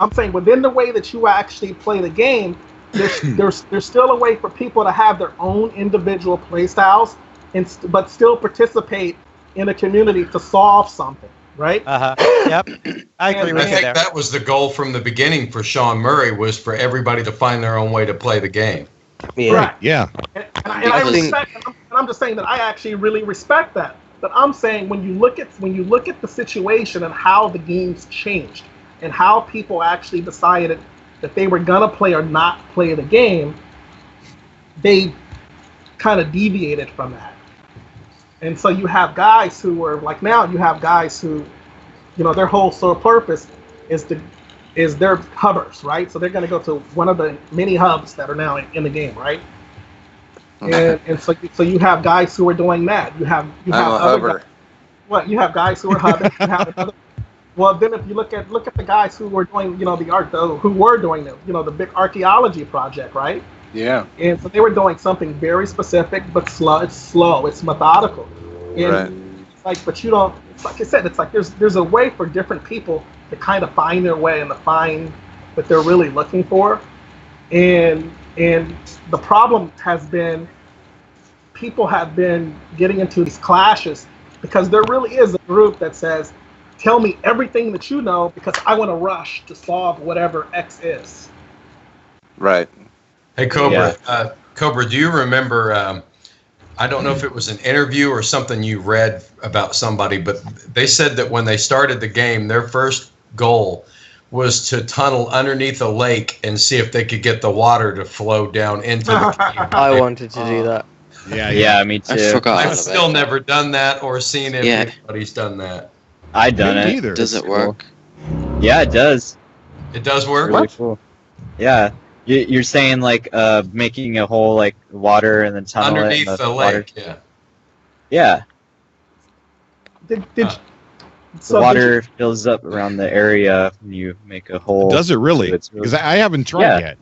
I'm saying within the way that you actually play the game, there's still a way for people to have their own individual play styles, but still participate in a community to solve something, right? Yep. I agree And with I you think there. that was the goal from the beginning for Sean Murray, was for everybody to find their own way to play the game. Yeah. Right. Yeah. And I'm just saying that I actually really respect that. But I'm saying when you look at the situation and how the game's changed and how people actually decided that they were gonna play or not play the game, they kind of deviated from that. And so you have guys who are like, now you have guys who, you know, their whole sole purpose is their hubbers, right? So they're going to go to one of the many hubs that are now in the game, right? And so you have guys who are doing that. You have I'm a other hubber. guys, you have guys who are hubbing. You have another. Well, then if you look at the guys who were doing, you know, the big archaeology project, right? Yeah. And so they were doing something very specific, but slow. It's methodical. And Right. it's like, but you don't. It's like I said, it's like there's a way for different people to kind of find their way and to find what they're really looking for. And the problem has been people have been getting into these clashes because there really is a group that says, tell me everything that you know because I want to rush to solve whatever X is. Right. Hey, Cobra. Cobra, do you remember? I don't know if it was an interview or something you read about somebody, but they said that when they started the game, their first goal was to tunnel underneath a lake and see if they could get the water to flow down into the cave. I wanted to do that. Yeah, me too. I forgot. I've still never done that or seen if Yeah. anybody's done that. I done Me it. neither. Does it work? Yeah, it does. It does work? Really cool. Yeah. You're saying like making a hole like water and then tunnel Underneath it and the water. lake, yeah. Yeah. Did The water fills up around the area when you make a hole. Does it really? So it's Because I haven't tried yet.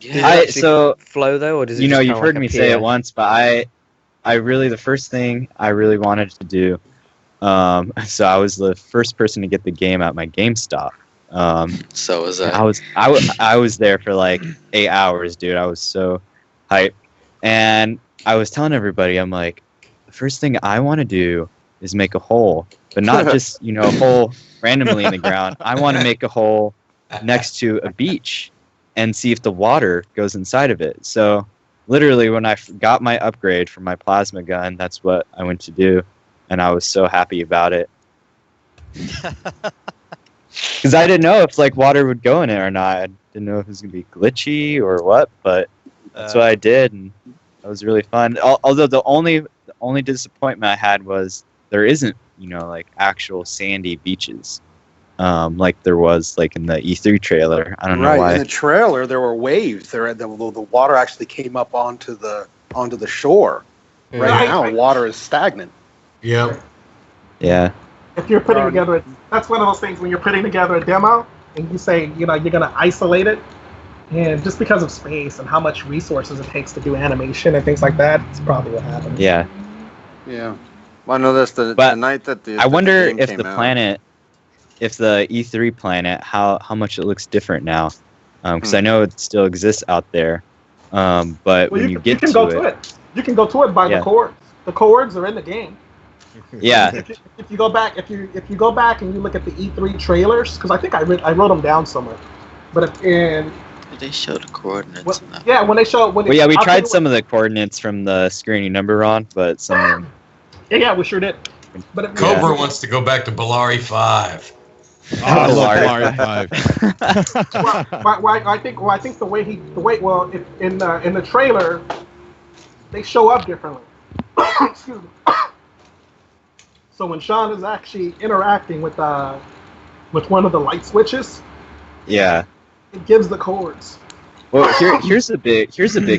Does it actually flow though, or does it? You know, just you've kinda heard like me appear? say it once, but I really, the first thing I really wanted to do, so I was the first person to get the game at my GameStop. So was I. I was there for like 8 hours, dude. I was so hyped. And I was telling everybody, I'm like, the first thing I want to do is make a hole, but not just, you know, a hole randomly in the ground. I want to make a hole next to a beach and see if the water goes inside of it. So literally when I got my upgrade for my plasma gun, that's what I went to do. And I was so happy about it. Because I didn't know if like water would go in it or not. I didn't know if it was gonna be glitchy or what, but that's what I did, and that was really fun. Although the only disappointment I had was there isn't, you know, like actual sandy beaches, like there was like in the E3 trailer. I don't know why. In the trailer, there were waves. The water actually came up onto the shore. Right now, water is stagnant. Yep. Yeah. If you're putting together, that's one of those things when you're putting together a demo and you say, you know, you're going to isolate it, and just because of space and how much resources it takes to do animation and things like that, it's probably what happened. Yeah. Yeah. Well, I know that's the night that the. I wonder game if came the out. planet, if the E3 planet, how much it looks different now, because I know it still exists out there, but when you get can to go it, to it. You can go to it by the chords. The chords are in the game. Yeah. If you go back, if you go back and you look at the E3 trailers, because I think I wrote them down somewhere. But Did they show the coordinates? When they show we tried some of the coordinates from the screen you number on, but some of them. Yeah, we sure did. But Cobra wants to go back to Bellari 5. Oh, I love Bellari 5. I think the way in the trailer they show up differently. Excuse me. So when Sean is actually interacting with one of the light switches, yeah, it gives the chords. Well, here's a big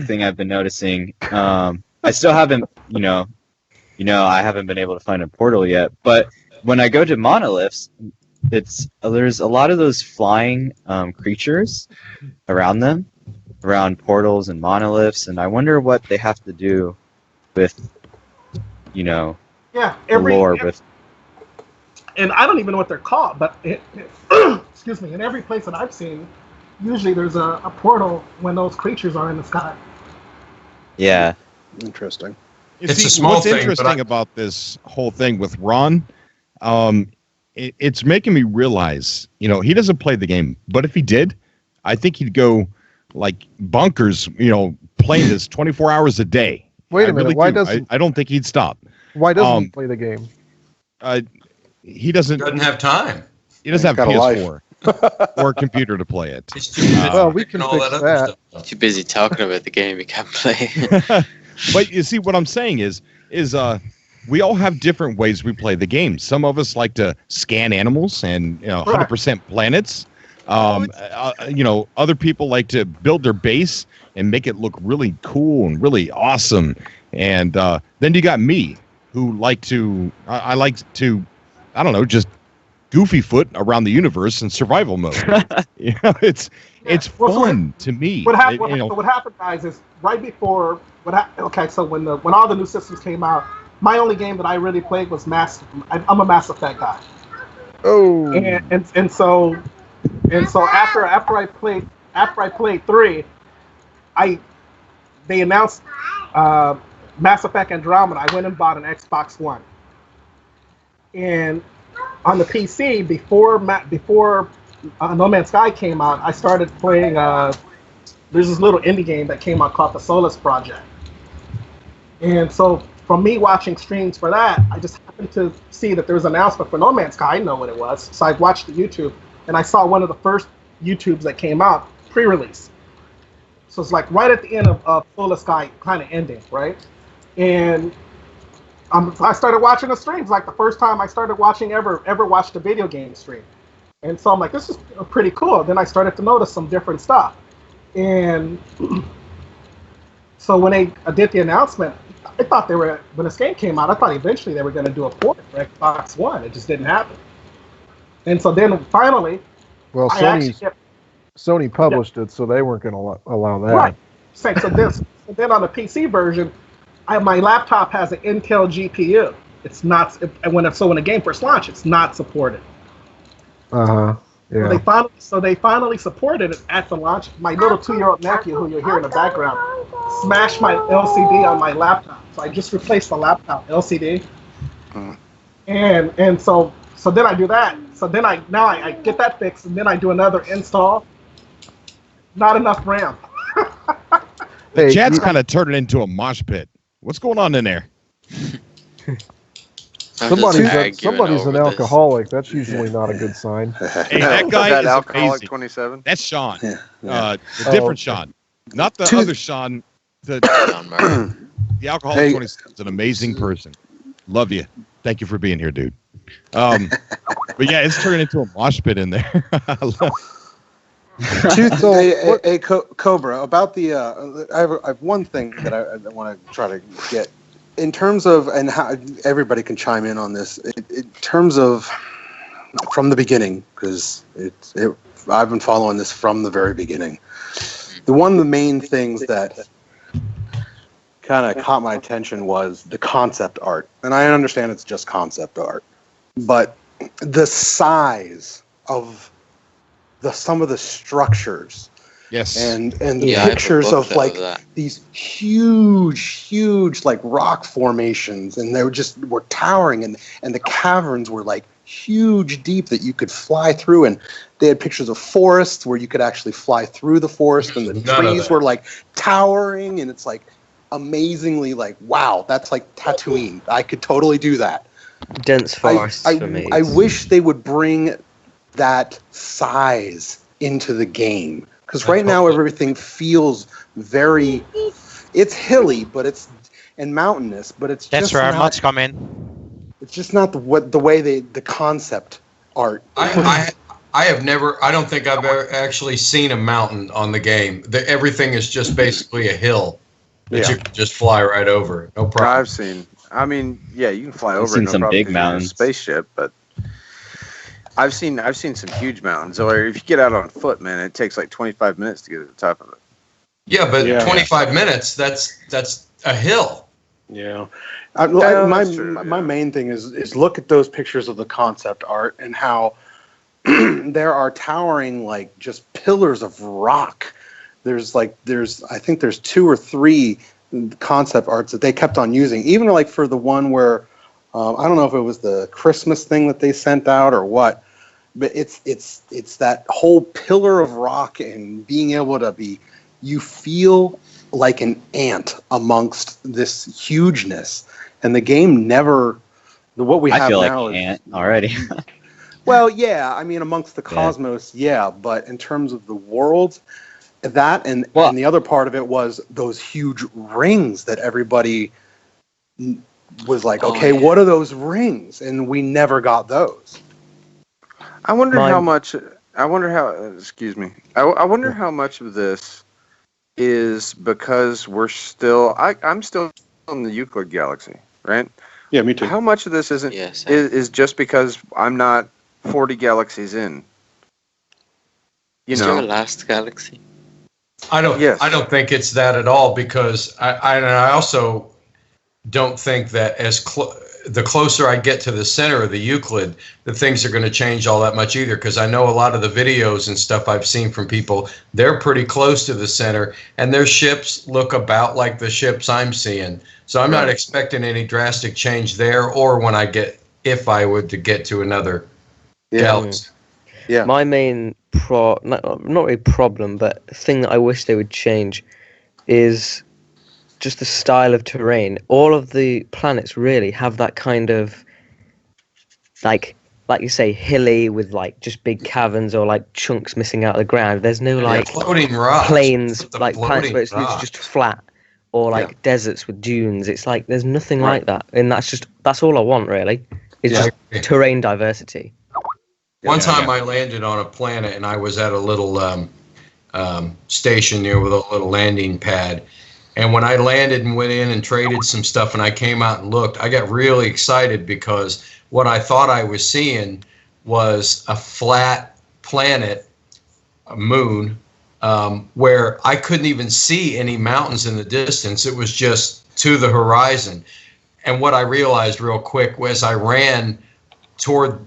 thing I've been noticing. I still haven't, I haven't been able to find a portal yet. But when I go to monoliths, there's a lot of those flying creatures around them, around portals and monoliths, and I wonder what they have to do with, the lore with. And I don't even know what they're called, but excuse me, in every place that I've seen, usually there's a portal when those creatures are in the sky. Yeah. Interesting. What's interesting about this whole thing with Ron, it's making me realize, he doesn't play the game, but if he did, I think he'd go like bonkers, playing this 24 hours a day. Wait a minute. Why doesn't I don't think he'd stop. Why doesn't he play the game? He doesn't have time. He doesn't have PS4 or a computer to play it. He's too busy well, we can fix that. Too busy talking about the game, you can't play. But you see, what I'm saying is we all have different ways we play the game. Some of us like to scan animals and 100% planets. Other people like to build their base and make it look really cool and really awesome. And then you got me, who like to I don't know, just goofy foot around the universe in survival mode. It's fun to me. What happened, guys, is right before so when all the new systems came out, my only game that I really played was I'm a Mass Effect guy. Oh. And so after I played 3, they announced Mass Effect Andromeda. I went and bought an Xbox One. And on the PC, before No Man's Sky came out, I started playing. There's this little indie game that came out called the Solus Project. And so, from me watching streams for that, I just happened to see that there was an announcement for No Man's Sky. I didn't know what it was, so I watched the YouTube, and I saw one of the first YouTubes that came out pre-release. So it's like right at the end of Solus Sky, kind of ending, right? And I started watching the streams, like the first time I started watching ever watched a video game stream. And so I'm like, this is pretty cool. Then I started to notice some different stuff. And so when I did the announcement, I thought when this game came out, I thought eventually they were going to do a port for Xbox One. It just didn't happen. And so then finally, well, Sony published it, so they weren't going to allow that. Right. So then on the PC version, my laptop has an Intel GPU. It's not when the game first launched, it's not supported. Yeah. So they finally supported it at the launch. My little 2-year-old nephew, who you'll hear in the background, smashed my LCD on my laptop. So I just replaced the laptop LCD. And so then I do that. So then I get that fixed, and then I do another install. Not enough RAM. The chat's kind of turned into a mosh pit. What's going on in there? Somebody's an alcoholic. That's usually not a good sign. Hey, that guy is alcoholic amazing. 27. That's Sean. Yeah. The different Sean, not the other Sean. The alcoholic 27 is an amazing person. Love you. Thank you for being here, dude. But yeah, it's turning into a mosh pit in there. Cobra, about the I have one thing that I want to try to get in terms of, and how everybody can chime in on this, in terms of from the beginning, because I've been following this from the very beginning. One of the main things that kind of caught my attention was the concept art, and I understand it's just concept art, but the size of some of the structures Yes. And the Yeah, I have a pictures book of of like that. these huge like rock formations, and they were towering, and the caverns were like huge deep that you could fly through, and they had pictures of forests where you could actually fly through the forest, and the trees were like towering, and it's like amazingly like, wow, that's like Tatooine. I could totally do that. Dense forests for me. I wish they would bring that size into the game, because right now everything feels very, it's hilly, but it's and mountainous, but it's That's just where our not, mods come in. it's just not the way the concept art. I don't think I've ever actually seen a mountain on the game. Everything is just basically a hill that you can just fly right over. No problem. I've seen. I mean, yeah, you can fly I've over seen it, no some problem big 'cause you're in a mountains. spaceship, but I've seen some huge mountains. Or if you get out on foot, man, it takes like 25 minutes to get to the top of it. Yeah, but 25 minutes, that's a hill. Yeah. That's true, My main thing is look at those pictures of the concept art and how there are towering like just pillars of rock. I think there's 2 or 3 concept arts that they kept on using, even like for the one where I don't know if it was the Christmas thing that they sent out or what, but it's that whole pillar of rock and being able to you feel like an ant amongst this hugeness, and the game never. What we have I feel now like an is ant already. well, yeah. I mean, amongst the cosmos, yeah. But in terms of the world, that and the other part of it was those huge rings that everybody was like, okay, what are those rings? And we never got those. I wonder how much. I wonder how. Excuse me. I wonder how much of this is because we're still. I'm still in the Euclid galaxy, right? Yeah, me too. How much of this is just because I'm not 40 galaxies in? Is your last galaxy? I don't think it's that at all, because I also don't think that the closer I get to the center of the Euclid, the things are going to change all that much either, because I know a lot of the videos and stuff I've seen from people, they're pretty close to the center, and their ships look about like the ships I'm seeing. So I'm not expecting any drastic change there, or when if I were to get to another galaxy. Yeah. My main not really problem, but thing that I wish they would change is just the style of terrain. All of the planets really have that kind of like you say, hilly with like just big caverns or like chunks missing out of the ground. There's no like floating rocks, plains like planets where it's rocks. just flat, or like deserts with dunes. It's like there's nothing like that, and that's all I want really. It's just terrain diversity. One time I landed on a planet, and I was at a little station there with a little landing pad. And when I landed and went in and traded some stuff, and I came out and looked, I got really excited, because what I thought I was seeing was a flat planet, a moon, where I couldn't even see any mountains in the distance. It was just to the horizon. And what I realized real quick was I ran toward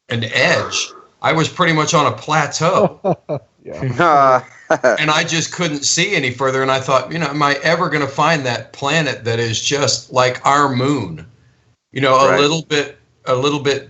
an edge. I was pretty much on a plateau. And I just couldn't see any further. And I thought, am I ever going to find that planet that is just like our moon? A little bit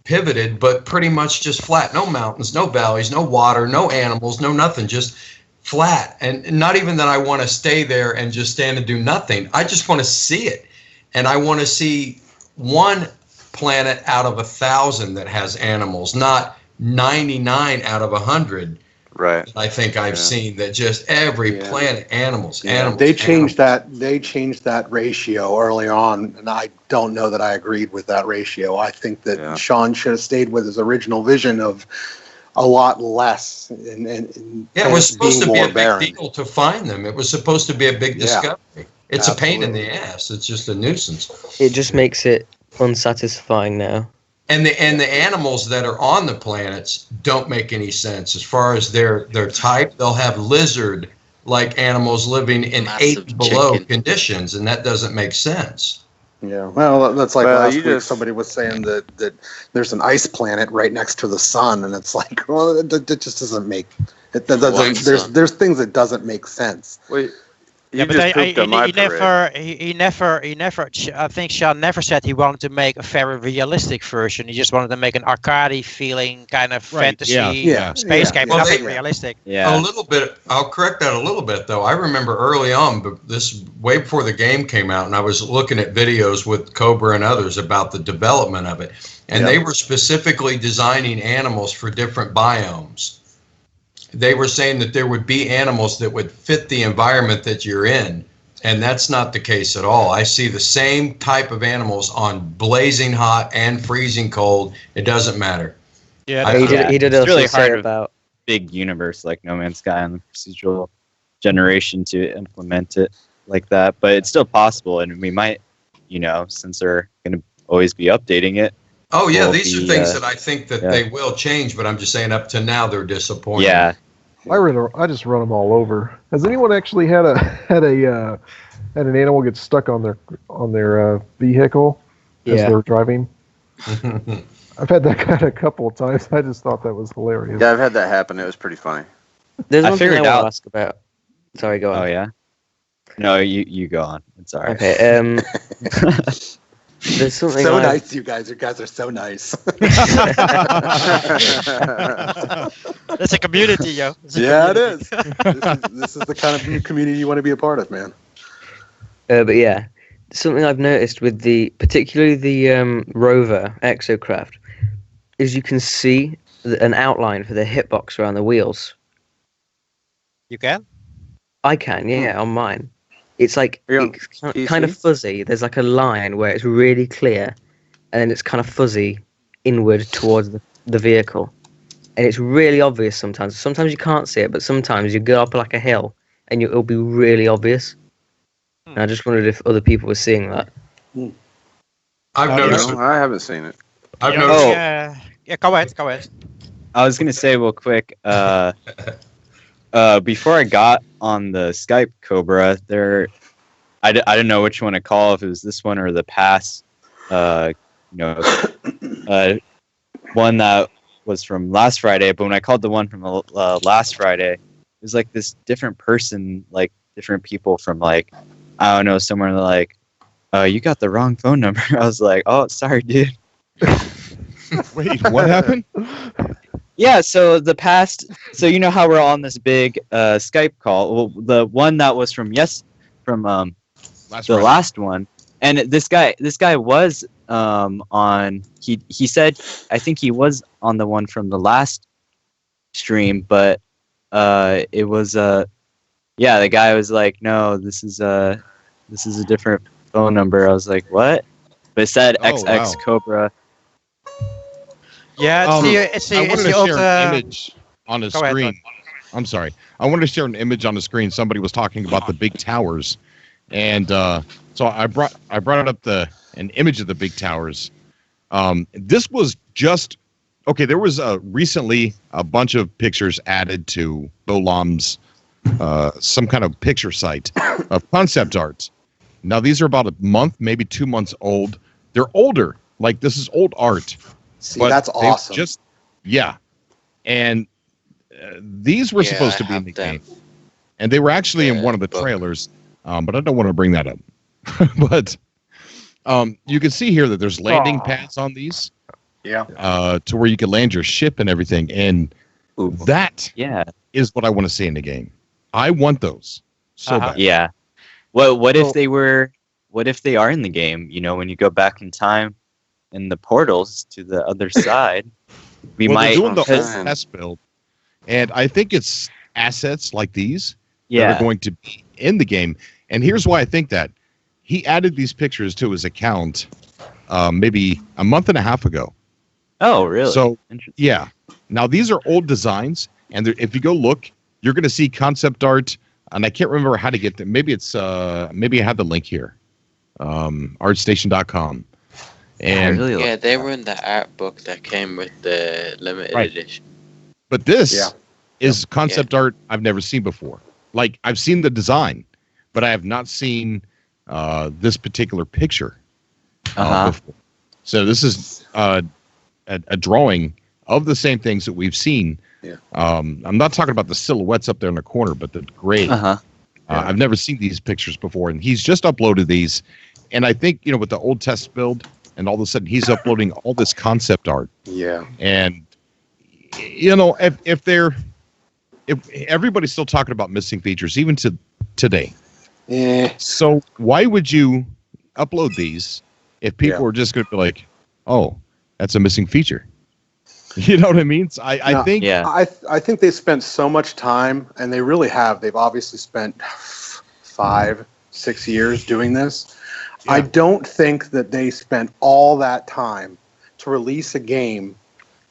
pivoted, but pretty much just flat. No mountains, no valleys, no water, no animals, no nothing, just flat. And not even that I want to stay there and just stand and do nothing. I just want to see it. And I want to see one planet out of 1,000 that has animals, not 99 out of 100. Right. I think I've seen that just every planet, animals. They changed that. They changed that ratio early on, and I don't know that I agreed with that ratio. I think that Sean should have stayed with his original vision of a lot less. And it was supposed to be a big deal to find them. It was supposed to be a big discovery. It's a pain in the ass. It's just a nuisance. It just makes it unsatisfying now. And the animals that are on the planets don't make any sense as far as their type. They'll have lizard-like animals living in 8 below conditions, and that doesn't make sense. Yeah, well, that's like Well, last you week. just- Somebody was saying that there's an ice planet right next to the sun, and it's like, well, it just doesn't make. There's things that doesn't make sense. Wait, Yeah, but he never. I think Sean never said he wanted to make a very realistic version. He just wanted to make an arcade feeling kind of fantasy space game, Well, nothing realistic. A little bit. I'll correct that a little bit, though. I remember early on, but this way before the game came out, and I was looking at videos with Cobra and others about the development of it, and they were specifically designing animals for different biomes. They were saying that there would be animals that would fit the environment that you're in, and that's not the case at all. I see the same type of animals on blazing hot and freezing cold. It doesn't matter. Yeah, he did it's also really say hard about big universe like No Man's Sky and the procedural generation to implement it like that, but it's still possible, and we might, since they're going to always be updating it. Oh yeah, these are things that I think that they will change, but I'm just saying up to now they're disappointing. Yeah, I just run them all over. Has anyone actually had an animal get stuck on their vehicle as they're driving? I've had that kind a couple of times. I just thought that was hilarious. Yeah, I've had that happen. It was pretty funny. There's one thing I want to ask about. Sorry, go on. Oh yeah. No, you go on. It's all right. Okay. There's something so nice, you guys. You guys are so nice. It's a community, yo. It is. This is the kind of community you want to be a part of, man. But yeah, something I've noticed with particularly the rover exocraft is you can see an outline for the hitbox around the wheels. You can? I can, yeah, on mine. It's like it's kind of fuzzy. There's like a line where it's really clear, and then it's kind of fuzzy inward towards the vehicle. And it's really obvious sometimes. Sometimes you can't see it, but sometimes you go up like a hill, and it'll be really obvious. And I just wondered if other people were seeing that. I've noticed. I haven't seen it. I've noticed. Yeah, go ahead. I was gonna say real quick. Before I got on the Skype Cobra, I don't know which one to call, if it was this one or the past, one that was from last Friday. But when I called the one from last Friday, it was like this different person, like different people from like, I don't know, somewhere like, you got the wrong phone number. I was like, oh, sorry, dude. Wait, what happened? Yeah, so you know how we're on this big Skype call. Well, the one that was from last one, and this guy was on. He said, I think he was on the one from the last stream, but it was the guy was like, no, this is a different phone number. I was like, what? But it said XX Cobra. Yeah, I wanted to share an image image on the screen. I'm sorry. I wanted to share an image on the screen. Somebody was talking about the big towers, and so I brought up an image of the big towers. This was just okay. There was recently a bunch of pictures added to Bolam's some kind of picture site of concept art. Now these are about a month, maybe 2 months old. They're older. Like this is old art. See, that's awesome. And these were supposed to be in the game, and they were actually in one of the trailers. But I don't want to bring that up. But you can see here that there's landing pads on these. Yeah. To where you can land your ship and everything, and that is what I want to see in the game. I want those so bad. Yeah. What if they were? What if they are in the game? You know, when you go back in time. In the portals to the other side, we might they're doing the whole test build, and I think it's assets like these that are going to be in the game. And here's why I think that he added these pictures to his account maybe a month and a half ago. Oh, really? So yeah. Now these are old designs, and if you go look, you're going to see concept art. And I can't remember how to get them. Maybe it's maybe I have the link here, artstation.com. And they were in the art book that came with the limited edition. But this is concept art I've never seen before. Like I've seen the design, but I have not seen this particular picture. before. So this is a drawing of the same things that we've seen. Yeah. I'm not talking about the silhouettes up there in the corner, but the gray. I've never seen these pictures before, and he's just uploaded these. And I think, with the old test build, and all of a sudden he's uploading all this concept art. Yeah. And, if everybody's still talking about missing features, even to today. Yeah. So why would you upload these if people are just going to be like, oh, that's a missing feature? You know what I mean? So I think I think they spent so much time, and they really have. They've obviously spent 5-6 years doing this. Yeah. I don't think that they spent all that time to release a game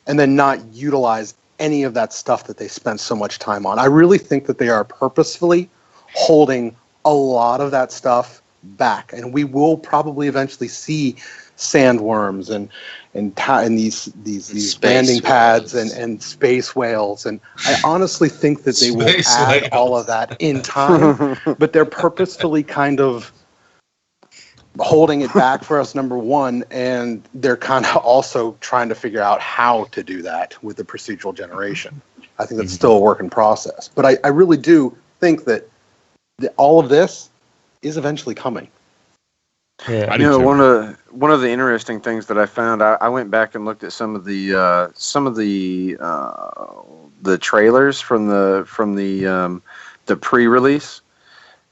and then not utilize any of that stuff that they spent so much time on. I really think that they are purposefully holding a lot of that stuff back, and we will probably eventually see sandworms and these landing pads and space whales, and I honestly think that they will add all of that in time, but they're purposefully kind of holding it back for us, number one, and they're kind of also trying to figure out how to do that with the procedural generation. I think that's still a work in process, but I really do think that all of this is eventually coming. Yeah, one of the interesting things that I found, I went back and looked at some of the trailers from the pre-release,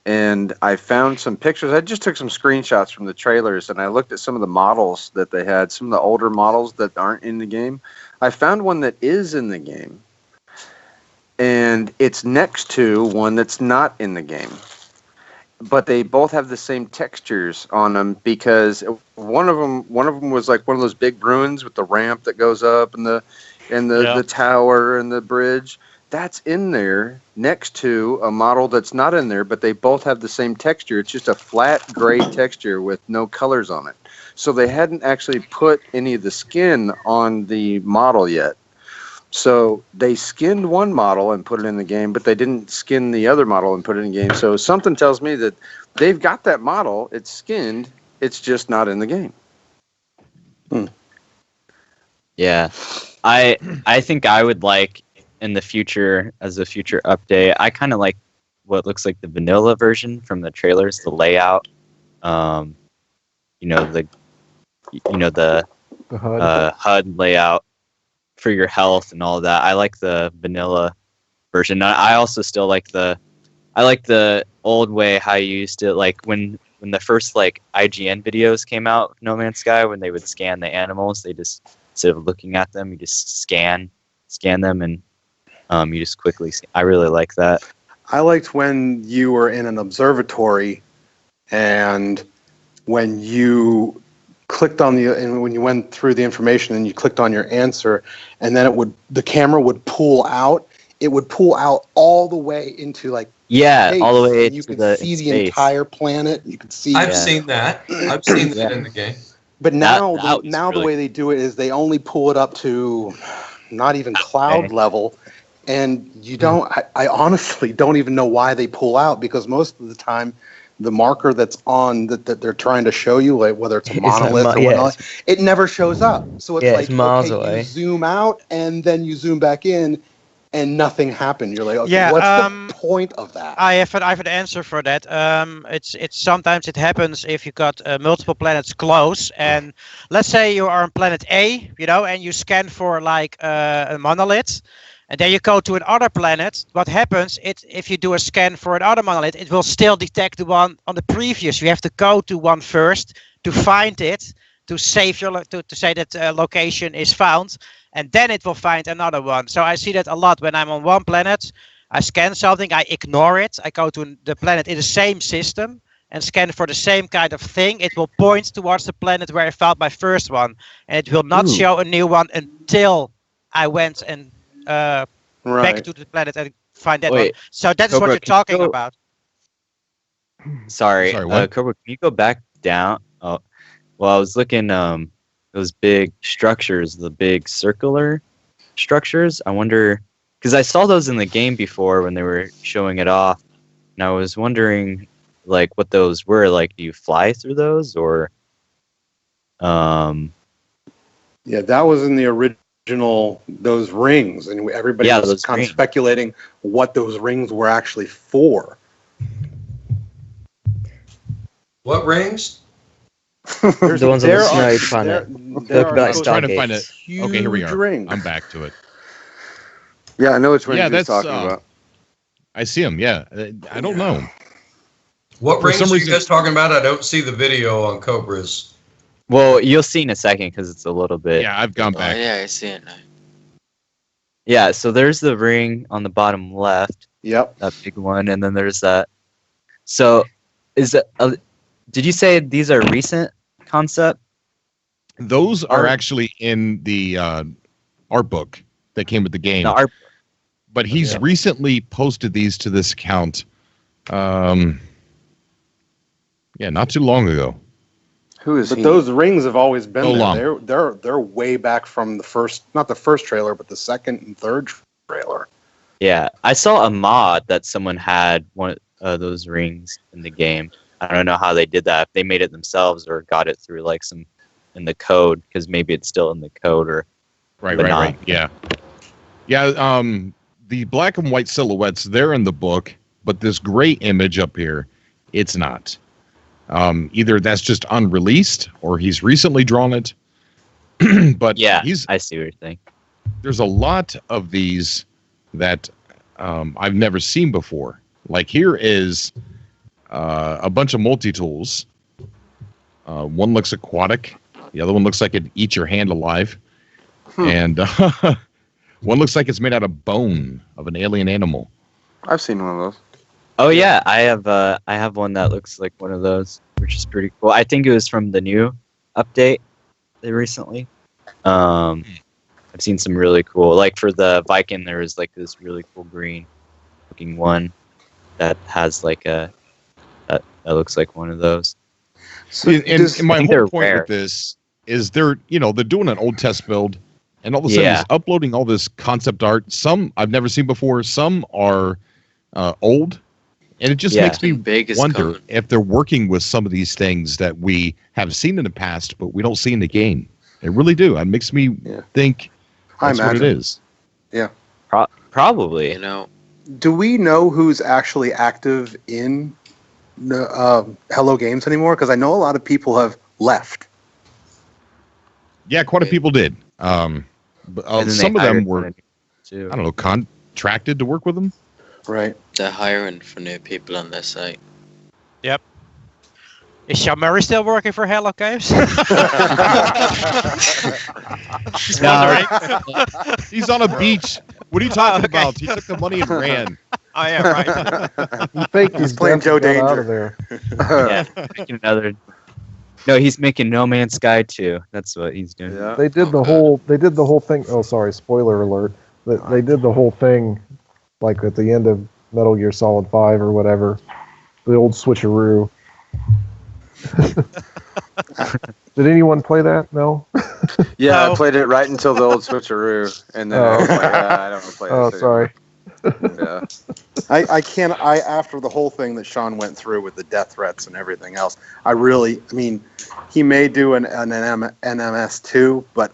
and I found some pictures. I just took some screenshots from the trailers, and I looked at some of the models that they had, some of the older models that aren't in the game. I found one that is in the game, and it's next to one that's not in the game. But they both have the same textures on them, because one of them was like one of those big ruins with the ramp that goes up and the tower and the bridge. That's in there next to a model that's not in there, but they both have the same texture. It's just a flat gray texture with no colors on it. So they hadn't actually put any of the skin on the model yet. So they skinned one model and put it in the game, but they didn't skin the other model and put it in the game. So something tells me that they've got that model, it's skinned, it's just not in the game. Yeah. I think I would like, in the future, as a future update, I kind of like what looks like the vanilla version from the trailers, the layout, the HUD layout for your health and all of that. I like the vanilla version. I also still like the old way how you used to, like when the first like IGN videos came out, No Man's Sky, when they would scan the animals, they just, instead of looking at them, you just scan them, and you just quickly scan. I really like that. I liked when you were in an observatory, and when you clicked on and when you went through the information and you clicked on your answer, and then the camera would pull out. It would pull out all the way into like space, all the way. You could see the entire planet. You could see. I've seen that. I've seen that in the game. But now, the way they do it is they only pull it up to not even cloud level, and you don't. I honestly don't even know why they pull out, because most of the time, the marker that's on that they're trying to show you, like whether it's a monolith or whatnot, it never shows up. So it's miles away. You zoom out and then you zoom back in, and nothing happened. You're like, okay, what's the point of that? I have an answer for that. It's sometimes it happens if you got multiple planets close, and let's say you are on planet A, and you scan for like a monolith. And then you go to another planet. What happens? If you do a scan for another monolith, it will still detect the one on the previous. You have to go to one first to find it, to save to say that location is found, and then it will find another one. So I see that a lot when I'm on one planet. I scan something, I ignore it. I go to the planet in the same system and scan for the same kind of thing. It will point towards the planet where I found my first one, and it will not show a new one until I went and back to the planet and find that one. So that's what you're talking about. Sorry, Cobra, can you go back down? Oh, well, I was looking those big structures, the big circular structures. I wonder, because I saw those in the game before when they were showing it off, and I was wondering like what those were. Like, do you fly through those, or Yeah, that was in the original, those rings, and everybody was kind of speculating what those rings were actually for. What rings? The ones on the snowy planet. There are like trying to find it. huge Okay, here we are. rings. I'm back to it. Yeah, I know which rings Yeah, you're that's talking about. I see them. Yeah, I don't know. What For rings some are you reason- guys talking about? I don't see the video on Cobra's. Well, you'll see in a second because it's a little bit. Yeah, I've gone back. Yeah, I see it now. Yeah, so there's the ring on the bottom left. Yep. That big one, and then there's that. So, did you say these are recent concept? Those are actually in the art book that came with the game. The art. But he's recently posted these to this account. Yeah, not too long ago. Who is But he? those rings have always been So there. long. They're way back from the first, not the first trailer, but the second and third trailer. Yeah, I saw a mod that someone had one of those rings in the game. I don't know how they did that. If they made it themselves or got it through like some in the code, because maybe it's still in the code or Right. Yeah. The black and white silhouettes, they're in the book, but this gray image up here, it's not. Either that's just unreleased or he's recently drawn it. But yeah, I see what you're saying. There's a lot of these that I've never seen before. Like here is a bunch of multi-tools. One looks aquatic. The other one looks like it'd eat your hand alive. And one looks like it's made out of bone of an alien animal. I've seen one of those. Oh yeah, I have one that looks like one of those, which is pretty cool. I think it was from the new update they recently. I've seen some really cool, like for the Viking, there was like this really cool green looking one that has like that looks like one of those. So, and my whole point with this is they're doing an old test build, and all of a sudden he's uploading all this concept art. Some I've never seen before. Some are old. And it just makes me wonder if they're working with some of these things that we have seen in the past, but we don't see in the game. It really do. It makes me think that's what it is. Yeah. Probably. Do we know who's actually active in Hello Games anymore? Because I know a lot of people have left. Yeah, quite a few people did. But, some of them were, I don't know, contracted to work with them. Right. They're hiring for new people on their site. Yep. Is Sean Murray still working for Hello Games? Just wondering. He's on a beach. What are you talking about? He took the money and ran. Oh yeah, right. He's playing Joe Danger. Out of there. Making another. No, he's making No Man's Sky 2. That's what he's doing. Yeah. They did the whole thing. Oh, sorry, spoiler alert. They did the whole thing, like at the end of Metal Gear Solid 5 or whatever. The old switcheroo. Did anyone play that? No. Yeah, I played it right until the old switcheroo, and then I was like, I don't want to play this. Oh, sorry. Yeah. I can't. After the whole thing that Sean went through with the death threats and everything else, he may do an NMS 2, but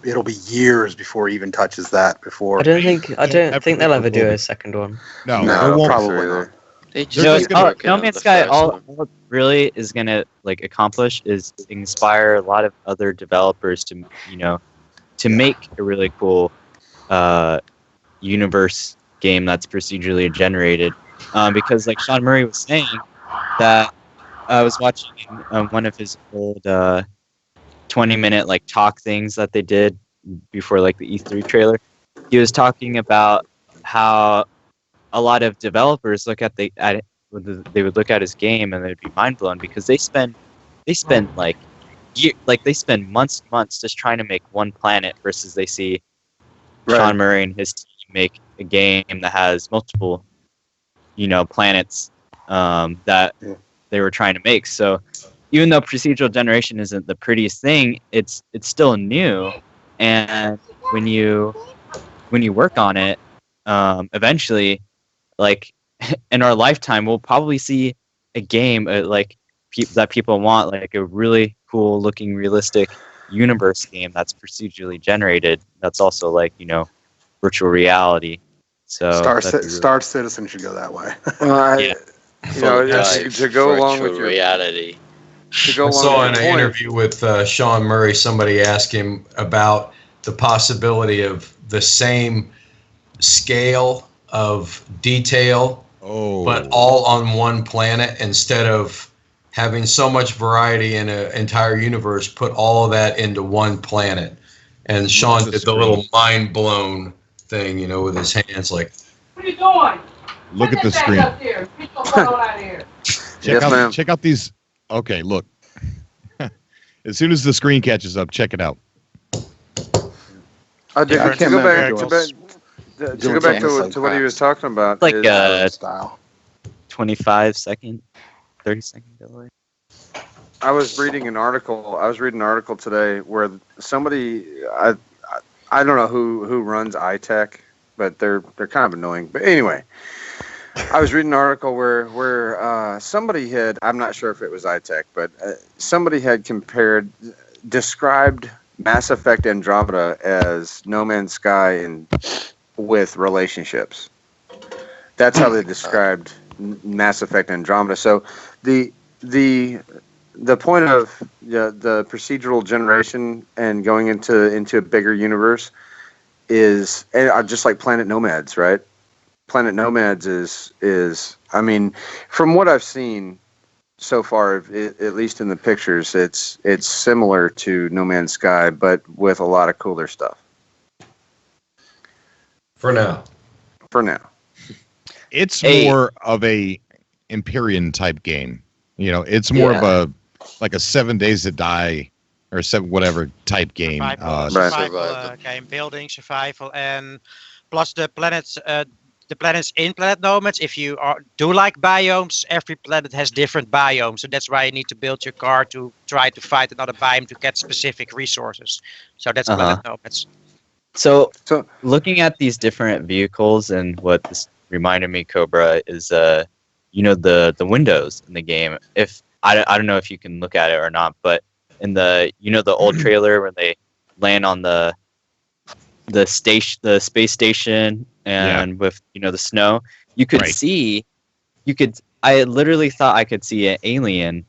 it'll be years before he even touches that. Before I don't think they'll ever do a second one. No, probably not. No Man's Sky, all it really is gonna accomplish is inspire a lot of other developers to make a really cool universe game that's procedurally generated. Because like Sean Murray was saying, that I was watching one of his old 20-minute talk things that they did before the E3 trailer. He was talking about how a lot of developers they would look at his game and they'd be mind blown because they spend months and months just trying to make one planet versus they see Sean Murray and his team make a game that has multiple planets that they were trying to make. So even though procedural generation isn't the prettiest thing, it's still new, and when you work on it, eventually, in our lifetime, we'll probably see a game that people want, like a really cool looking realistic universe game that's procedurally generated. That's also like, you know, virtual reality. So Star Citizen should go that way. Yeah. To go along with your reality. I saw in an interview with Sean Murray, somebody asked him about the possibility of the same scale of detail, but all on one planet, instead of having so much variety in an entire universe, put all of that into one planet. And Sean did the little mind blown thing, you know, with his hands like, what are you doing? Look at the screen. Up there. Get your phone out of here. Check out these. Okay, look. As soon as the screen catches up, check it out. To go back to what he was talking about. Like a 25 second, 30 second delay. I was reading an article today where somebody, I don't know who runs iTech, but they're kind of annoying. But anyway, I was reading an article where somebody had, I'm not sure if it was iTech, but somebody had described Mass Effect Andromeda as No Man's Sky with relationships. That's how they described Mass Effect Andromeda. So the point of the procedural generation and going into a bigger universe is just like Planet Nomads, right? Planet Nomads is I mean, from what I've seen so far, at least in the pictures, it's similar to No Man's Sky, but with a lot of cooler stuff. For now. It's more of a Empyrean type game. You know, it's more of a 7 Days to Die or whatever type game. Survival game, building, survival, and plus the planets in Planet Nomads. If you do like biomes, every planet has different biomes, so that's why you need to build your car to try to fight another biome to get specific resources. So that's Planet Nomads. So looking at these different vehicles, and what this reminded me, Cobra, is you know, the windows in the game. If I don't know if you can look at it or not, but in the old trailer when they land on the space station and with the snow, you could see, I literally thought I could see an alien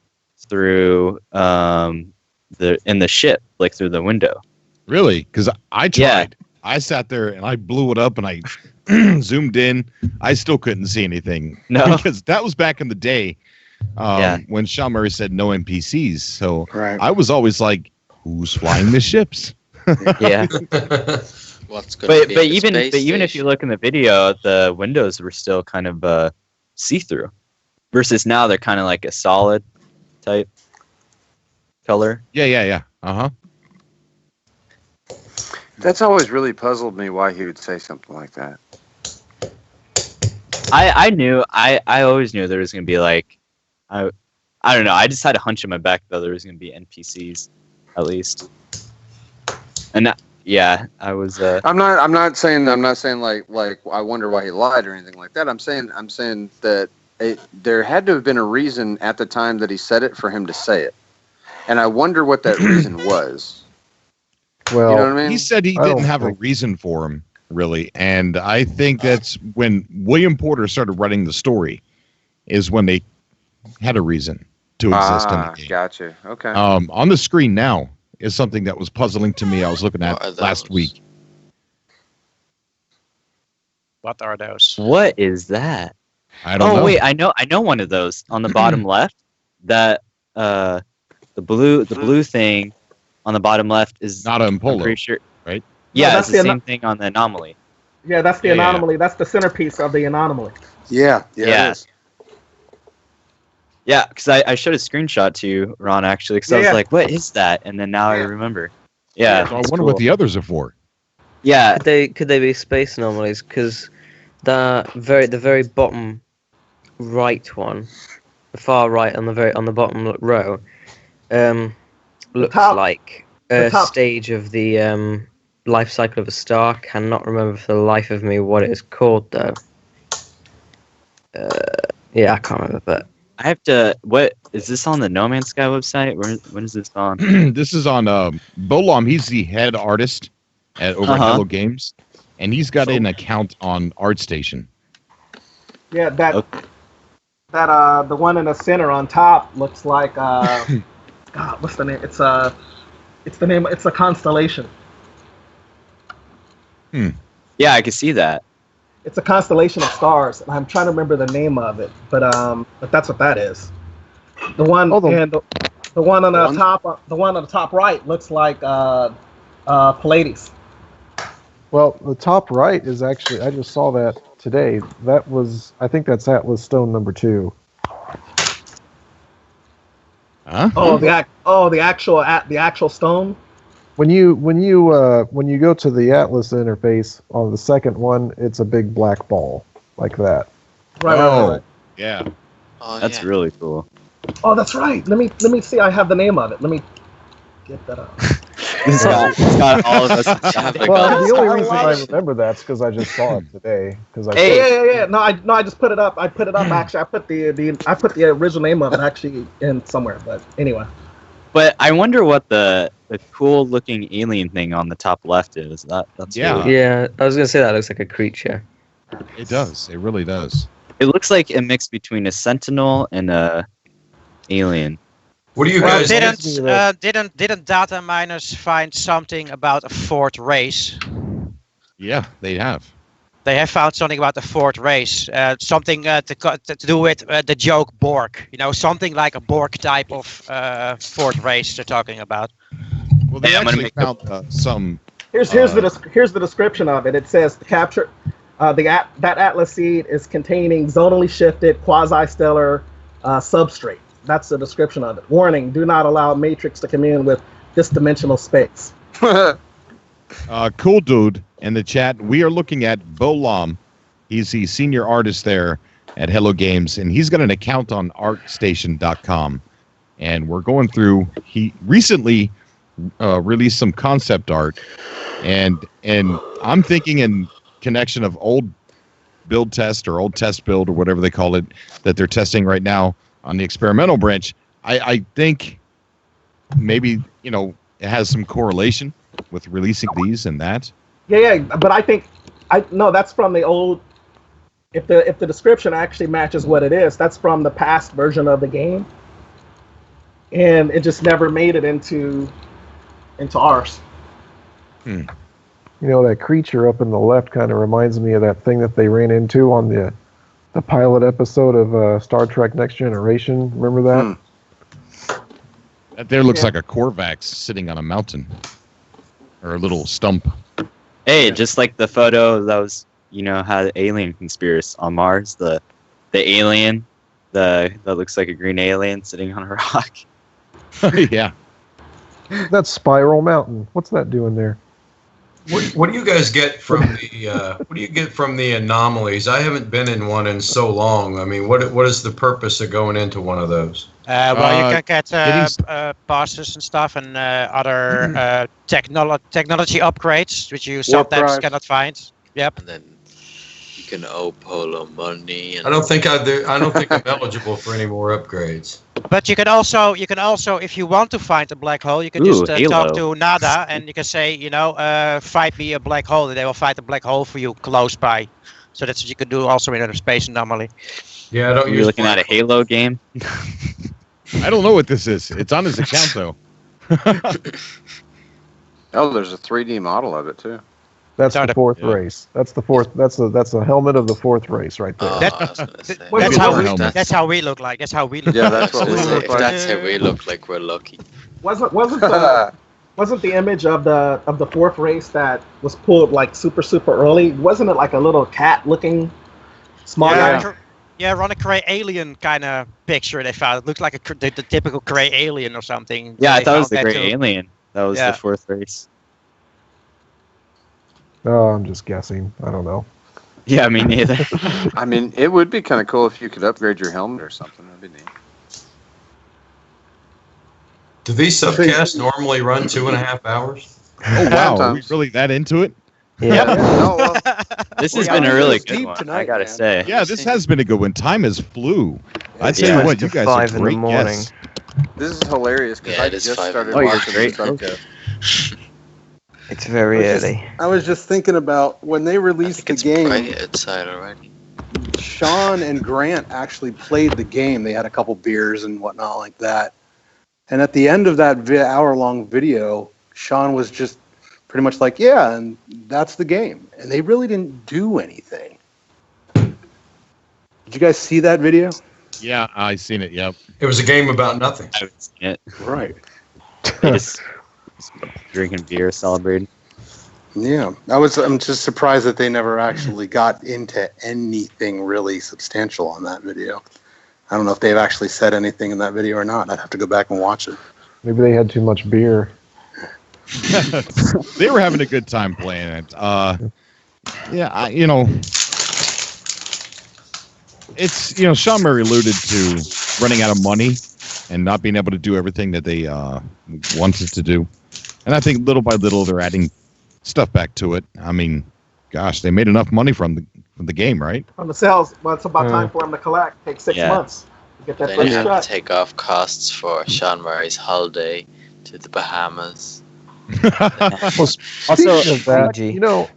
through in the ship, like through the window. Really? Because I tried. Yeah. I sat there and I blew it up and I zoomed in. I still couldn't see anything. No, because that was back in the day when Sean Murray said no NPCs. So I was always like, "Who's flying the ships?" Yeah. What's but even if you look in the video, the windows were still kind of see-through. Versus now they're kind of like a solid type color. Yeah. That's always really puzzled me why he would say something like that. I always knew there was gonna be like I don't know, I just had a hunch in my back that there was gonna be NPCs at least. And I was I'm not saying like I wonder why he lied or anything like that. I'm saying that there had to have been a reason at the time that he said it for him to say it. And I wonder what that reason was. Well, you know what I mean? He said he didn't have a reason for him, really. And I think that's when William Porter started writing the story, is when they had a reason to exist in the game. Gotcha. Okay. On the screen now is something that was puzzling to me. I was looking at last week. What are those? What is that? I don't know. Oh wait, I know one of those on the bottom left. That the blue thing on the bottom left is not an Impolo, I'm pretty sure, right? Yeah, no, it's the same thing on the anomaly. Yeah, that's the anomaly. Yeah. That's the centerpiece of the anomaly. Yeah. It is. Yeah, because I showed a screenshot to you, Ron, actually, because I was like, what is that? And then now I remember. Yeah. So I wonder what the others are for. Yeah. Could they be space anomalies? Because the very bottom right one, the far right on the bottom row, looks like a stage of the life cycle of a star. Cannot remember for the life of me what it is called, though. I can't remember, but I have to. What is this on the No Man's Sky website? When is this on? This is on Bolam. He's the head artist over at Hello Games, and he's got an account on ArtStation. Yeah, the one in the center on top looks like God, what's the name? It's a constellation. Yeah, I can see that. It's a constellation of stars, and I'm trying to remember the name of it, but that's what that is. The one the one on the top right looks like Pallades. Well, the top right is actually, I just saw that today. I think that's Atlas Stone number 2. Huh? Oh, the actual stone. When you go to the Atlas interface on the second one, it's a big black ball like that. Right. Yeah. Oh, That's really cool. Oh, that's right. Let me see. I have the name of it. Let me get that up. It's got all of us. Well, the only reason I remember that's because I just saw it today. Yeah. No, I just put it up. I put it up. Actually, I put the original name of it actually in somewhere. But anyway. But I wonder what the cool looking alien thing on the top left is. That's really... Yeah, I was gonna say that looks like a creature. It does. It really does. It looks like a mix between a sentinel and a alien. What do you guys? Didn't data miners find something about a fourth race? Yeah, they have. They have found something about the fourth race, something to do with the joke Borg. You know, something like a Borg type of fourth race they're talking about. Well, they actually found some. Here's the description of it. It says the capture, that Atlas seed is containing zonally shifted quasi-stellar substrate. That's the description of it. Warning: do not allow Matrix to commune with this dimensional space. Cool dude in the chat. We are looking at Bolam. He's the senior artist there at Hello Games, and he's got an account on artstation.com. And we're going through. He recently released some concept art, and I'm thinking in connection of old build test or old test build or whatever they call it that they're testing right now on the experimental branch. I think maybe it has some correlation with releasing these and that. Yeah, but I think that's from the old. If the description actually matches what it is, that's from the past version of the game, and it just never made it into ours. That creature up in the left kind of reminds me of that thing that they ran into on the pilot episode of Star Trek Next Generation. Remember that? That there looks like a Korvax sitting on a mountain or a little stump. Hey, just like the photo that was, had alien conspiracy on Mars. The alien, that looks like a green alien sitting on a rock. Yeah. That's Spiral Mountain. What's that doing there? What do you guys get from the anomalies? I haven't been in one in so long. I mean, what is the purpose of going into one of those? Well, you can get passes and stuff and other technology upgrades, which you sometimes cannot find. Yep. And then you can owe Polo money. I don't think I'm eligible for any more upgrades. But you can also, if you want to find a black hole, you can just talk to Nada and you can say, find me a black hole, and they will find a black hole for you close by. So that's what you can do also in a space anomaly. Yeah, I don't. You're looking at a Halo game. I don't know what this is. It's on his account though. Oh, there's a 3D model of it too. That's the fourth race. That's the fourth. That's a helmet of the fourth race right there. That's how we look like. That's how we look. Yeah, that's what we look like. That's how we look like. We're lucky. Wasn't the image of the fourth race that was pulled like super early? Wasn't it like a little cat looking small guy? Yeah, Ron a Cray alien kind of picture they found. It looked like the typical Cray alien or something. Yeah, I thought it was the Cray alien. That was the fourth race. Oh, I'm just guessing. I don't know. Yeah, me neither. I mean, it would be kind of cool if you could upgrade your helmet or something. That'd be neat. Do these subcasts normally run 2.5 hours? Oh wow, are we really that into it? Yeah. No, well, This has Yeah, been a it really was good deep one. I tonight, gotta man. say. Yeah, this has been a good one. Time has flew. I tell Yeah. you what, you Close to guys are 5 in the great morning. guests. this is hilarious because Yeah, I it is just 5 in started the morning. watching great. the Subcast. It's very early. I was just thinking about when they I released think the it's game. bright outside already. Sean and Grant actually played the game. They had a couple beers and whatnot like that. And at the end of that hour-long video, Sean was just pretty much like, yeah, and that's the game. And they really didn't do anything. Did you guys see that video? Yeah, I seen it. Yep. It was a game about nothing. I haven't seen it. Right. They just drinking beer, celebrating. Yeah. I'm just surprised that they never actually got into anything really substantial on that video. I don't know if they've actually said anything in that video or not. I'd have to go back and watch it. Maybe they had too much beer. They were having a good time playing it. Yeah, it's Sean Murray alluded to running out of money and not being able to do everything that they wanted to do, and I think little by little they're adding stuff back to it. I mean, gosh, they made enough money from the game, right? On the sales, well, it's about time for them to collect. Take 6 months to get that They first have shot. to take off costs for Sean Murray's holiday to the Bahamas. Well, speaking of that,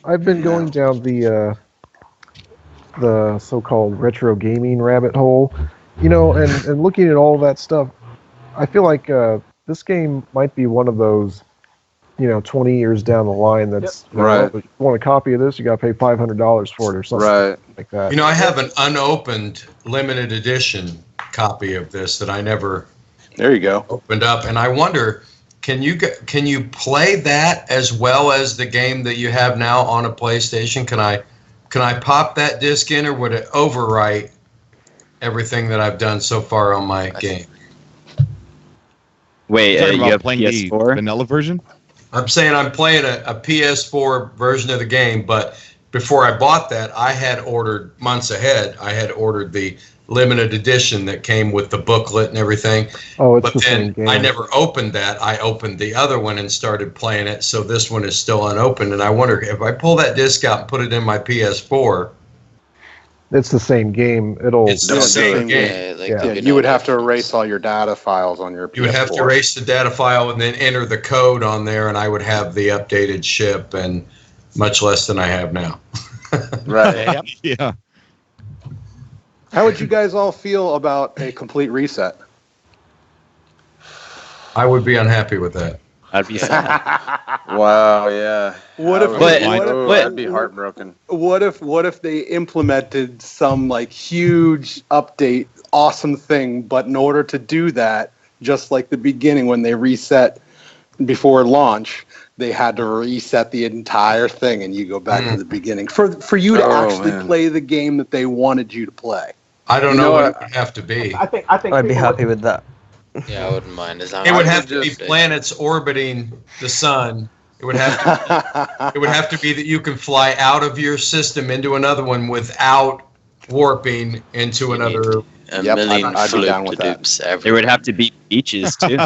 I've been going down the so-called retro gaming rabbit hole, and looking at all that stuff. I feel like this game might be one of those, 20 years down the line that's Right. If you want a copy of this, you got to pay $500 for it or something like that. I have an unopened limited edition copy of this that I never There you go. opened up, and I wonder, can you play that as well as the game that you have now on a PlayStation? Can I pop that disc in, or would it overwrite everything that I've done so far on my game? Wait, Talking you about have playing PS4? the vanilla version? I'm saying I'm playing a PS4 version of the game, but before I bought that, I had ordered months ahead. I had ordered the limited edition that came with the booklet and everything. Oh, it's But the same then game. I never opened that. I opened the other one and started playing it. So this one is still unopened. And I wonder if I pull that disc out and put it in my PS4. It's the same game. It's the same game. You would have to erase all your data files on your PS4. You would have to erase the data file and then enter the code on there, and I would have the updated chip and much less than I have now. Right. Yeah. How would you guys all feel about a complete reset? I would be unhappy with that. I'd be sad. Wow. Yeah. What if? I'd be heartbroken. What if they implemented some huge update, awesome thing, but in order to do that, just like the beginning when they reset before launch, they had to reset the entire thing, and you go back to the beginning for you to actually play the game that they wanted you to play. I don't know what it would have to be. I think I'd be happy with that. Yeah, I wouldn't mind. It would have to be planets orbiting the sun. It would have to be that you can fly out of your system into another one without warping into another. A million floop-de-doops everywhere. There would have to be beaches too.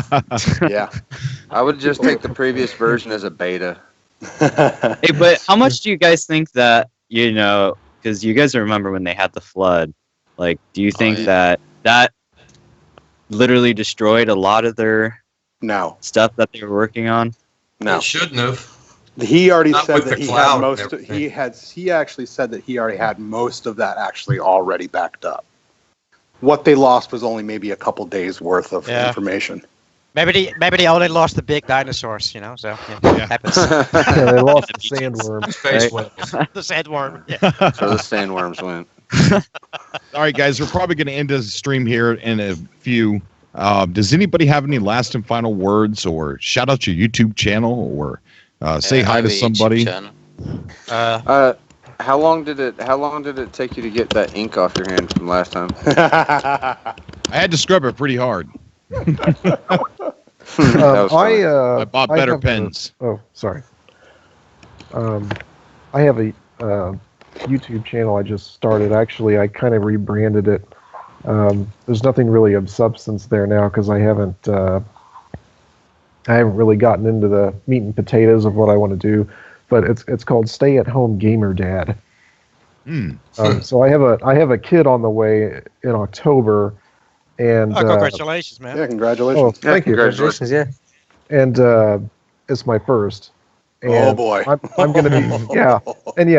Yeah. I would just take the previous version as a beta. Hey, but how much do you guys think that, because you guys remember when they had the flood, do you think that literally destroyed a lot of their stuff that they were working on? No. It shouldn't have. He already Not said with that the he cloud had and most. everything. He actually said that he already had most of that actually already backed up. What they lost was only maybe a couple days worth of information. Maybe they only lost the big dinosaurs, so happens. Yeah, they lost the sandworm. Space whales. The sandworm. Yeah. So the sandworms went. All right, guys, we're probably going to end the stream here in a few. Does anybody have any last and final words, or shout out your YouTube channel, or say hi to somebody? How long did it take you to get that ink off your hand from last time? I had to scrub it pretty hard. I bought better pens. Sorry. I have a YouTube channel I just started. Actually, I kind of rebranded it. There's nothing really of substance there now because I haven't really gotten into the meat and potatoes of what I want to do. but it's called Stay at Home Gamer Dad. So I have a kid on the way in October, and congratulations, man! Yeah, congratulations. Oh, thank you. Congratulations, yeah. And it's my first. And Oh boy, I'm gonna be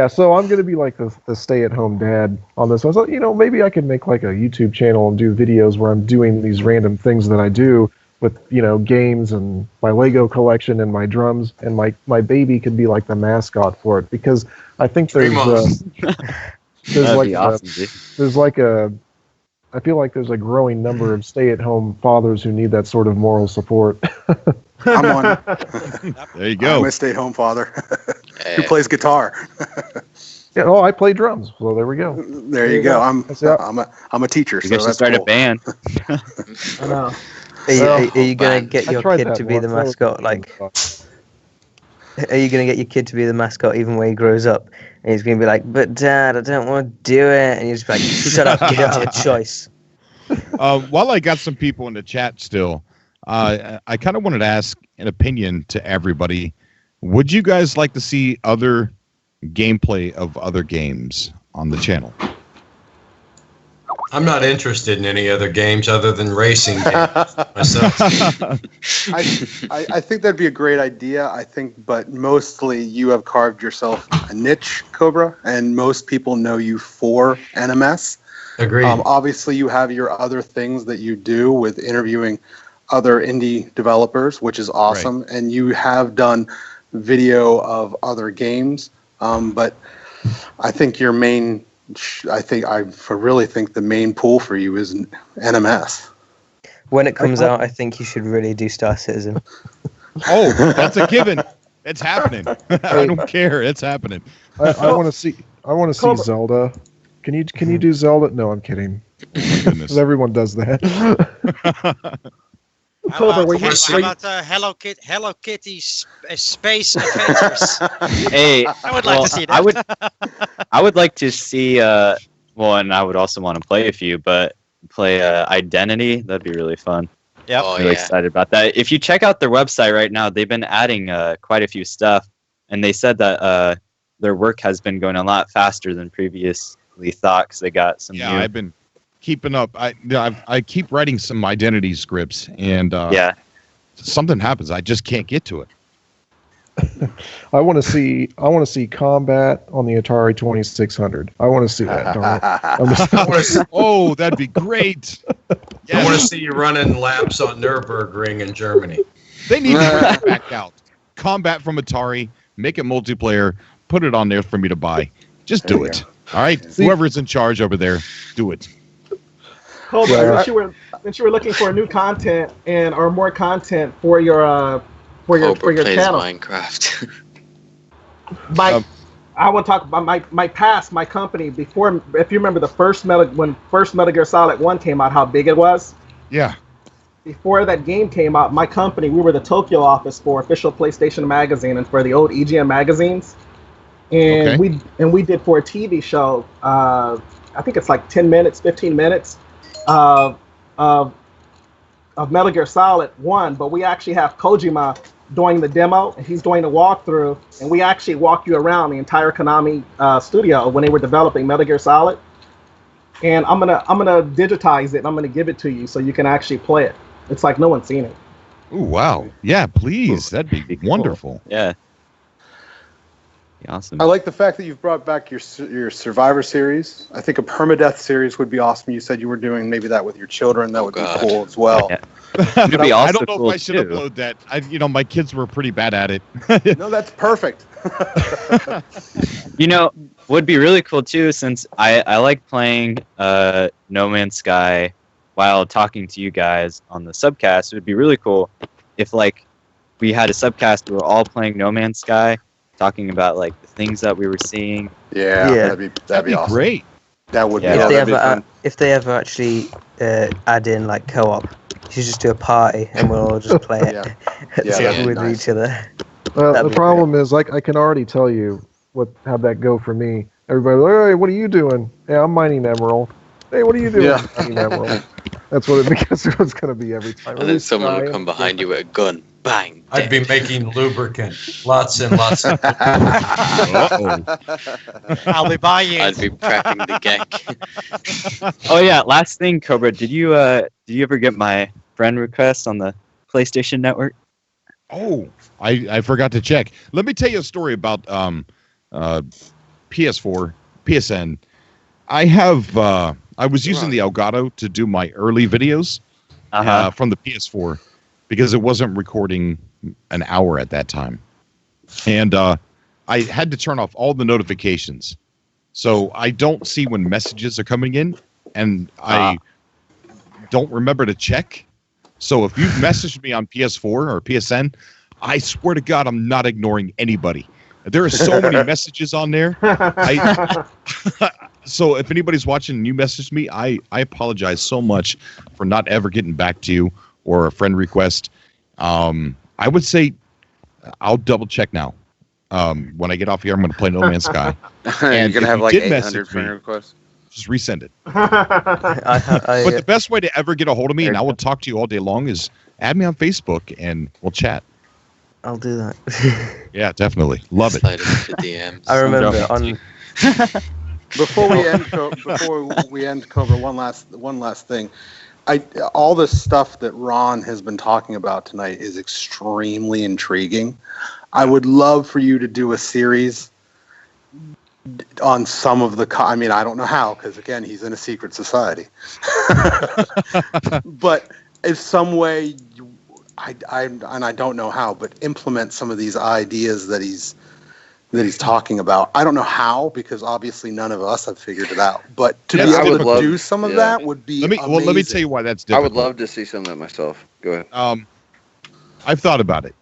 so I'm gonna be like the stay-at-home dad on this. I thought, maybe I could make like a YouTube channel and do videos where I'm doing these random things that I do with games and my Lego collection and my drums, and my baby could be like the mascot for it, because I think there's I feel like there's a growing number of stay-at-home fathers who need that sort of moral support. I'm one. There you go. I'm a stay-at-home father who plays guitar. Yeah, I play drums. So there we go. There you go. I'm a teacher. You guys should start a band. I know. Are you gonna get your kid to be the mascot? Are you gonna get your kid to be the mascot even when he grows up? And he's gonna be like, "But Dad, I don't want to do it." And you're just like, "Shut up, give it a choice." While I got some people in the chat still, I kind of wanted to ask an opinion to everybody. Would you guys like to see other gameplay of other games on the channel? I'm not interested in any other games other than racing games myself. I think that'd be a great idea. But mostly you have carved yourself a niche, Cobra, and most people know you for NMS. Agreed. Obviously, you have your other things that you do with interviewing other indie developers, which is awesome, right. And you have done video of other games. But I think your main. I really think the main pool for you is NMS. When it comes out, I think you should really do Star Citizen. Oh, that's a given. It's happening. I don't care. It's happening. I want to see Zelda. Can you do Zelda? No, I'm kidding. Because everyone does that. How about Hello Kitty Space Adventures? Hey, I would like to see that. I would like to see. And I would also want to play a few, but play Identity. That'd be really fun. Yeah, I'm really excited about that. If you check out their website right now, they've been adding quite a few stuff, and they said that their work has been going a lot faster than previously thought, because they got some. Yeah, I've been keeping up. I keep writing some Identity scripts, and something happens. I just can't get to it. I want to see combat on the Atari 2600. I want to see that. Oh, that'd be great. Yeah. I want to see you running laps on Nürburgring in Germany. They need to bring it back out. Combat from Atari, make it multiplayer, put it on there for me to buy. Just do it. All right, whoever's in charge over there, do it. Since you were looking for new content or more content for your channel, Minecraft. I want to talk about my company before. If you remember when first Metal Gear Solid 1 came out, how big it was. Yeah. Before that game came out, my company, we were the Tokyo office for Official PlayStation Magazine and for the old EGM magazines, and we did for a TV show. I think it's like 10 minutes, 15 minutes. Of Metal Gear Solid 1, but we actually have Kojima doing the demo, and he's doing the walkthrough, and we actually walk you around the entire Konami studio when they were developing Metal Gear Solid. And I'm gonna digitize it, and I'm gonna give it to you so you can actually play it. It's like no one's seen it. Oh wow! Yeah, please, that'd be wonderful. Yeah. Awesome. I like the fact that you've brought back your Survivor series. I think a permadeath series would be awesome. You said you were doing maybe that with your children. That would be cool as well. Yeah. It'd be I don't know if I should upload that. My kids were pretty bad at it. No, that's perfect. Would be really cool too, since I like playing No Man's Sky while talking to you guys on the Subcast. It would be really cool if we had a Subcast where we're all playing No Man's Sky, talking about the things that we were seeing. Yeah. That'd be awesome. Great. That would be. If they ever actually add in co-op, you should just do a party and we'll all just play it with each other. The problem is, I can already tell you how'd that go for me. Everybody, hey, what are you doing? Hey, I'm mining emerald. Hey, what are you doing? Yeah. Mining emerald. That's what it was going to be every time. And then someone would come behind you with a gun. Bang. I'd be making lubricant. Lots and lots of I'll be buying. I'd be prepping the gek. Oh yeah, last thing, Cobra. Did you ever get my friend request on the PlayStation Network? Oh, I forgot to check. Let me tell you a story about PS4, PSN. I was using the Elgato to do my early videos from the PS4 because it wasn't recording an hour at that time. And I had to turn off all the notifications. So I don't see when messages are coming in, and I don't remember to check. So if you've messaged me on PS4 or PSN, I swear to God, I'm not ignoring anybody. There are so many messages on there. So if anybody's watching and you message me, I apologize so much for not ever getting back to you or a friend request. I would say I'll double check now. When I get off here, I'm going to play No Man's Sky. And you're going to have like 800 friend requests? Just resend it. But the best way to ever get a hold of me, and I will talk to you all day long, is add me on Facebook and we'll chat. I'll do that. Yeah, definitely. Love it. Slide into the DMs. I remember on. Before we end Cobra, one last thing. All this stuff that Ron has been talking about tonight is extremely intriguing. I would love for you to do a series on some of the. I mean, I don't know how, because again, he's in a secret society. But in some way, I don't know how, but implement some of these ideas that he's talking about. I don't know how, because obviously none of us have figured it out. But to be able to do some of that would be amazing. Well, let me tell you why that's difficult. I would love to see some of that myself. Go ahead. I've thought about it,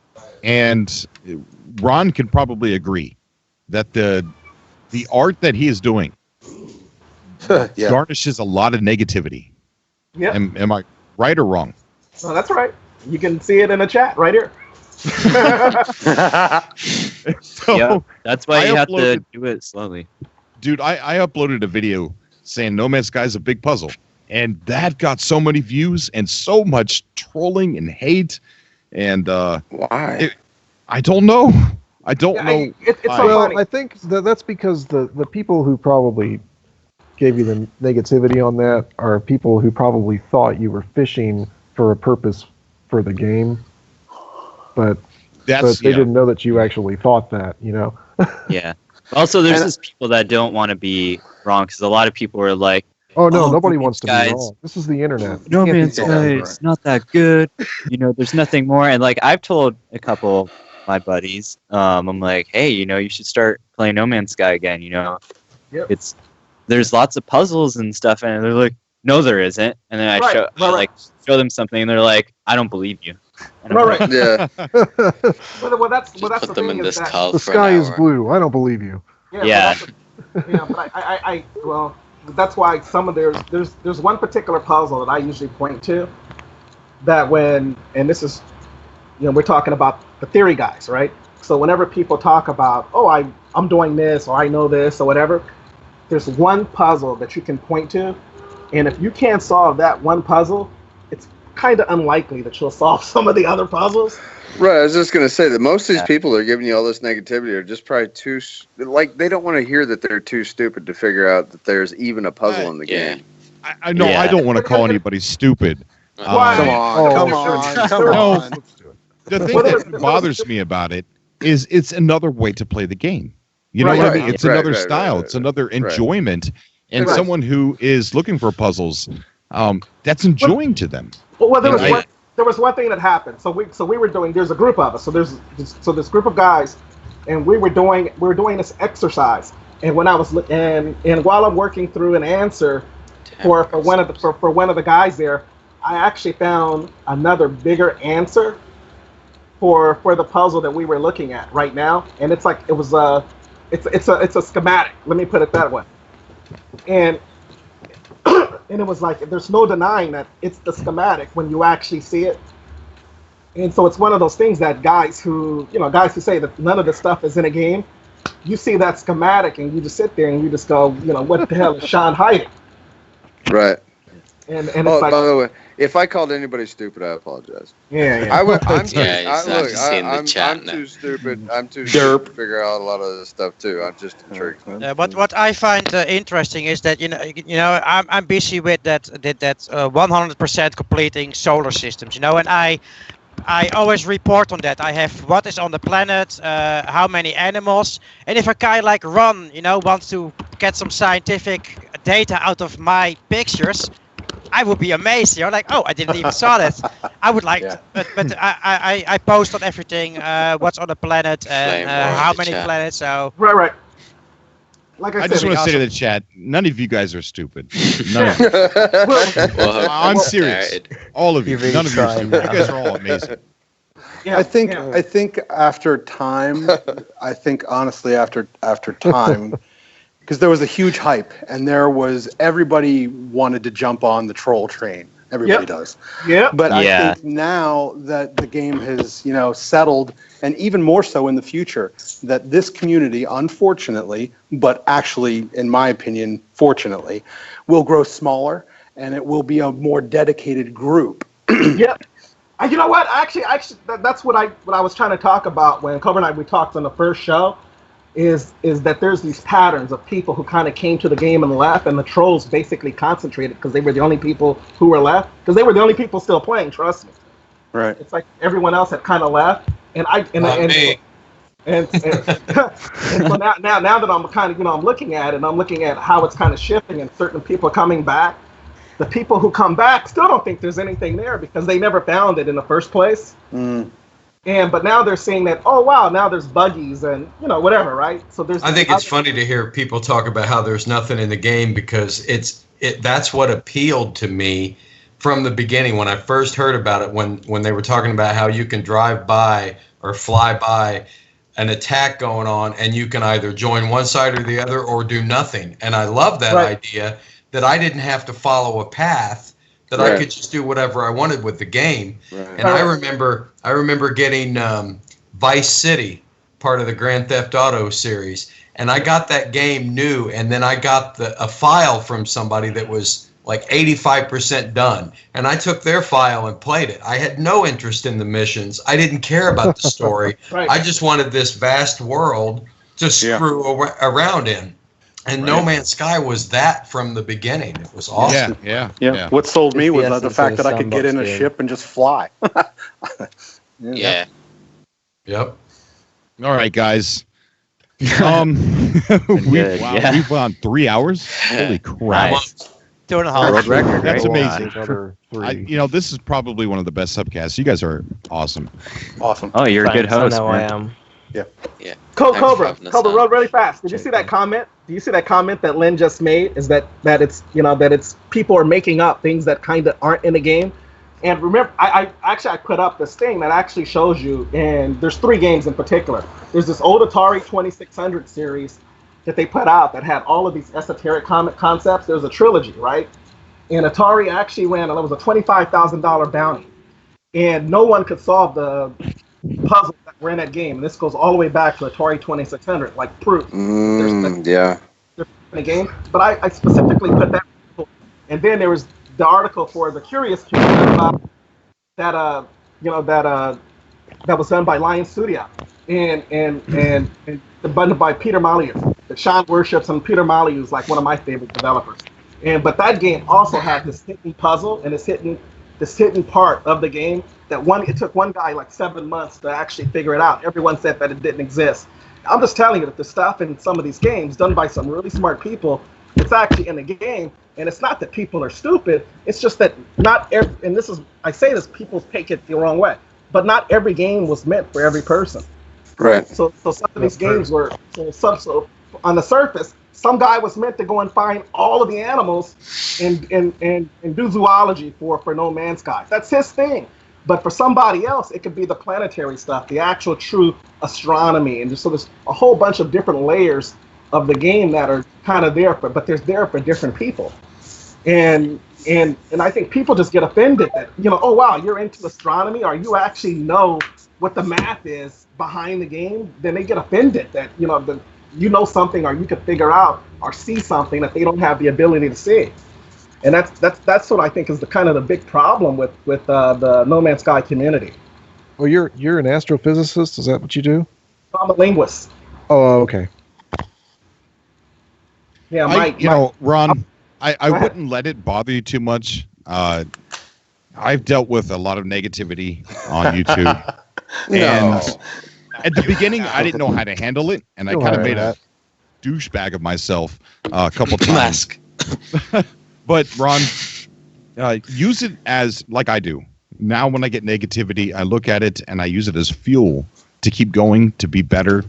and Ron can probably agree that the art that he is doing garnishes a lot of negativity. Yeah. Am I right or wrong? No, that's right. You can see it in the chat right here. So yeah, that's why you have to uploaded- do it slowly. Dude, I uploaded a video saying No Man's Sky is a big puzzle, and that got so many views and so much trolling and hate. And why? I don't know. I don't know. It's so Well, funny. I think that's because the people who probably gave you the negativity on that are people who probably thought you were fishing for a purpose for the game, but they didn't know that you actually thought that, you know? Yeah. Also, there's just people that don't want to be wrong, because a lot of people are like, Oh, no, nobody No wants to Man's be Sky wrong. This is the internet. No You can't Man's be Sky wrong. is not that good. You know, there's nothing more. And like, I've told a couple of my buddies, I'm like, hey, you know, you should start playing No Man's Sky again. You know, there's lots of puzzles and stuff, and they're like, no, there isn't. And then I show them something, and they're like, I don't believe you. And I'm like, Yeah. Well, that's the Put them thing in is this that. call The for sky an is hour. blue. I don't believe you. Yeah. But well, that's why some of there's one particular puzzle that I usually point to that and this is, you know, we're talking about the theory guys, right? So whenever people talk about, oh, I'm doing this, or I know this, or whatever, there's one puzzle that you can point to, and if you can't solve that one puzzle, it's kind of unlikely that you'll solve some of the other puzzles. Right, I was just going to say that most of these people that are giving you all this negativity are just probably they don't want to hear that they're too stupid to figure out that there's even a puzzle in the game. I know. I don't want to call anybody stupid. Why? Come on. The thing that bothers me about it is it's another way to play the game. You know what I mean? It's another style. It's another enjoyment. And someone who is looking for puzzles, that's enjoying to them. Well, there was one thing that happened. So we were doing. There's a group of us. So there's this group of guys, and we were doing this exercise. And when I was and while I'm working through an answer for one of the guys there, I actually found another bigger answer for the puzzle that we were looking at right now. And it's like it's a schematic. Let me put it that way. And it was like, there's no denying that it's the schematic when you actually see it. And so it's one of those things that guys who say that none of the stuff is in a game, you see that schematic and you just sit there and you just go, you know, what the hell is Sean hiding? Right. And Oh, it's like, by the way, if I called anybody stupid, I apologize. Yeah. I'm chat too stupid. I'm too Derp. stupid to figure out a lot of this stuff too. I'm just intrigued. What I find interesting is that I'm busy with that 100% completing solar systems, and I always report on that. I have what is on the planet, how many animals, and if a guy like Ron, wants to get some scientific data out of my pictures, I would be amazed. Like, oh, I didn't even saw that. I would like, but I post on everything, what's on the planet and how many planets. So right. Like I I just said, want to say to the chat, none of you guys are stupid. None of you. I'm serious. All of you. None of you are stupid. You guys are all amazing. Yeah, I think after time, honestly after time, because there was a huge hype and everybody wanted to jump on the troll train. Everybody does. Yeah. But I think now that the game has, settled, and even more so in the future, that this community, unfortunately, but actually, in my opinion, fortunately, will grow smaller and it will be a more dedicated group. Yep. You know what? Actually, that's what I was trying to talk about when Cobra and I we talked on the first show. Is that there's these patterns of people who kind of came to the game and left, and the trolls basically concentrated because they were the only people who were left, because they were the only people still playing. Trust me. Right. It's like everyone else had kind of left, and so now that I'm kind of I'm looking at it, and I'm looking at how it's kind of shifting, and certain people are coming back. The people who come back still don't think there's anything there because they never found it in the first place. But now they're saying that, oh wow, now there's buggies and whatever, right? So I think it's funny to hear people talk about how there's nothing in the game, because that's what appealed to me from the beginning when I first heard about it, when they were talking about how you can drive by or fly by an attack going on and you can either join one side or the other or do nothing. And I love that idea that I didn't have to follow a path, that I could just do whatever I wanted with the game. And I remember getting Vice City, part of the Grand Theft Auto series, and I got that game new, and then I got a file from somebody that was like 85% done, and I took their file and played it. I had no interest in the missions. I didn't care about the story. I just wanted this vast world to screw around in. And No Man's Sky was that from the beginning. It was awesome. Yeah. What sold me was the fact that I could get in a ship and just fly. Yeah. Yep. All right, guys. We've gone 3 hours. Holy crap! Nice. 2.5 record. That's right? amazing. This is probably one of the best subcasts. You guys are awesome. Awesome. Oh, you're a good host. I know I man. am. Yeah. Cobra, really fast. Did you see that comment? Do you see that comment that Lynn just made? Is that it's that it's people are making up things that kind of aren't in the game? And remember, I put up this thing that actually shows you, and there's 3 games in particular. There's this old Atari 2600 series that they put out that had all of these esoteric concepts. There was a trilogy, right? And Atari actually ran, it was a $25,000 bounty, and no one could solve the puzzles that were in that game. And this goes all the way back to Atari 2600, like proof. In the game, but I specifically put that. And then there was the article for the Curious community about that that was done by Lion Studio and done by Peter Molyneux. That Sean worships, and Peter Molyneux is like one of my favorite developers. But that game also had this hidden puzzle and this hidden part of the game that it took one guy like 7 months to actually figure it out. Everyone said that it didn't exist. I'm just telling you that the stuff in some of these games done by some really smart people, it's actually in the game. And it's not that people are stupid. It's just that not every, and this is, I say this, people take it the wrong way, but not every game was meant for every person. Right. So some of these games were, so on the surface, some guy was meant to go and find all of the animals and do zoology for No Man's Sky. That's his thing. But for somebody else, it could be the planetary stuff, the actual true astronomy. And so there's a whole bunch of different layers of the game that are kind of there, but there's there for different people. And I think people just get offended that, oh, wow, you're into astronomy, or you actually know what the math is behind the game. Then they get offended that, something, or you could figure out or see something that they don't have the ability to see. And that's what I think is the kind of the big problem with the No Man's Sky community. Oh, you're an astrophysicist? Is that what you do? I'm a linguist. Oh, okay. Yeah, Ron, I wouldn't let it bother you too much. I've dealt with a lot of negativity on YouTube. And at the beginning, I didn't know how to handle it, and I kind of made a douchebag of myself a couple times. But Ron, use it as like I do. Now when I get negativity, I look at it and I use it as fuel to keep going, to be better,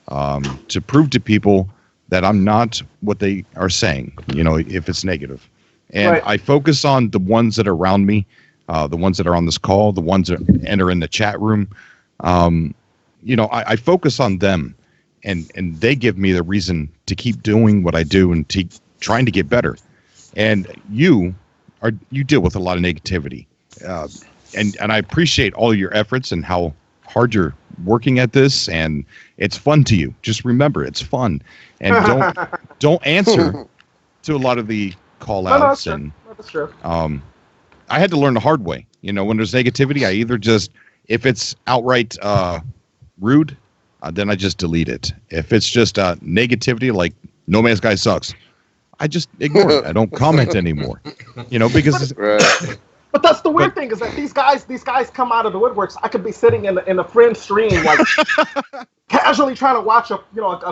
to prove to people that I'm not what they are saying, if it's negative. And I focus on the ones that are around me, the ones that are on this call, the ones that enter in the chat room. I focus on them, and they give me the reason to keep doing what I do and to trying to get better. And you deal with a lot of negativity, and I appreciate all your efforts and how hard you're working at this, and it's fun to you. Just remember, it's fun, and don't answer to a lot of the call outs. That's true. I had to learn the hard way. When there's negativity, I either if it's outright rude, then I just delete it. If it's just negativity, like No Man's Sky sucks, I just ignore it. I don't comment anymore. Because But that's the weird thing is that these guys come out of the woodworks. I could be sitting in a friend stream, like casually trying to watch a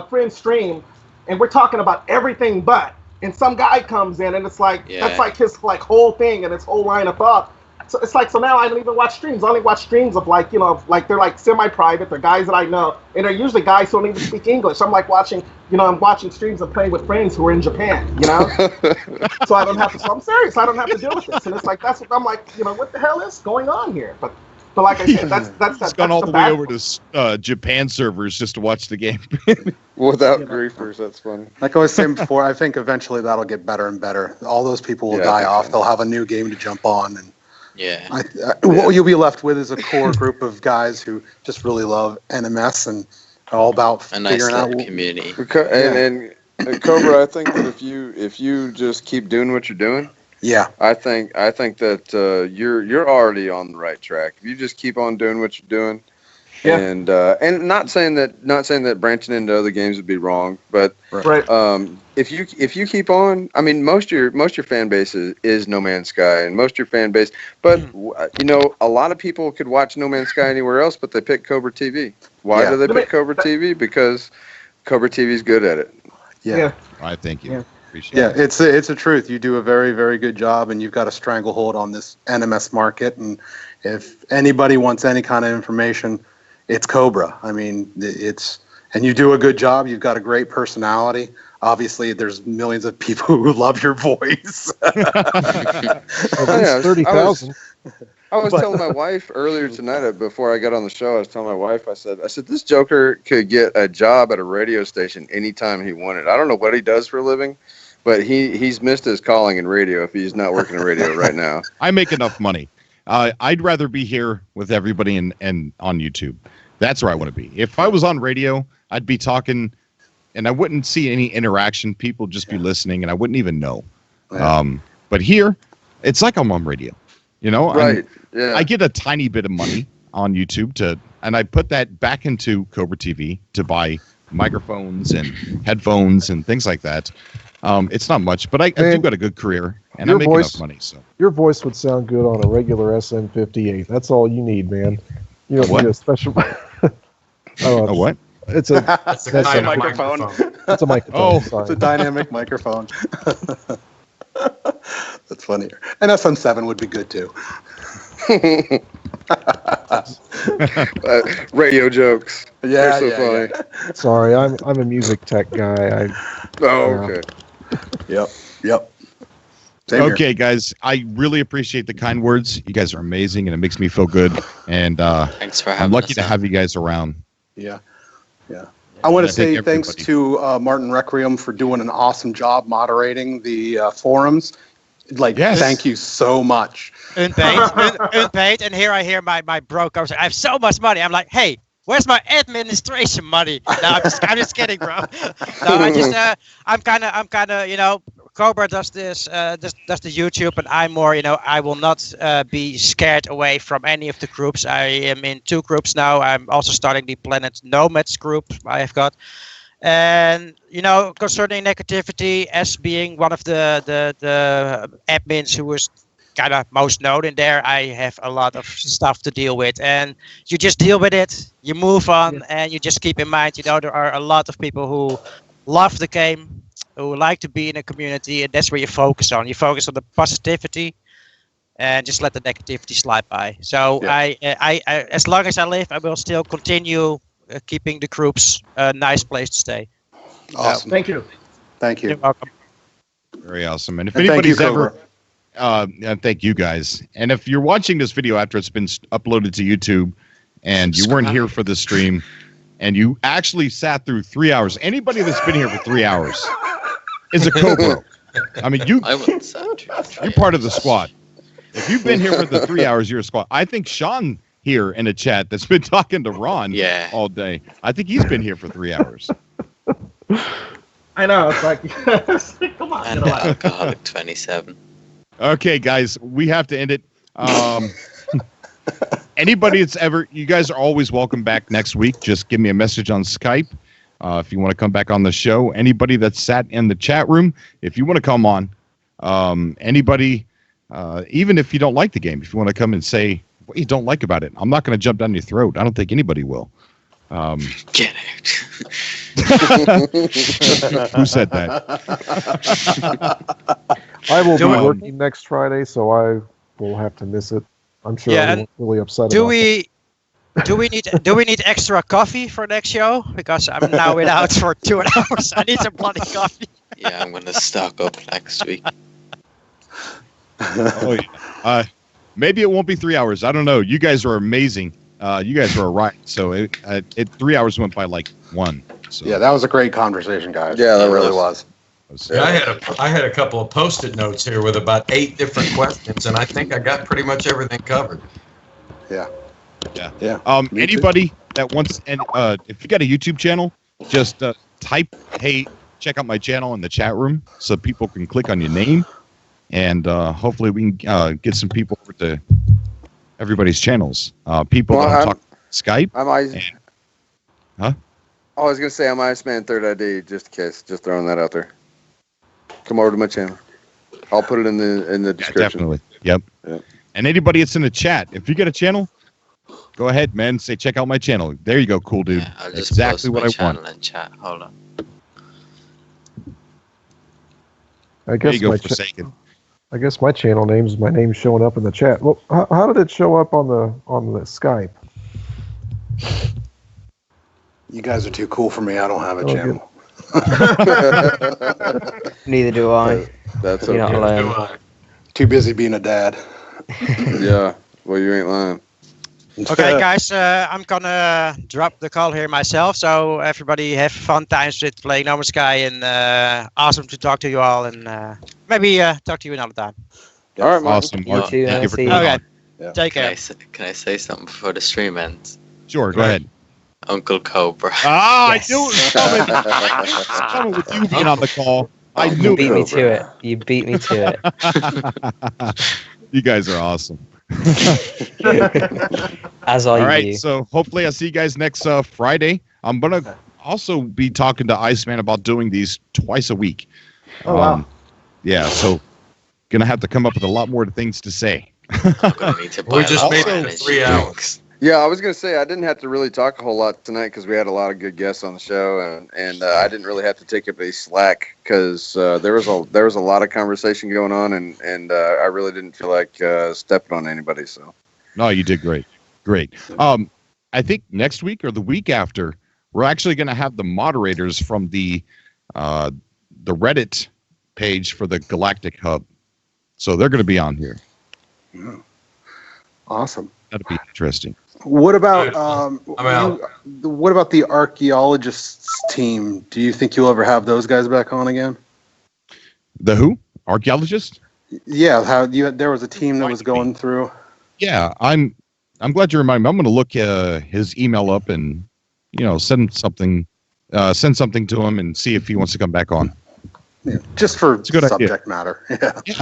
friend stream, and we're talking about everything but. And some guy comes in, and it's like that's like his whole thing and his whole line of thought. So it's like, so now I don't even watch streams. I only watch streams of they're like semi-private. They're guys that I know, and they're usually guys who don't even speak English. I'm like watching streams of playing with friends who are in Japan, So I don't have to. So I'm serious. I don't have to deal with this. And it's like that's what I'm like. What the hell is going on here? But like I said, that's gone all the way over to Japan servers just to watch the game. Without griefers, that's funny. Like I was saying before, I think eventually that'll get better and better. All those people will die off. They'll have a new game to jump on, and what you'll be left with is a core group of guys who just really love NMS and are all about figuring out community. And Cobra, I think that if you just keep doing what you're doing, I think that you're already on the right track. If you just keep on doing what you're doing, and not saying that branching into other games would be wrong, but if you keep on, I mean, most of your fan base is No Man's Sky, and most of your fan base, but a lot of people could watch No Man's Sky anywhere else, but they pick Cobra TV. Why do they pick Cobra TV? Because Cobra TV is good at it. I thank you. Yeah, it's a truth. You do a very, very good job, and you've got a stranglehold on this NMS market. And if anybody wants any kind of information, it's Cobra. I mean, and you do a good job. You've got a great personality. Obviously, there's millions of people who love your voice. 30,000. I was telling my wife earlier tonight, before I got on the show, I was telling my wife, I said, this Joker could get a job at a radio station anytime he wanted. I don't know what he does for a living, but he's missed his calling in radio if he's not working in radio right now. I make enough money. I'd rather be here with everybody and on YouTube. That's where I want to be. If I was on radio, I'd be talking, and I wouldn't see any interaction. People just be listening, and I wouldn't even know. But here, it's like I'm on radio. Right. Yeah. I get a tiny bit of money on YouTube and I put that back into Cobra TV to buy microphones and headphones and things like that. It's not much, but I do got a good career and I make enough money. So your voice would sound good on a regular SM58. That's all you need, man. You don't need a special. A what? It's a microphone. It's a microphone. Oh, sorry. It's a dynamic microphone. That's funnier. And SM7 would be good too. Radio jokes. Yeah, they're so funny. Yeah. Sorry, I'm a music tech guy. Okay. Yep. Same here. Guys, I really appreciate the kind words. You guys are amazing, and it makes me feel good. And thanks for having I'm lucky us to have you guys around. Yeah. I want to say thanks to Martin Requiem for doing an awesome job moderating the forums. Thank you so much. Unpaid, and here I hear my broker say, I have so much money. I'm like, hey, Where's my administration money? No, I'm just kidding, bro. No, I'm kind of, Cobra does this, does the YouTube, and I'm more, I will not be scared away from any of the groups. I am in 2 groups now. I'm also starting the Planet Nomads group I have got. And, concerning negativity, as being one of the admins who was kind of most known in there, I have a lot of stuff to deal with, and you just deal with it, you move on, and you just keep in mind, there are a lot of people who love the game, who like to be in a community, and that's where you focus on. You focus on the positivity, and just let the negativity slide by. So I as long as I live, I will still continue keeping the groups a nice place to stay. Awesome. Thank you. Thank you. You're welcome. Very awesome. And if And thank you, anybody's ever, Cobra. thank you guys. And if you're watching this video after it's been uploaded to YouTube, and you weren't here for the stream, and you actually sat through 3 hours, anybody that's been here for 3 hours is a Cobra. I mean, you're part of the squad. If you've been here for the 3 hours, you're a squad. I think Sean here in the chat that's been talking to Ron all day, I think he's been here for 3 hours. I know. It's like, come on. And alcoholic 27. Okay, guys, we have to end it. Anybody that's ever, you guys are always welcome back next week. Just give me a message on Skype if you want to come back on the show. Anybody that sat in the chat room, if you want to come on, anybody, even if you don't like the game, if you want to come and say what you don't like about it, I'm not going to jump down your throat. I don't think anybody will. Get out. Who said that? I will be working next Friday, so I will have to miss it. I'm sure everyone's really upset Do about we need extra coffee for next show? Because I'm now without for 2 hours. I need some bloody coffee. Yeah, I'm gonna stock up next week. Maybe it won't be 3 hours. I don't know. You guys are amazing. You guys are right. So it 3 hours went by like 1. So. Yeah, that was a great conversation, guys. Yeah, that it really was. Yeah, I had a couple of Post-it notes here with about 8 different questions, and I think I got pretty much everything covered. Yeah. Anybody that wants, and if you got a YouTube channel, just type, "Hey, check out my channel" in the chat room, so people can click on your name, and hopefully we can get some people over to everybody's channels. People that talk Skype. Huh? I was gonna say I'm Iceman Third ID, just in case. Just throwing that out there. Come over to my channel. I'll put it in the description. Definitely. Yep. And anybody that's in the chat, if you get a channel, go ahead, man. Say, check out my channel. There you go, cool dude. Yeah, I'll That's just exactly post what my I channel want. and chat. Hold on. I There guess you go, my Forsaken. I guess my channel name's my name showing up in the chat. Well, how did it show up on the Skype? You guys are too cool for me. I don't have a Oh, channel. Neither do I. That's You're not okay. alone. Too busy being a dad. Yeah. Well, you ain't lying. Okay, guys, I'm gonna drop the call here myself. So everybody have fun times with playing No Man's Sky, and awesome to talk to you all, and maybe talk to you another time. All right, man. Awesome, Mark. too, Thank you for see coming you. Okay, on. Yeah. take care. Can I say something before the stream ends? Sure, go ahead. Uncle Cobra. Ah, Yes. I knew it was coming. It's coming with you being on the call. I You knew beat it. me to it. You beat me to it. You guys are awesome. As All are right, you. so hopefully I'll see you guys next Friday. I'm going to also be talking to Iceman about doing these twice a week. Oh, wow. Yeah, so going to have to come up with a lot more things to say. I'm gonna need to buy We a just lot made more it energy 3 hours. drinks. Yeah, I was gonna say I didn't have to really talk a whole lot tonight because we had a lot of good guests on the show, and I didn't really have to take up any slack because there was a lot of conversation going on, and I really didn't feel like stepping on anybody. So No, you did great. Great. I think next week or the week after, we're actually going to have the moderators from the Reddit page for the Galactic Hub. So they're going to be on here. Awesome. That'll be interesting. What about I'm out. what about the archaeologists team? Do you think you'll ever have those guys back on again? The who? Archaeologist? Yeah, there was a team that was going through. Yeah, I'm glad you reminded me. I'm going to look his email up and send something to him and see if he wants to come back on. Yeah, just for it's a good subject idea. Matter.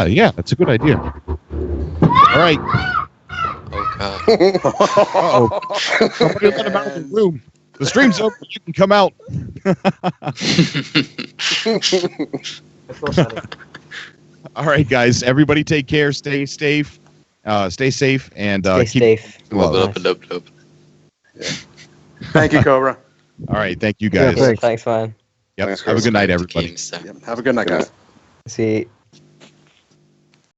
Yeah, that's a good idea. All right. Oh god. Uh-oh. Somebody let him out of the room. The stream's over. You can come out. All right, guys. Everybody take care. Stay safe. Stay safe and Stay keep safe. Love. Yeah. Thank you, Cobra. All right. Thank you, guys. Yeah, Thanks, man. Yep. Thanks, Have a Chris. good night, everybody. Yep. Have a good night, guys. See you.